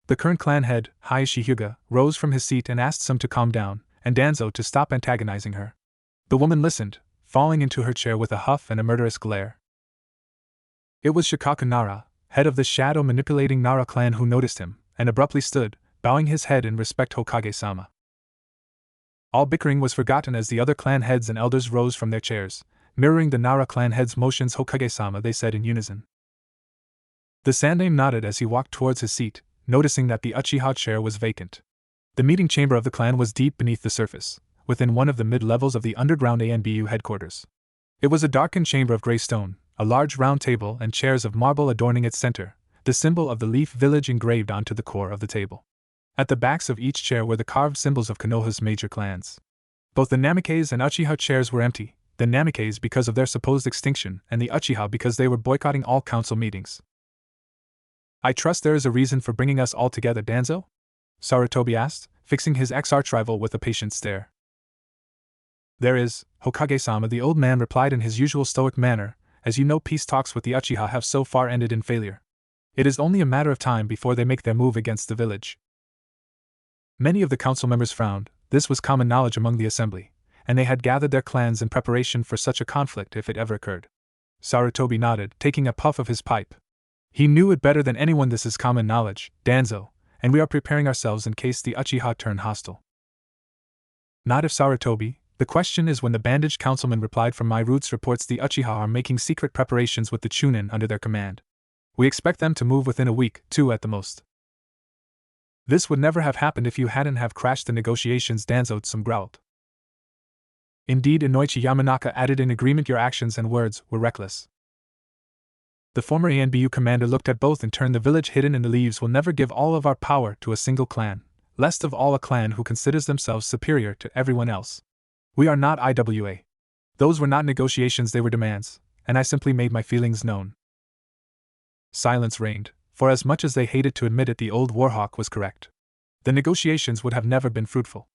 The current clan head, Hayashi Hyuga, rose from his seat and asked some to calm down, and Danzo to stop antagonizing her. The woman listened, falling into her chair with a huff and a murderous glare. It was Shikaku Nara, head of the shadow-manipulating Nara clan, who noticed him, and abruptly stood, bowing his head in respect. Hokage-sama. All bickering was forgotten as the other clan heads and elders rose from their chairs, mirroring the Nara clan head's motions. Hokage-sama, they said in unison. The Sandaime nodded as he walked towards his seat, noticing that the Uchiha chair was vacant. The meeting chamber of the clan was deep beneath the surface, within one of the mid-levels of the underground ANBU headquarters. It was a darkened chamber of gray stone, a large round table and chairs of marble adorning its center, the symbol of the Leaf Village engraved onto the core of the table. At the backs of each chair were the carved symbols of Konoha's major clans. Both the Namikaze and Uchiha chairs were empty, the Namikaze because of their supposed extinction, and the Uchiha because they were boycotting all council meetings. I trust there is a reason for bringing us all together, Danzo? Sarutobi asked, fixing his ex-arch-rival with a patient stare. There is, Hokage-sama, the old man replied in his usual stoic manner. As you know, peace talks with the Uchiha have so far ended in failure. It is only a matter of time before they make their move against the village. Many of the council members frowned. This was common knowledge among the assembly, and they had gathered their clans in preparation for such a conflict if it ever occurred. Sarutobi nodded, taking a puff of his pipe. He knew it better than anyone. This is common knowledge, Danzo, and we are preparing ourselves in case the Uchiha turn hostile. Not if, Sarutobi. The question is when the bandaged councilman replied. From my roots reports the Uchiha are making secret preparations with the Chunin under their command. We expect them to move within a week, 2 at the most. This would never have happened if you hadn't have crashed the negotiations, Danzo growled. Indeed, Inoichi Yamanaka added in agreement. Your actions and words were reckless. The former ANBU commander looked at both in turn. The village hidden in the leaves will never give all of our power to a single clan, least of all a clan who considers themselves superior to everyone else. We are not IWA. Those were not negotiations, they were demands, and I simply made my feelings known. Silence reigned, for as much as they hated to admit it, the old Warhawk was correct. The negotiations would have never been fruitful.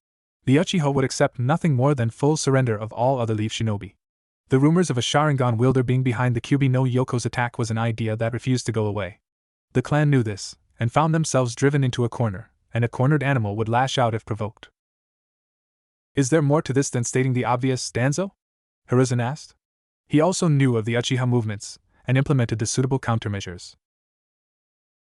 The Uchiha would accept nothing more than full surrender of all other leaf shinobi. The rumors of a Sharingan wielder being behind the Kyuubi no Yoko's attack was an idea that refused to go away. The clan knew this, and found themselves driven into a corner, and a cornered animal would lash out if provoked. Is there more to this than stating the obvious, Danzo? Hiruzen asked. He also knew of the Uchiha movements, and implemented the suitable countermeasures.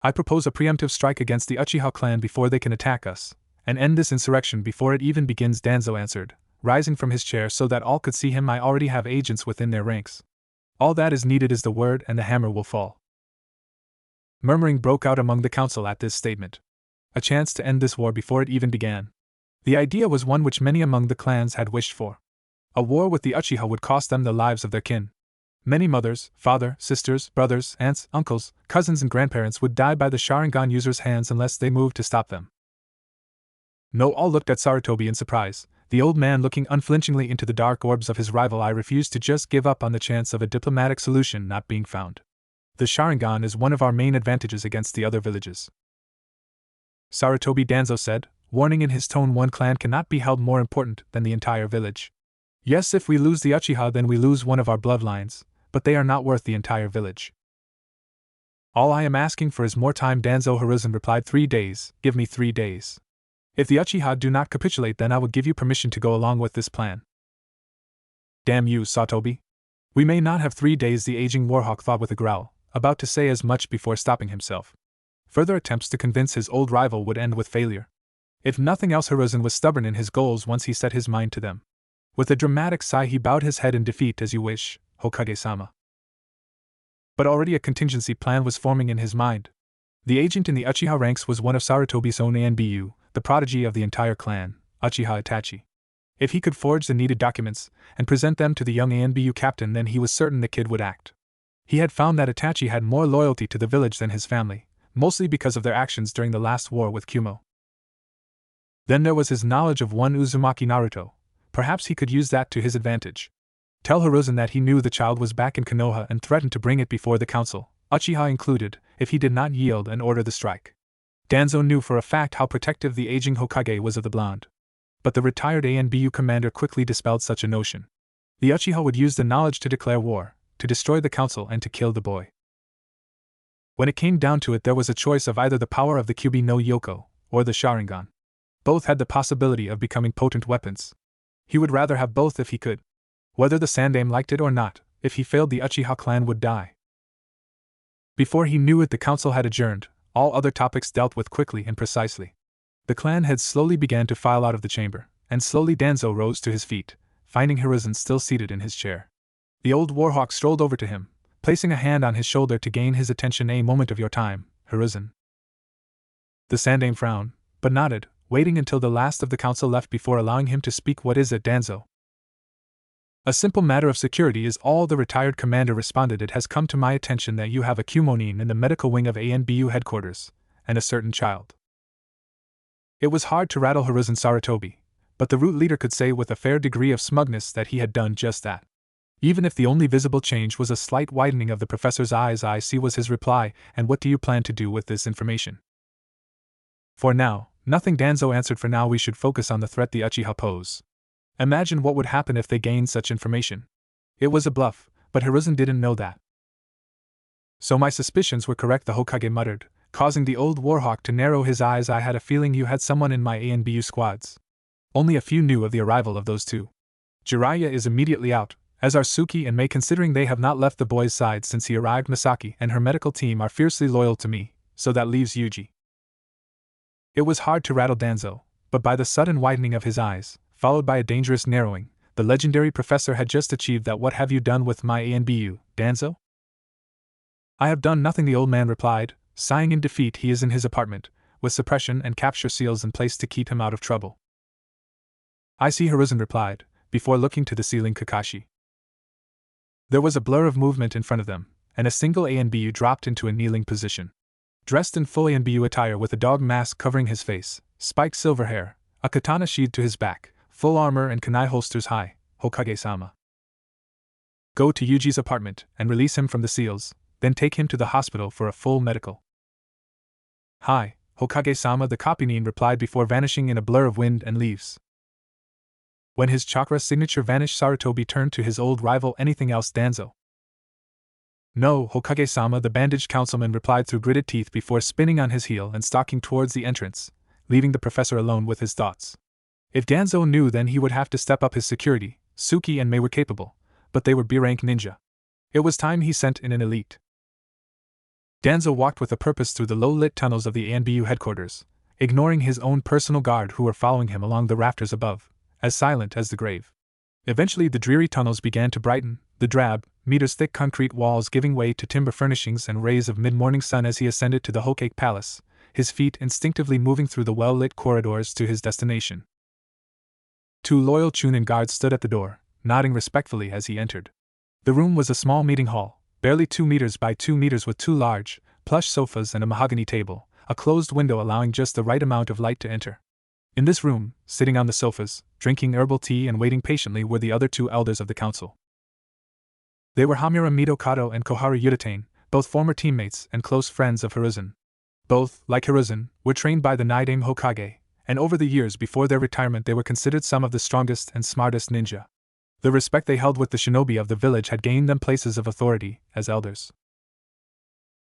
I propose a preemptive strike against the Uchiha clan before they can attack us, and end this insurrection before it even begins, Danzo answered, rising from his chair so that all could see him. I already have agents within their ranks. All that is needed is the word, and the hammer will fall. Murmuring broke out among the council at this statement. A chance to end this war before it even began. The idea was one which many among the clans had wished for. A war with the Uchiha would cost them the lives of their kin. Many mothers, father, sisters, brothers, aunts, uncles, cousins and grandparents would die by the Sharingan users' hands unless they moved to stop them. No, all looked at Sarutobi in surprise, the old man looking unflinchingly into the dark orbs of his rival. I refused to just give up on the chance of a diplomatic solution not being found. The Sharingan is one of our main advantages against the other villages. Sarutobi, Danzo said, warning in his tone. One clan cannot be held more important than the entire village. Yes, if we lose the Uchiha, then we lose one of our bloodlines, but they are not worth the entire village. All I am asking for is more time, Danzo. Hiruzen replied. 3 days, give me 3 days. If the Uchiha do not capitulate, then I will give you permission to go along with this plan. Damn you, Sarutobi. We may not have 3 days, the aging Warhawk thought with a growl, about to say as much before stopping himself. Further attempts to convince his old rival would end with failure. If nothing else, Hiruzen was stubborn in his goals once he set his mind to them. With a dramatic sigh, he bowed his head in defeat. As you wish, Hokage-sama. But already a contingency plan was forming in his mind. The agent in the Uchiha ranks was one of Sarutobi's own ANBU, the prodigy of the entire clan, Uchiha Itachi. If he could forge the needed documents and present them to the young ANBU captain, then he was certain the kid would act. He had found that Itachi had more loyalty to the village than his family, mostly because of their actions during the last war with Kumo. Then there was his knowledge of one Uzumaki Naruto. Perhaps he could use that to his advantage. Tell Hiruzen that he knew the child was back in Konoha and threatened to bring it before the council, Uchiha included, if he did not yield and order the strike. Danzo knew for a fact how protective the aging Hokage was of the blonde. But the retired ANBU commander quickly dispelled such a notion. The Uchiha would use the knowledge to declare war, to destroy the council and to kill the boy. When it came down to it, there was a choice of either the power of the Kyuubi no Yoko, or the Sharingan. Both had the possibility of becoming potent weapons. He would rather have both if he could. Whether the Sandaime liked it or not, if he failed, the Uchiha clan would die. Before he knew it, the council had adjourned, all other topics dealt with quickly and precisely. The clan heads slowly began to file out of the chamber, and slowly Danzo rose to his feet, finding Hiruzen still seated in his chair. The old Warhawk strolled over to him, placing a hand on his shoulder to gain his attention. A moment of your time, Hiruzen. The Sandaime frowned, but nodded, waiting until the last of the council left before allowing him to speak. What is it, Danzo? A simple matter of security is all, the retired commander responded. It has come to my attention that you have a Kumonin in the medical wing of ANBU headquarters, and a certain child. It was hard to rattle Hiruzen Sarutobi, but the root leader could say with a fair degree of smugness that he had done just that. Even if the only visible change was a slight widening of the professor's eyes, I see was his reply. And what do you plan to do with this information? For now, nothing, Danzo answered. For now we should focus on the threat the Uchiha pose. Imagine what would happen if they gained such information. It was a bluff, but Hiruzen didn't know that. So my suspicions were correct, the Hokage muttered, causing the old warhawk to narrow his eyes. I had a feeling you had someone in my A and BU squads. Only a few knew of the arrival of those two. Jiraiya is immediately out, as are Suki and Mei, considering they have not left the boy's side since he arrived. Misaki and her medical team are fiercely loyal to me, so that leaves Yuji. It was hard to rattle Danzo, but by the sudden widening of his eyes, followed by a dangerous narrowing, the legendary professor had just achieved that. What have you done with my A and BU, Danzo? I have done nothing, the old man replied, sighing in defeat. He is in his apartment, with suppression and capture seals in place to keep him out of trouble. I see, Hiruzen replied, before looking to the ceiling. Kakashi. There was a blur of movement in front of them, and a single A and BU dropped into a kneeling position. Dressed in full A and BU attire with a dog mask covering his face, spiked silver hair, a katana sheathed to his back, full armor and kunai holsters high, Hokage-sama. Go to Yuji's apartment and release him from the seals, then take him to the hospital for a full medical. Hi, Hokage-sama, the Kopinin replied before vanishing in a blur of wind and leaves. When his chakra signature vanished, Sarutobi turned to his old rival. Anything else, Danzo? No, Hokage-sama, the bandaged councilman replied through gritted teeth before spinning on his heel and stalking towards the entrance, leaving the professor alone with his thoughts. If Danzo knew, then he would have to step up his security. Suki and Mei were capable, but they were B-rank ninja. It was time he sent in an elite. Danzo walked with a purpose through the low-lit tunnels of the ANBU headquarters, ignoring his own personal guard who were following him along the rafters above, as silent as the grave. Eventually the dreary tunnels began to brighten, the drab, meters-thick concrete walls giving way to timber furnishings and rays of mid-morning sun as he ascended to the Hokage Palace, his feet instinctively moving through the well-lit corridors to his destination. Two loyal Chunin guards stood at the door, nodding respectfully as he entered. The room was a small meeting hall, barely 2 meters by 2 meters, with 2 large, plush sofas and a mahogany table, a closed window allowing just the right amount of light to enter. In this room, sitting on the sofas, drinking herbal tea and waiting patiently, were the other 2 elders of the council. They were Hamura Midokado and Koharu Yutane, both former teammates and close friends of Hiruzen. Both, like Hiruzen, were trained by the Nidaime Hokage, and over the years before their retirement they were considered some of the strongest and smartest ninja. The respect they held with the shinobi of the village had gained them places of authority as elders.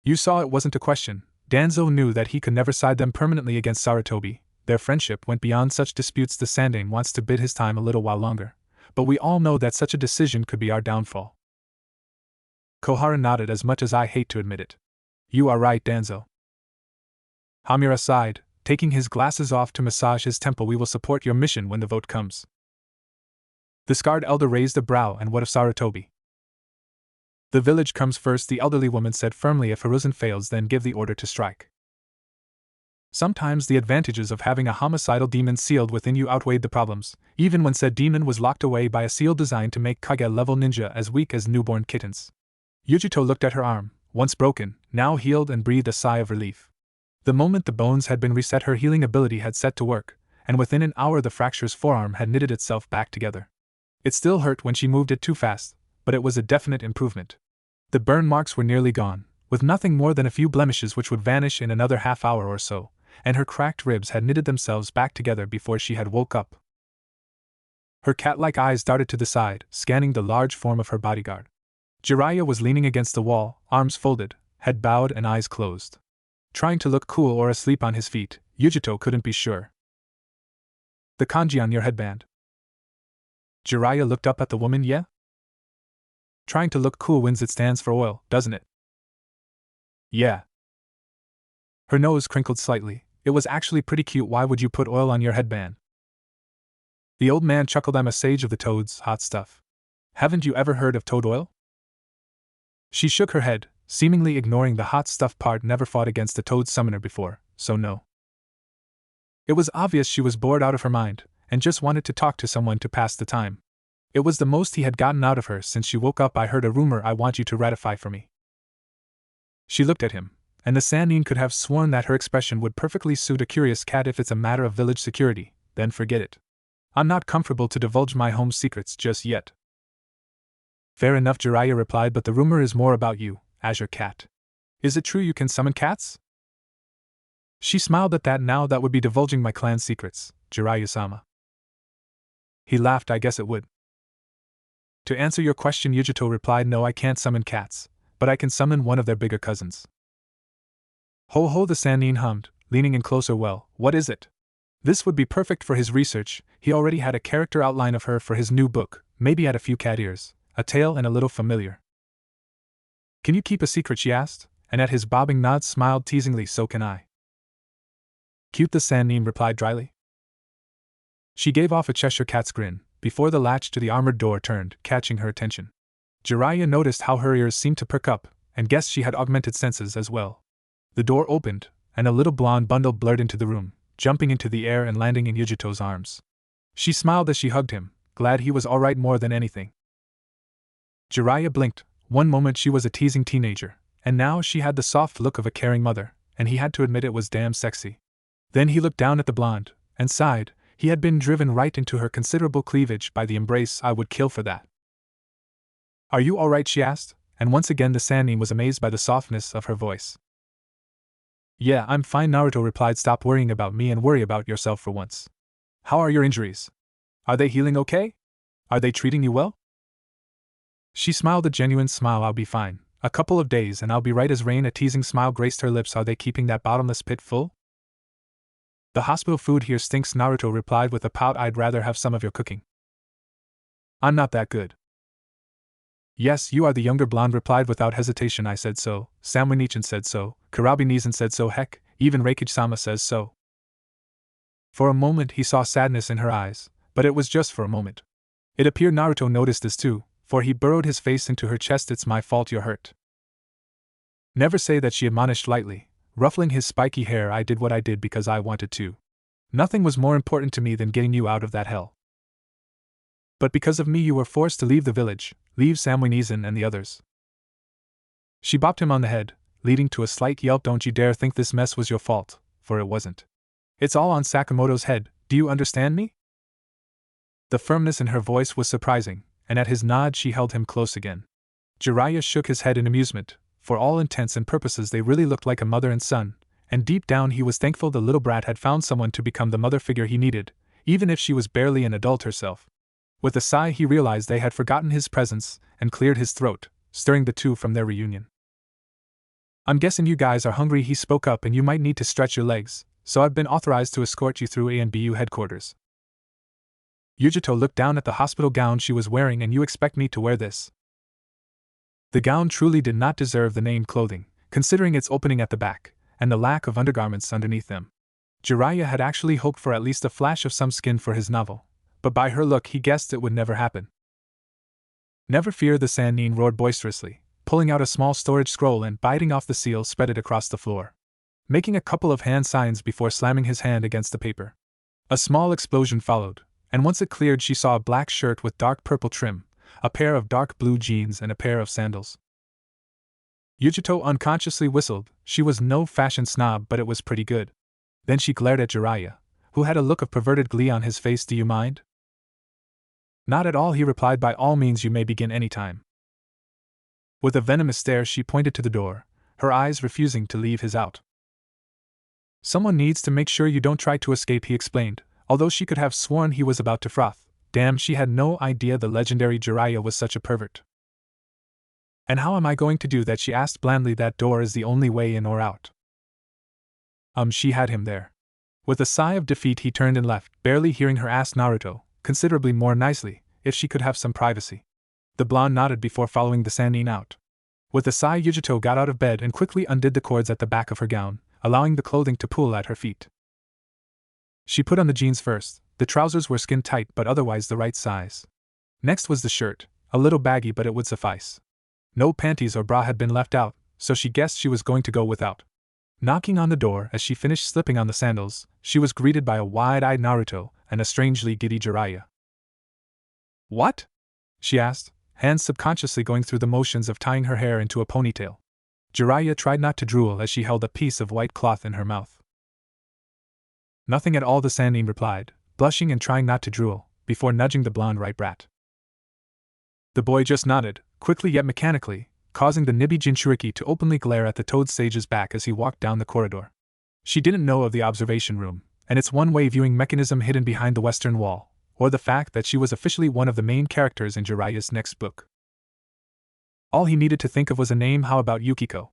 You saw it wasn't a question. Danzo knew that he could never side them permanently against Sarutobi. Their friendship went beyond such disputes. The Sandaime wants to bid his time a little while longer, but we all know that such a decision could be our downfall. Koharu nodded, as much as I hate to admit it. You are right, Danzo. Hamura sighed, taking his glasses off to massage his temple. We will support your mission when the vote comes. The scarred elder raised a brow. And what of Sarutobi? The village comes first, the elderly woman said firmly. If Hiruzen fails, then give the order to strike. Sometimes the advantages of having a homicidal demon sealed within you outweighed the problems, even when said demon was locked away by a seal designed to make Kage-level ninja as weak as newborn kittens. Yujito looked at her arm, once broken, now healed, and breathed a sigh of relief. The moment the bones had been reset, her healing ability had set to work, and within an hour the fracture's forearm had knitted itself back together. It still hurt when she moved it too fast, but it was a definite improvement. The burn marks were nearly gone, with nothing more than a few blemishes which would vanish in another half hour or so, and her cracked ribs had knitted themselves back together before she had woke up. Her cat-like eyes darted to the side, scanning the large form of her bodyguard. Jiraiya was leaning against the wall, arms folded, head bowed and eyes closed. Trying to look cool or asleep on his feet, Yujito couldn't be sure. The kanji on your headband. Jiraiya looked up at the woman. Yeah? Trying to look cool wins. It stands for oil, doesn't it? Yeah. Her nose crinkled slightly. It was actually pretty cute. Why would you put oil on your headband? The old man chuckled. I'm a sage of the toads, hot stuff. Haven't you ever heard of toad oil? She shook her head, seemingly ignoring the hot stuff part. Never fought against a toad summoner before, so no. It was obvious she was bored out of her mind, and just wanted to talk to someone to pass the time. It was the most he had gotten out of her since she woke up. I heard a rumor I want you to ratify for me. She looked at him, and the Sannin could have sworn that her expression would perfectly suit a curious cat. If it's a matter of village security, then forget it. I'm not comfortable to divulge my home secrets just yet. Fair enough, Jiraiya replied, but the rumor is more about you, Azure Cat. Is it true you can summon cats? She smiled at that. Now that would be divulging my clan's secrets, Jiraiya-sama. He laughed. I guess it would. To answer your question, Yujito replied, no, I can't summon cats, but I can summon one of their bigger cousins. Ho ho, the Sannin hummed, leaning in closer. Well, what is it? This would be perfect for his research. He already had a character outline of her for his new book, maybe had a few cat ears, a tail, and a little familiar. Can you keep a secret, she asked, and at his bobbing nod smiled teasingly. So can I. Cute, the Sannin replied dryly. She gave off a Cheshire Cat's grin, before the latch to the armored door turned, catching her attention. Jiraiya noticed how her ears seemed to perk up, and guessed she had augmented senses as well. The door opened, and a little blonde bundle blurred into the room, jumping into the air and landing in Yujito's arms. She smiled as she hugged him, glad he was alright more than anything. Jiraiya blinked. One moment she was a teasing teenager, and now she had the soft look of a caring mother, and he had to admit it was damn sexy. Then he looked down at the blonde, and sighed. He had been driven right into her considerable cleavage by the embrace. I would kill for that. Are you alright, she asked, and once again the Sannin was amazed by the softness of her voice. Yeah, I'm fine, Naruto replied. Stop worrying about me and worry about yourself for once. How are your injuries? Are they healing okay? Are they treating you well? She smiled a genuine smile. I'll be fine. A couple of days and I'll be right as rain. A teasing smile graced her lips. Are they keeping that bottomless pit full? The hospital food here stinks, Naruto replied with a pout. I'd rather have some of your cooking. I'm not that good. Yes, you are, the younger blonde replied without hesitation. I said so, Samui-nichan said so, Kurabi-Nizan said so, heck, even Reikage-sama says so. For a moment he saw sadness in her eyes, but it was just for a moment. It appeared Naruto noticed this too, for he burrowed his face into her chest. It's my fault you're hurt. Never say that, she admonished lightly, ruffling his spiky hair. I did what I did because I wanted to. Nothing was more important to me than getting you out of that hell. But because of me you were forced to leave the village, leave Samui-Nizan and the others. She bopped him on the head, leading to a slight yelp. Don't you dare think this mess was your fault, for it wasn't. It's all on Sakamoto's head, do you understand me? The firmness in her voice was surprising, and at his nod she held him close again. Jiraiya shook his head in amusement. For all intents and purposes they really looked like a mother and son, and deep down he was thankful the little brat had found someone to become the mother figure he needed, even if she was barely an adult herself. With a sigh he realized they had forgotten his presence, and cleared his throat, stirring the two from their reunion. I'm guessing you guys are hungry, he spoke up, and you might need to stretch your legs, so I've been authorized to escort you through ANBU headquarters. Yujito looked down at the hospital gown she was wearing. And you expect me to wear this? The gown truly did not deserve the name clothing, considering its opening at the back, and the lack of undergarments underneath them. Jiraiya had actually hoped for at least a flash of some skin for his novel, but by her look he guessed it would never happen. Never fear, the Sannin roared boisterously, pulling out a small storage scroll and biting off the seal spread it across the floor, making a couple of hand signs before slamming his hand against the paper. A small explosion followed, and once it cleared she saw a black shirt with dark purple trim, a pair of dark blue jeans and a pair of sandals. Yujito unconsciously whistled. She was no fashion snob, but it was pretty good. Then she glared at Jiraiya, who had a look of perverted glee on his face. Do you mind? Not at all, he replied. By all means, you may begin any time. With a venomous stare she pointed to the door, her eyes refusing to leave his out. Someone needs to make sure you don't try to escape, he explained, although she could have sworn he was about to froth. Damn, she had no idea the legendary Jiraiya was such a pervert. And how am I going to do that, she asked blandly. That door is the only way in or out. She had him there. With a sigh of defeat he turned and left, barely hearing her ask Naruto, considerably more nicely, if she could have some privacy. The blonde nodded before following the Sannin out. With a sigh Yujito got out of bed and quickly undid the cords at the back of her gown, allowing the clothing to pool at her feet. She put on the jeans first. The trousers were skin tight but otherwise the right size. Next was the shirt, a little baggy but it would suffice. No panties or bra had been left out, so she guessed she was going to go without. Knocking on the door as she finished slipping on the sandals, she was greeted by a wide-eyed Naruto and a strangely giddy Jiraiya. What? She asked, hands subconsciously going through the motions of tying her hair into a ponytail. Jiraiya tried not to drool as she held a piece of white cloth in her mouth. Nothing at all, the Sannin replied, blushing and trying not to drool, before nudging the blonde right brat. The boy just nodded, quickly yet mechanically, causing the Nibi Jinchuriki to openly glare at the Toad Sage's back as he walked down the corridor. She didn't know of the observation room, and its one-way viewing mechanism hidden behind the western wall, or the fact that she was officially one of the main characters in Jiraiya's next book. All he needed to think of was a name. How about Yukiko?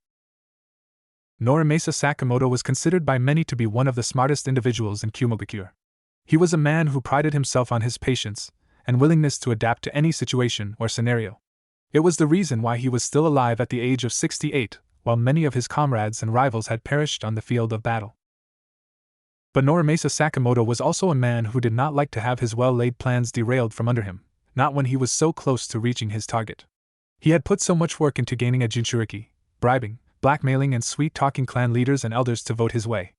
Norimasa Sakamoto was considered by many to be one of the smartest individuals in Kumogakure. He was a man who prided himself on his patience and willingness to adapt to any situation or scenario. It was the reason why he was still alive at the age of 68, while many of his comrades and rivals had perished on the field of battle. But Norimasa Sakamoto was also a man who did not like to have his well-laid plans derailed from under him, not when he was so close to reaching his target. He had put so much work into gaining a Jinchuriki, bribing, blackmailing and sweet-talking clan leaders and elders to vote his way.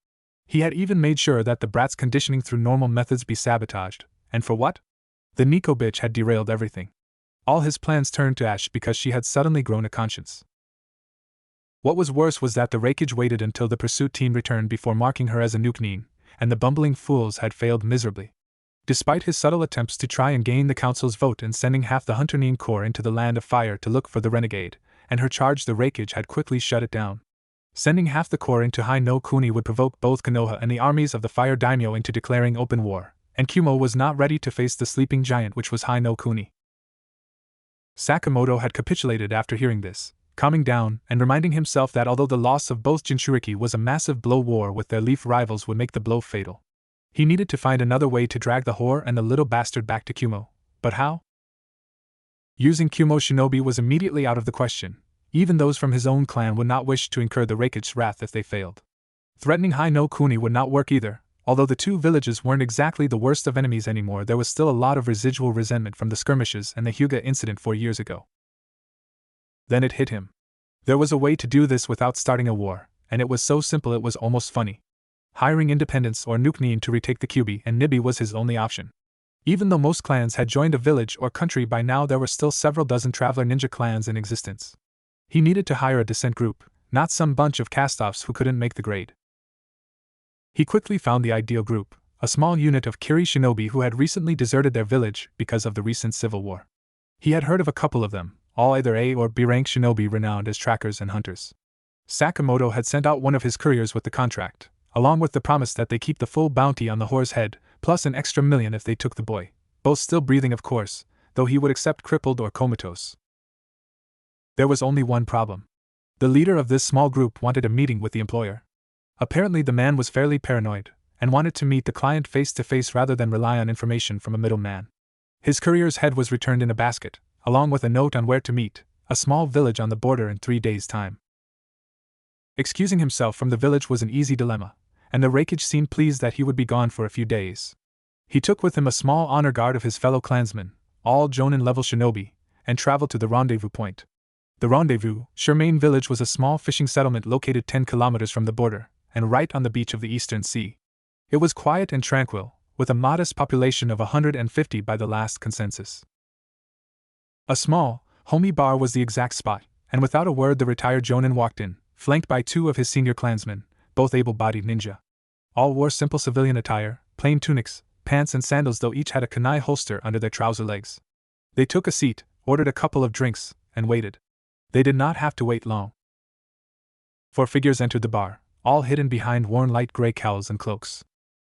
He had even made sure that the brat's conditioning through normal methods be sabotaged, and for what? The Nico bitch had derailed everything. All his plans turned to ash because she had suddenly grown a conscience. What was worse was that the Raikage waited until the pursuit team returned before marking her as a nuke-nin, and the bumbling fools had failed miserably. Despite his subtle attempts to try and gain the council's vote and sending half the Hunter Nin Corps into the Land of Fire to look for the renegade, and her charge, the Raikage had quickly shut it down. Sending half the corps into Hai no Kuni would provoke both Konoha and the armies of the Fire Daimyo into declaring open war, and Kumo was not ready to face the sleeping giant which was Hai no Kuni. Sakamoto had capitulated after hearing this, calming down and reminding himself that although the loss of both Jinchuriki was a massive blow, war with their leaf rivals would make the blow fatal. He needed to find another way to drag the whore and the little bastard back to Kumo, but how? Using Kumo shinobi was immediately out of the question. Even those from his own clan would not wish to incur the Raikage's wrath if they failed. Threatening Hai no Kuni would not work either. Although the two villages weren't exactly the worst of enemies anymore, there was still a lot of residual resentment from the skirmishes and the Hyuga incident 4 years ago. Then it hit him. There was a way to do this without starting a war, and it was so simple it was almost funny. Hiring independents or nuke-nin to retake the Kyubi and Nibi was his only option. Even though most clans had joined a village or country by now, there were still several dozen traveler ninja clans in existence. He needed to hire a descent group, not some bunch of cast-offs who couldn't make the grade. He quickly found the ideal group, a small unit of Kiri shinobi who had recently deserted their village because of the recent civil war. He had heard of a couple of them, all either A or B rank shinobi renowned as trackers and hunters. Sakamoto had sent out one of his couriers with the contract, along with the promise that they keep the full bounty on the whore's head, plus an extra $1 million if they took the boy, both still breathing of course, though he would accept crippled or comatose. There was only one problem. The leader of this small group wanted a meeting with the employer. Apparently the man was fairly paranoid, and wanted to meet the client face to face rather than rely on information from a middleman. His courier's head was returned in a basket, along with a note on where to meet, a small village on the border, in 3 days' time. Excusing himself from the village was an easy dilemma, and the Raikage seemed pleased that he would be gone for a few days. He took with him a small honor guard of his fellow clansmen, all Jonin-level shinobi, and traveled to the rendezvous point. The rendezvous, Shermain village, was a small fishing settlement located 10 kilometers from the border, and right on the beach of the Eastern Sea. It was quiet and tranquil, with a modest population of 150 by the last consensus. A small, homey bar was the exact spot, and without a word the retired Jonin walked in, flanked by 2 of his senior clansmen, both able-bodied ninja. All wore simple civilian attire, plain tunics, pants and sandals, though each had a kunai holster under their trouser legs. They took a seat, ordered a couple of drinks, and waited. They did not have to wait long. 4 figures entered the bar, all hidden behind worn light gray cowls and cloaks.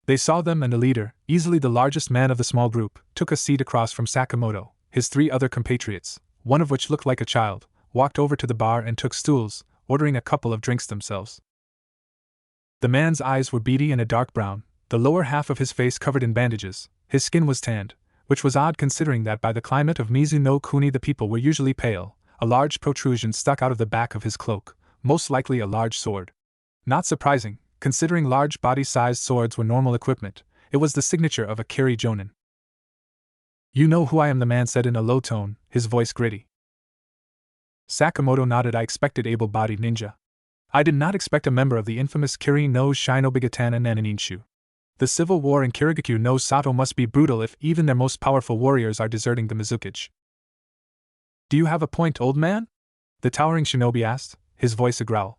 They saw them, and the leader, easily the largest man of the small group, took a seat across from Sakamoto. His 3 other compatriots, one of which looked like a child, walked over to the bar and took stools, ordering a couple of drinks themselves. The man's eyes were beady and a dark brown, the lower half of his face covered in bandages. His skin was tanned, which was odd considering that by the climate of Mizu no Kuni the people were usually pale. A large protrusion stuck out of the back of his cloak, most likely a large sword. Not surprising, considering large body-sized swords were normal equipment. It was the signature of a Kiri Jonin. "You know who I am," the man said in a low tone, his voice gritty. Sakamoto nodded. "I expected able-bodied ninja. I did not expect a member of the infamous Kiri no Shinobigatana Nananinshu. The civil war in Kirigakure no Sato must be brutal if even their most powerful warriors are deserting the Mizukage." "Do you have a point, old man?" the towering shinobi asked, his voice a growl.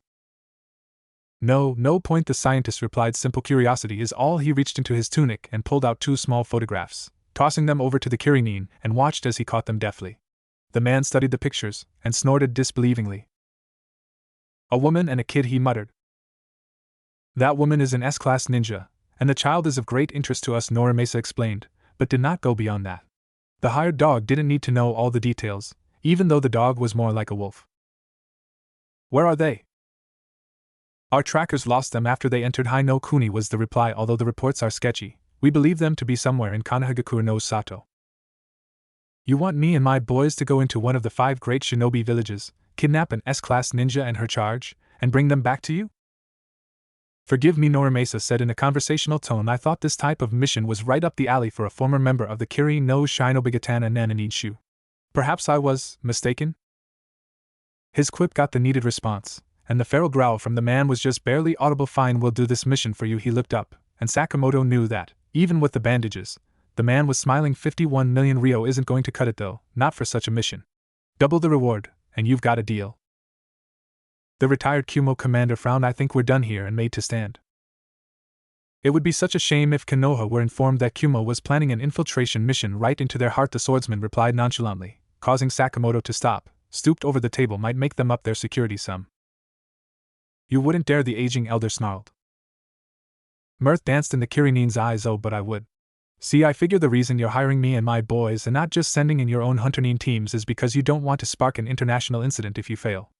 No point," the scientist replied. "Simple curiosity is all." He reached into his tunic and pulled out 2 small photographs, tossing them over to the Kirinin, and watched as he caught them deftly. The man studied the pictures and snorted disbelievingly. A woman and a kid, he muttered. That woman is an S-class ninja, and the child is of great interest to us, Norimasa explained, but did not go beyond that. The hired dog didn't need to know all the details, even though the dog was more like a wolf. Where are they? Our trackers lost them after they entered Hai no Kuni, was the reply. Although the reports are sketchy, we believe them to be somewhere in Kanahagakure no Sato. You want me and my boys to go into one of the 5 great shinobi villages, kidnap an S-class ninja and her charge, and bring them back to you? Forgive me, Norimasa said in a conversational tone. I thought this type of mission was right up the alley for a former member of the Kiri no Shinobigatana Nananishu. Perhaps I was mistaken? His quip got the needed response, and the feral growl from the man was just barely audible. Fine, we'll do this mission for you. He looked up, and Sakamoto knew that, even with the bandages, the man was smiling. 51 million Rio isn't going to cut it though, not for such a mission. Double the reward, and you've got a deal. The retired Kumo commander frowned. I think we're done here, and made to stand. It would be such a shame if Konoha were informed that Kumo was planning an infiltration mission right into their heart, the swordsman replied nonchalantly, causing Sakamoto to stop, stooped over the table. Might make them up their security some. You wouldn't dare, the aging elder snarled. Mirth danced in the Kirinin's eyes. Oh, but I would. See, I figure the reason you're hiring me and my boys and not just sending in your own hunterine teams is because you don't want to spark an international incident if you fail.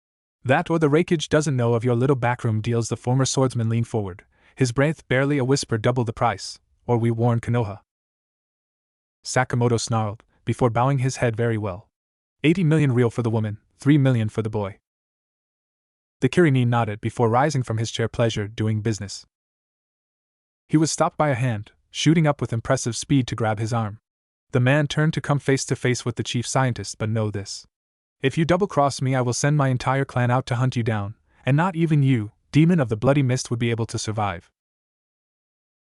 That or the Raikage doesn't know of your little backroom deals. The former swordsman leaned forward, his breath barely a whisper. Double the price, or we warn Konoha. Sakamoto snarled, before bowing his head. Very well. 80 million real for the woman, 3 million for the boy. The Kirinin nodded before rising from his chair. Pleasure doing business. He was stopped by a hand, shooting up with impressive speed to grab his arm. The man turned to come face to face with the chief scientist. But know this. If you double-cross me, I will send my entire clan out to hunt you down, and not even you, demon of the bloody mist, would be able to survive.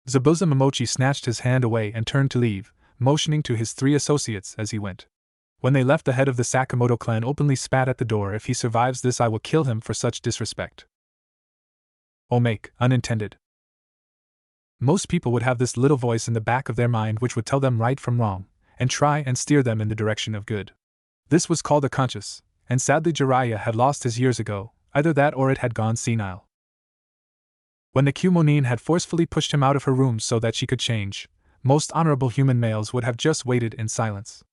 Zabuza Momochi snatched his hand away and turned to leave, motioning to his 3 associates as he went. When they left, the head of the Sakamoto clan openly spat at the door. If he survives this, I will kill him for such disrespect. Omake, unintended. Most people would have this little voice in the back of their mind which would tell them right from wrong, and try and steer them in the direction of good. This was called a conscience, and sadly Jiraiya had lost his years ago, either that or it had gone senile. When the Kumonin had forcefully pushed him out of her room so that she could change, most honorable human males would have just waited in silence.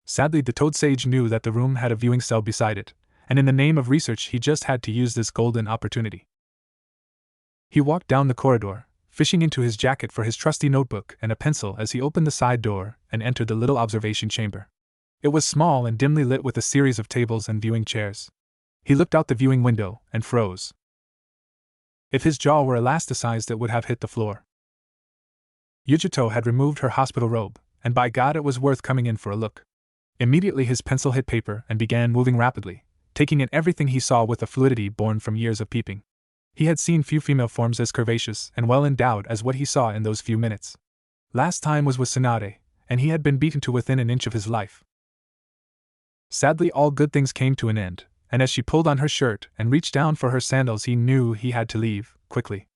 Sadly, the Toad Sage knew that the room had a viewing cell beside it, and in the name of research he just had to use this golden opportunity. He walked down the corridor, fishing into his jacket for his trusty notebook and a pencil as he opened the side door and entered the little observation chamber. It was small and dimly lit with a series of tables and viewing chairs. He looked out the viewing window and froze. If his jaw were elasticized, it would have hit the floor. Yujito had removed her hospital robe, and by God it was worth coming in for a look. Immediately his pencil hit paper and began moving rapidly, taking in everything he saw with a fluidity born from years of peeping. He had seen few female forms as curvaceous and well endowed as what he saw in those few minutes. Last time was with Tsunade, and he had been beaten to within an inch of his life. Sadly, all good things came to an end, and as she pulled on her shirt and reached down for her sandals, he knew he had to leave, quickly.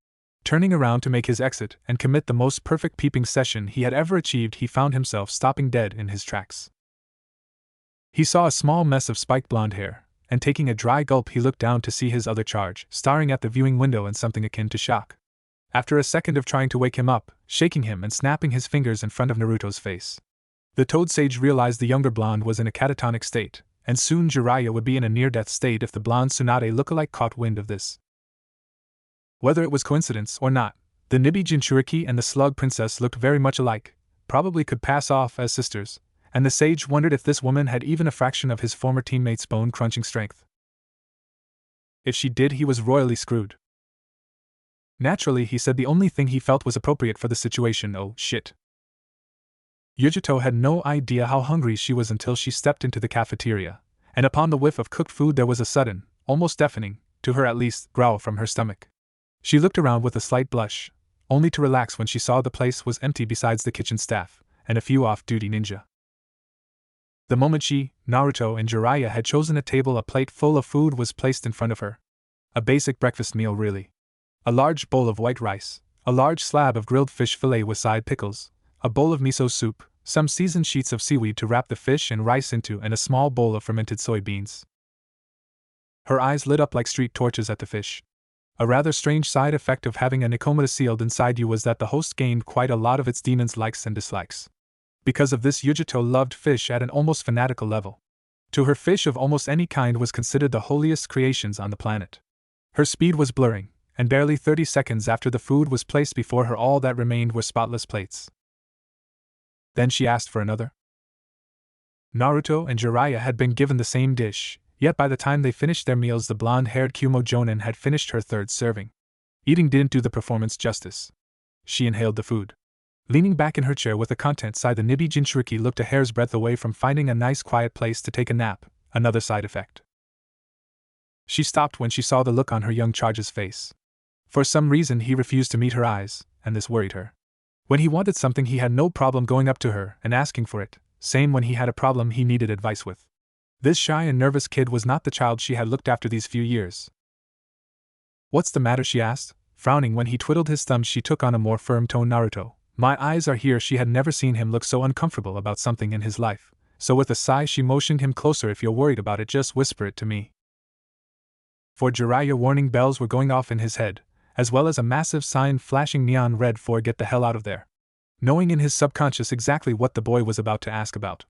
Turning around to make his exit and commit the most perfect peeping session he had ever achieved, he found himself stopping dead in his tracks. He saw a small mess of spiked blonde hair, and taking a dry gulp, he looked down to see his other charge staring at the viewing window in something akin to shock. After a second of trying to wake him up, shaking him and snapping his fingers in front of Naruto's face, the Toad Sage realized the younger blonde was in a catatonic state, and soon Jiraiya would be in a near-death state if the blonde Tsunade lookalike caught wind of this. Whether it was coincidence or not, the Nibi Jinchuriki and the Slug Princess looked very much alike, probably could pass off as sisters, and the sage wondered if this woman had even a fraction of his former teammate's bone-crunching strength. If she did, he was royally screwed. Naturally, he said the only thing he felt was appropriate for the situation. Oh, shit. Yujito had no idea how hungry she was until she stepped into the cafeteria, and upon the whiff of cooked food there was a sudden, almost deafening, to her at least, growl from her stomach. She looked around with a slight blush, only to relax when she saw the place was empty besides the kitchen staff, and a few off-duty ninja. The moment she, Naruto, and Jiraiya had chosen a table, a plate full of food was placed in front of her. A basic breakfast meal, really. A large bowl of white rice, a large slab of grilled fish fillet with side pickles, a bowl of miso soup, some seasoned sheets of seaweed to wrap the fish and rice into, and a small bowl of fermented soybeans. Her eyes lit up like street torches at the fish. A rather strange side effect of having a Nikomata sealed inside you was that the host gained quite a lot of its demons' likes and dislikes. Because of this, Yujito loved fish at an almost fanatical level. To her, fish of almost any kind was considered the holiest creations on the planet. Her speed was blurring, and barely 30 seconds after the food was placed before her, all that remained were spotless plates. Then she asked for another. Naruto and Jiraiya had been given the same dish, yet by the time they finished their meals, the blonde-haired Kumo Jonin had finished her third serving. Eating didn't do the performance justice. She inhaled the food. Leaning back in her chair with the contents side, the Nibi Jinchuriki looked a hair's breadth away from finding a nice quiet place to take a nap, another side effect. She stopped when she saw the look on her young charge's face. For some reason he refused to meet her eyes, and this worried her. When he wanted something, he had no problem going up to her and asking for it, same when he had a problem he needed advice with. This shy and nervous kid was not the child she had looked after these few years. "What's the matter?" she asked, frowning when he twiddled his thumbs. She took on a more firm tone. "Naruto, my eyes are here." She had never seen him look so uncomfortable about something in his life, so with a sigh she motioned him closer. "If you're worried about it, just whisper it to me." For Jiraiya, warning bells were going off in his head, as well as a massive sign flashing neon red for "Get the hell out of there." Knowing in his subconscious exactly what the boy was about to ask about.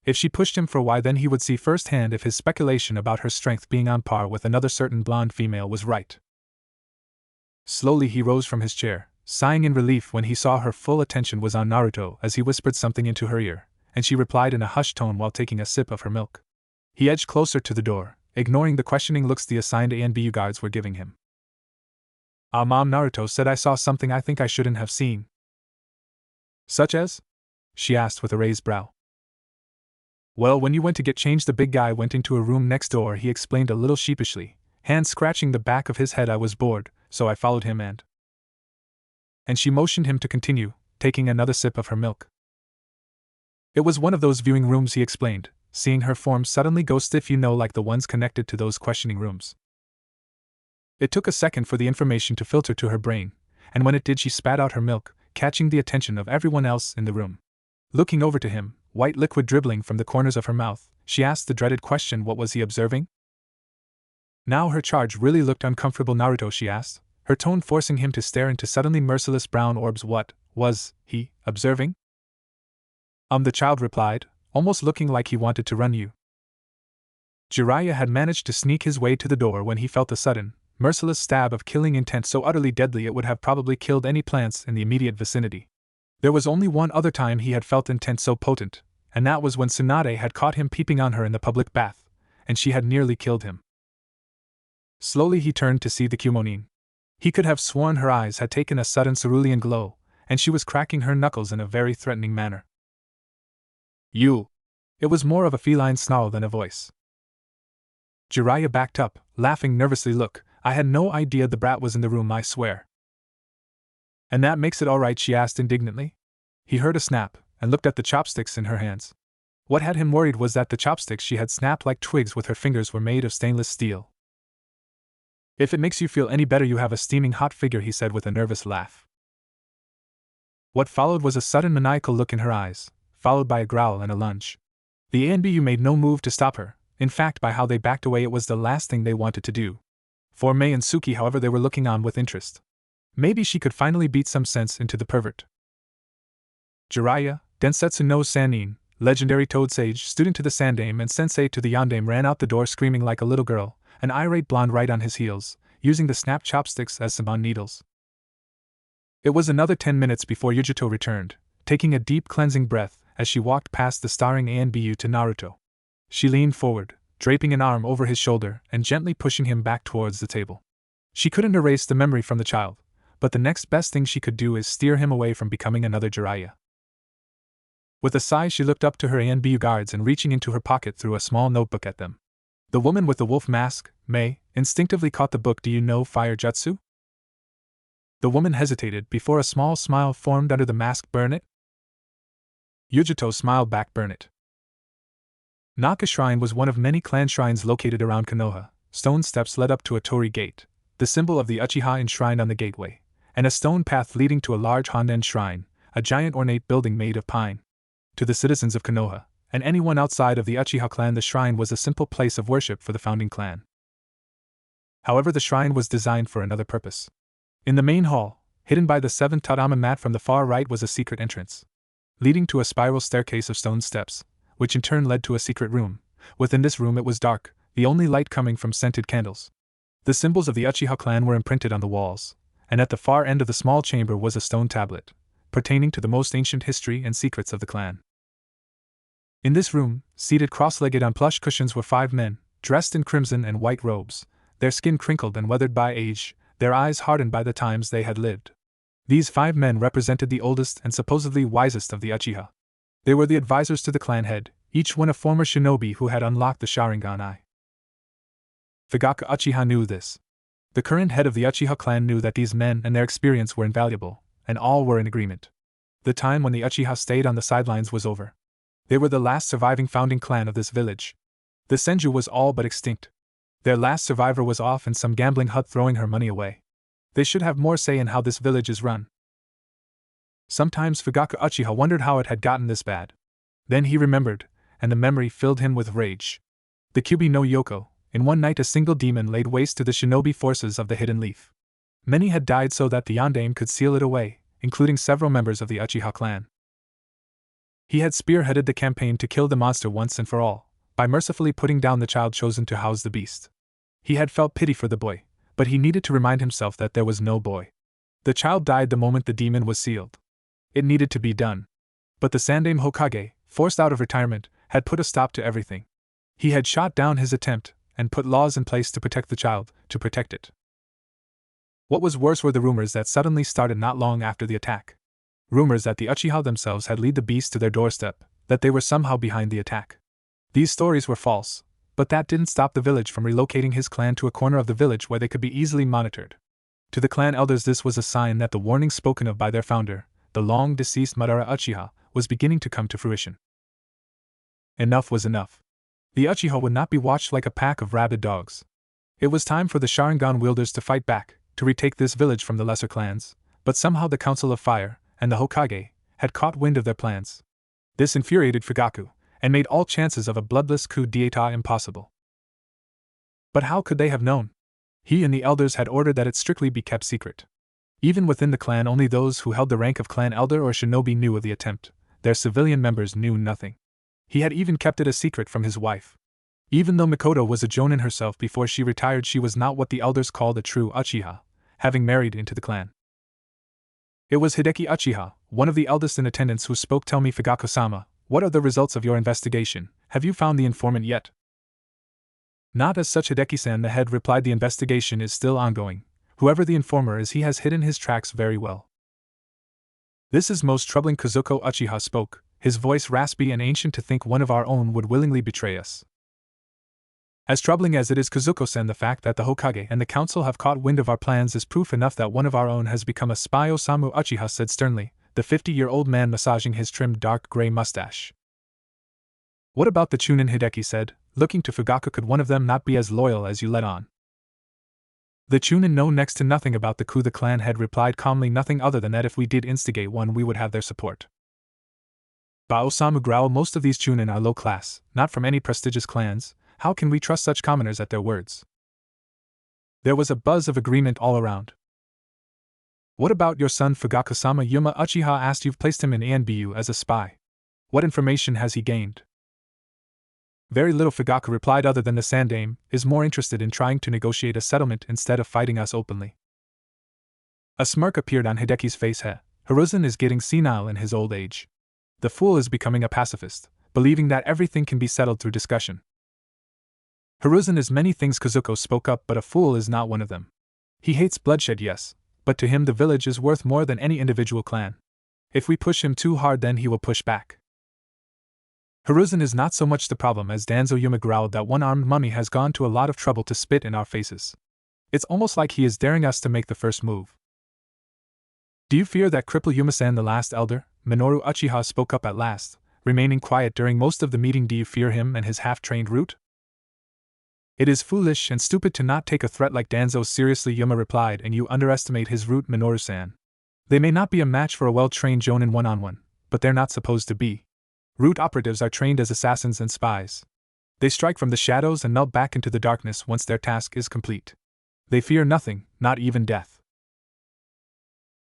If she pushed him for why, then he would see firsthand if his speculation about her strength being on par with another certain blonde female was right. Slowly he rose from his chair, sighing in relief when he saw her full attention was on Naruto, as he whispered something into her ear, and she replied in a hushed tone while taking a sip of her milk. He edged closer to the door, ignoring the questioning looks the assigned ANBU guards were giving him. Mom, Naruto said I saw something I think I shouldn't have seen." "Such as?" she asked with a raised brow. "Well, when you went to get changed, the big guy went into a room next door," he explained a little sheepishly, hand scratching the back of his head. "I was bored, so I followed him and she motioned him to continue, taking another sip of her milk. "It was one of those viewing rooms," he explained, seeing her form suddenly go stiff, like the ones connected to those questioning rooms. It took a second for the information to filter to her brain, and when it did, she spat out her milk, catching the attention of everyone else in the room. Looking over to him, white liquid dribbling from the corners of her mouth, she asked the dreaded question, what was he observing? Now her charge really looked uncomfortable. "Naruto," she asked, her tone forcing him to stare into suddenly merciless brown orbs. "What was he observing?" The child replied, almost looking like he wanted to run you. Jiraiya had managed to sneak his way to the door when he felt a sudden, merciless stab of killing intent so utterly deadly it would have probably killed any plants in the immediate vicinity. There was only one other time he had felt intent so potent, and that was when Tsunade had caught him peeping on her in the public bath, and she had nearly killed him. Slowly he turned to see the Kumonin. He could have sworn her eyes had taken a sudden cerulean glow, and she was cracking her knuckles in a very threatening manner. "You!" It was more of a feline snarl than a voice. Jiraiya backed up, laughing nervously. "Look, I had no idea the brat was in the room, I swear." "And that makes it all right?" she asked indignantly. He heard a snap, and looked at the chopsticks in her hands. What had him worried was that the chopsticks she had snapped like twigs with her fingers were made of stainless steel. "If it makes you feel any better, you have a steaming hot figure," he said with a nervous laugh. What followed was a sudden maniacal look in her eyes, followed by a growl and a lunge. The ANBU made no move to stop her. In fact, by how they backed away, it was the last thing they wanted to do. For Mei and Suki, however, they were looking on with interest. Maybe she could finally beat some sense into the pervert. Jiraiya, Densetsu no Sannin, legendary Toad Sage, student to the Sandame and sensei to the Yandame, ran out the door screaming like a little girl, an irate blonde right on his heels, using the snap chopsticks as Saban needles. It was another 10 minutes before Yujito returned, taking a deep cleansing breath as she walked past the staring ANBU to Naruto. She leaned forward, draping an arm over his shoulder and gently pushing him back towards the table. She couldn't erase the memory from the child, but the next best thing she could do is steer him away from becoming another Jiraiya. With a sigh, she looked up to her ANBU guards and, reaching into her pocket, threw a small notebook at them. The woman with the wolf mask, Mei, instinctively caught the book. "Do you know fire jutsu?" The woman hesitated before a small smile formed under the mask. "Burn it?" Yujito smiled back. "Burn it." Naka Shrine was one of many clan shrines located around Konoha. Stone steps led up to a torii gate, the symbol of the Uchiha enshrined on the gateway, and a stone path leading to a large Honden shrine, a giant ornate building made of pine. To the citizens of Konoha, and anyone outside of the Uchiha clan, the shrine was a simple place of worship for the founding clan. However, the shrine was designed for another purpose. In the main hall, hidden by the 7 tatami mat from the far right, was a secret entrance, leading to a spiral staircase of stone steps, which in turn led to a secret room. Within this room it was dark, the only light coming from scented candles. The symbols of the Uchiha clan were imprinted on the walls, and at the far end of the small chamber was a stone tablet, pertaining to the most ancient history and secrets of the clan. In this room, seated cross-legged on plush cushions, were 5 men, dressed in crimson and white robes, their skin crinkled and weathered by age, their eyes hardened by the times they had lived. These 5 men represented the oldest and supposedly wisest of the Uchiha. They were the advisors to the clan head, each one a former shinobi who had unlocked the Sharingan eye. Fugaku Uchiha knew this. The current head of the Uchiha clan knew that these men and their experience were invaluable, and all were in agreement. The time when the Uchiha stayed on the sidelines was over. They were the last surviving founding clan of this village. The Senju was all but extinct. Their last survivor was off in some gambling hut throwing her money away. They should have more say in how this village is run. Sometimes Fugaku Uchiha wondered how it had gotten this bad. Then he remembered, and the memory filled him with rage. The Kyubi no Yoko, in one night a single demon laid waste to the shinobi forces of the Hidden Leaf. Many had died so that the Yondaime could seal it away, including several members of the Uchiha clan. He had spearheaded the campaign to kill the monster once and for all, by mercifully putting down the child chosen to house the beast. He had felt pity for the boy, but he needed to remind himself that there was no boy. The child died the moment the demon was sealed. It needed to be done. But the Sandaime Hokage, forced out of retirement, had put a stop to everything. He had shot down his attempt, and put laws in place to protect the child, to protect it. What was worse were the rumors that suddenly started not long after the attack. Rumors that the Uchiha themselves had led the beast to their doorstep, that they were somehow behind the attack. These stories were false, but that didn't stop the village from relocating his clan to a corner of the village where they could be easily monitored. To the clan elders, this was a sign that the warning spoken of by their founder, the long-deceased Madara Uchiha, was beginning to come to fruition. Enough was enough. The Uchiha would not be watched like a pack of rabid dogs. It was time for the Sharingan wielders to fight back, to retake this village from the lesser clans, but somehow the Council of Fire, and the Hokage, had caught wind of their plans. This infuriated Fugaku, and made all chances of a bloodless coup d'état impossible. But how could they have known? He and the elders had ordered that it strictly be kept secret. Even within the clan, only those who held the rank of clan elder or shinobi knew of the attempt. Their civilian members knew nothing. He had even kept it a secret from his wife. Even though Mikoto was a jonin herself before she retired, she was not what the elders called a true Uchiha, having married into the clan. It was Hideki Uchiha, one of the eldest in attendance, who spoke. "Tell me, Fugaku-sama, what are the results of your investigation? Have you found the informant yet?" "Not as such, Hideki-san," the head replied. "The investigation is still ongoing. Whoever the informer is, he has hidden his tracks very well." "This is most troubling." Kazuko Uchiha spoke, his voice raspy and ancient. "To think one of our own would willingly betray us." "As troubling as it is, Kazuko-san, the fact that the Hokage and the council have caught wind of our plans is proof enough that one of our own has become a spy," Osamu Uchiha said sternly, the 50-year-old man massaging his trimmed dark gray mustache. "What about the Chunin?" Hideki said, looking to Fugaku. "Could one of them not be as loyal as you let on?" "The Chunin know next to nothing about the coup," the clan head replied calmly. "Nothing other than that if we did instigate one, we would have their support." Ba Osamu growled. "Most of these Chunin are low class, not from any prestigious clans. How can we trust such commoners at their words?" There was a buzz of agreement all around. "What about your son Fugaku-sama?" Yuma Uchiha asked. "You've placed him in ANBU as a spy. What information has he gained?" "Very little," Fugaku replied, "other than the Sandaime is more interested in trying to negotiate a settlement instead of fighting us openly." A smirk appeared on Hideki's face. Hiruzen is getting senile in his old age. The fool is becoming a pacifist, believing that everything can be settled through discussion. "Hiruzen is many things," Kazuko spoke up, "but a fool is not one of them. He hates bloodshed, yes, but to him the village is worth more than any individual clan. If we push him too hard, then he will push back." "Hiruzen is not so much the problem as Danzo." Yuma growled. "That one-armed mummy has gone to a lot of trouble to spit in our faces. It's almost like he is daring us to make the first move." "Do you fear that cripple?" Yuma-san, the last elder, Minoru Uchiha, spoke up at last, remaining quiet during most of the meeting. "Do you fear him and his half-trained root?" "It is foolish and stupid to not take a threat like Danzo seriously," Yuma replied, "and you underestimate his root, Minoru-san. They may not be a match for a well-trained jonin one-on-one, but they're not supposed to be. Root operatives are trained as assassins and spies. They strike from the shadows and melt back into the darkness once their task is complete. They fear nothing, not even death.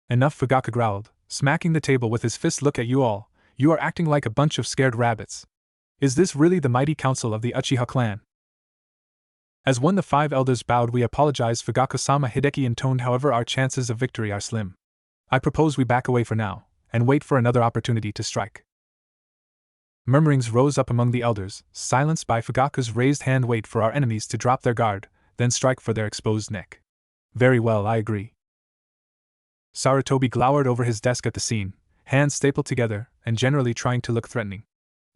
Enough, Fugaku growled, smacking the table with his fist. Look at you all, you are acting like a bunch of scared rabbits. Is this really the mighty council of the Uchiha clan? As one the 5 elders bowed, we apologize, Fugaku-sama, Hideki intoned, however our chances of victory are slim. I propose we back away for now, and wait for another opportunity to strike. Murmurings rose up among the elders, silenced by Fugaku's raised hand. Wait for our enemies to drop their guard, then strike for their exposed neck. Very well, I agree. Sarutobi glowered over his desk at the scene, hands stapled together, and generally trying to look threatening.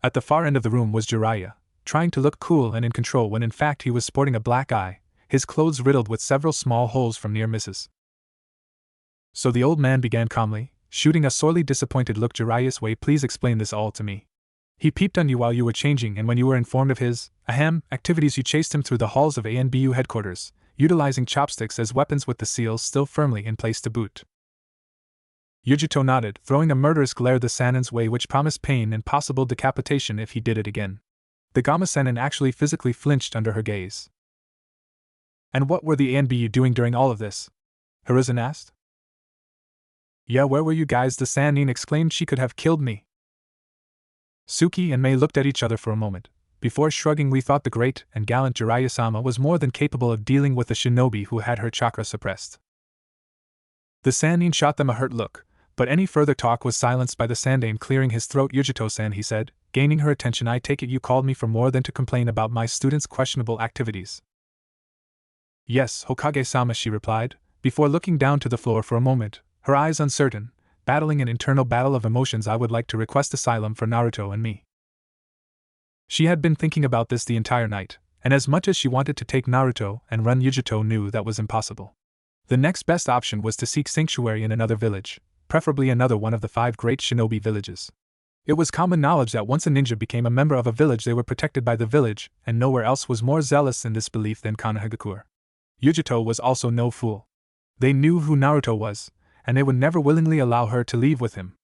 At the far end of the room was Jiraiya, trying to look cool and in control when in fact he was sporting a black eye, his clothes riddled with several small holes from near misses. So the old man began calmly, shooting a sorely disappointed look Jiraiya's way. Please explain this all to me. He peeped on you while you were changing, and when you were informed of his, activities, you chased him through the halls of ANBU headquarters, utilizing chopsticks as weapons with the seals still firmly in place to boot. Yujito nodded, throwing a murderous glare the Sanin's way which promised pain and possible decapitation if he did it again. The Gamma Sanin actually physically flinched under her gaze. And what were the ANBU doing during all of this? Hiruzen asked. Yeah, where were you guys? The Sanin exclaimed. She could have killed me. Suki and Mei looked at each other for a moment, before shrugging. We thought the great and gallant Jiraiya-sama was more than capable of dealing with the shinobi who had her chakra suppressed. The Sannin shot them a hurt look, but any further talk was silenced by the Sandaime clearing his throat. Yujito-san, he said, gaining her attention, I take it you called me for more than to complain about my students' questionable activities. Yes, Hokage-sama, she replied, before looking down to the floor for a moment, her eyes uncertain, battling an internal battle of emotions. I would like to request asylum for Naruto and me. She had been thinking about this the entire night, and as much as she wanted to take Naruto and run, Yujito knew that was impossible. The next best option was to seek sanctuary in another village, preferably another one of the 5 great shinobi villages. It was common knowledge that once a ninja became a member of a village, they were protected by the village, and nowhere else was more zealous in this belief than Konohagakure. Yujito was also no fool. They knew who Naruto was, and they would never willingly allow her to leave with him.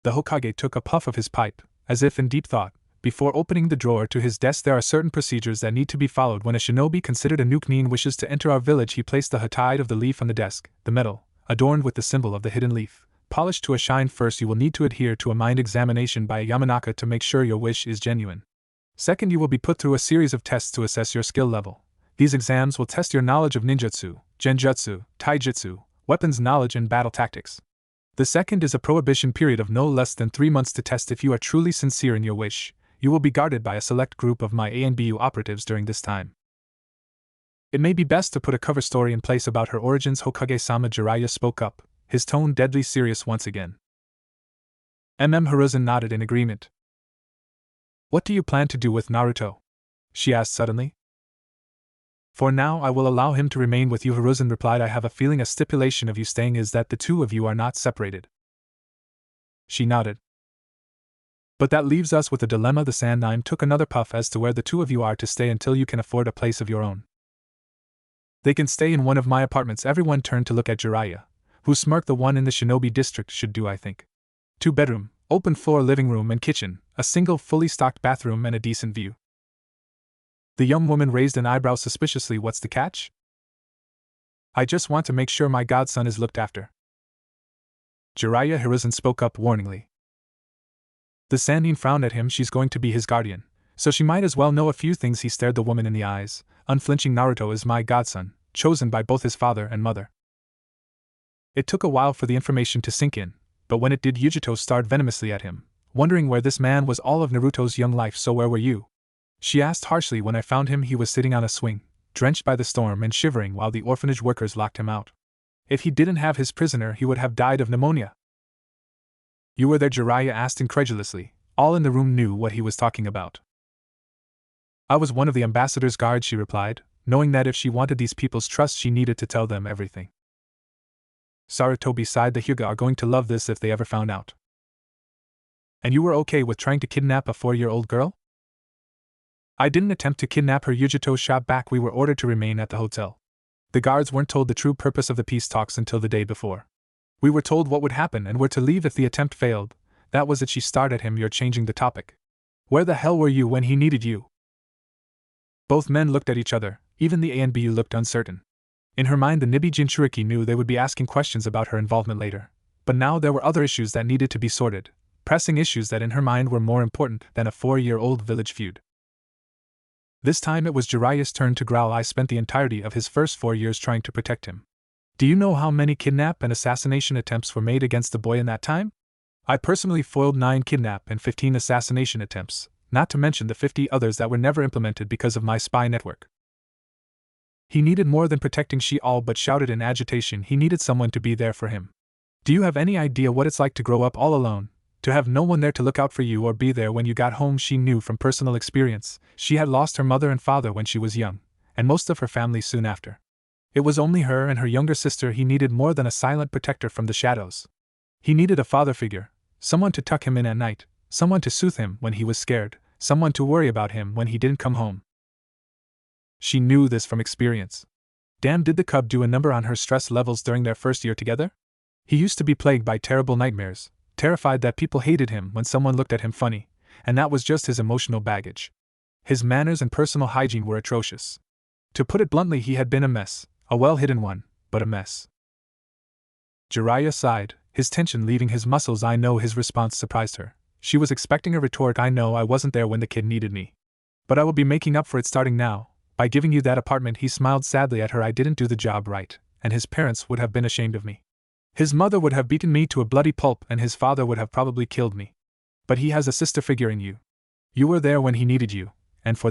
The Hokage took a puff of his pipe, as if in deep thought, before opening the drawer to his desk. There are certain procedures that need to be followed when a shinobi considered a nuke wishes to enter our village. He placed the hide of the leaf on the desk, the metal, adorned with the symbol of the hidden leaf, polished to a shine. First, you will need to adhere to a mind examination by a Yamanaka to make sure your wish is genuine. Second, you will be put through a series of tests to assess your skill level. These exams will test your knowledge of ninjutsu, genjutsu, taijutsu, weapons knowledge, and battle tactics. The second is a prohibition period of no less than 3 months to test if you are truly sincere in your wish. You will be guarded by a select group of my ANBU operatives during this time. It may be best to put a cover story in place about her origins. Hokage-sama, Jiraiya spoke up, his tone deadly serious once again. Hiruzen nodded in agreement. What do you plan to do with Naruto? She asked suddenly. For now, I will allow him to remain with you, Hiruzen replied. I have a feeling a stipulation of you staying is that the two of you are not separated. She nodded. But that leaves us with a dilemma. The Sandaime took another puff. As to where the two of you are to stay until you can afford a place of your own. They can stay in one of my apartments. Everyone turned to look at Jiraiya, who smirked. The one in the shinobi district should do, I think. 2-bedroom, open floor living room and kitchen, a single fully stocked bathroom and a decent view. The young woman raised an eyebrow suspiciously. What's the catch? I just want to make sure my godson is looked after. Jiraiya, Hiruzen spoke up warningly. The Sannin frowned at him. She's going to be his guardian, so she might as well know a few things. He stared the woman in the eyes, unflinching. Naruto is my godson, chosen by both his father and mother. It took a while for the information to sink in, but when it did, Yujito stared venomously at him, wondering where this man was all of Naruto's young life. So where were you? She asked harshly. When I found him, he was sitting on a swing, drenched by the storm and shivering while the orphanage workers locked him out. If he didn't have his prisoner, he would have died of pneumonia. You were there? Jiraiya asked incredulously. All in the room knew what he was talking about. I was one of the ambassador's guards, she replied, knowing that if she wanted these people's trust, she needed to tell them everything. Sarutobi sighed. The Hyuga are going to love this if they ever found out. And you were okay with trying to kidnap a 4-year-old girl? I didn't attempt to kidnap her, Yujito shot back. We were ordered to remain at the hotel. The guards weren't told the true purpose of the peace talks until the day before. We were told what would happen and were to leave if the attempt failed. That was it, she started at him. You're changing the topic. Where the hell were you when he needed you? Both men looked at each other, even the A and B looked uncertain. In her mind, the Nibi Jinchuriki knew they would be asking questions about her involvement later. But now there were other issues that needed to be sorted, pressing issues that in her mind were more important than a 4-year-old village feud. This time it was Jiraiya's turn to growl. I spent the entirety of his first 4 years trying to protect him. Do you know how many kidnap and assassination attempts were made against the boy in that time? I personally foiled 9 kidnap and 15 assassination attempts, not to mention the 50 others that were never implemented because of my spy network. He needed more than protecting, she all but shouted in agitation. He needed someone to be there for him. Do you have any idea what it's like to grow up all alone, to have no one there to look out for you or be there when you got home? She knew from personal experience. She had lost her mother and father when she was young, and most of her family soon after. It was only her and her younger sister he needed more than a silent protector from the shadows. He needed a father figure, someone to tuck him in at night, someone to soothe him when he was scared, someone to worry about him when he didn't come home. She knew this from experience. Damn, did the cub do a number on her stress levels during their first year together? He used to be plagued by terrible nightmares, terrified that people hated him when someone looked at him funny, and that was just his emotional baggage. His manners and personal hygiene were atrocious. To put it bluntly, he had been a mess, a well-hidden one, but a mess. Jiraiya sighed, his tension leaving his muscles. I know. His response surprised her. She was expecting a retort. I know I wasn't there when the kid needed me. But I will be making up for it starting now, by giving you that apartment. He smiled sadly at her. I didn't do the job right, and his parents would have been ashamed of me. His mother would have beaten me to a bloody pulp, and his father would have probably killed me. But he has a sister figure in you. You were there when he needed you, and for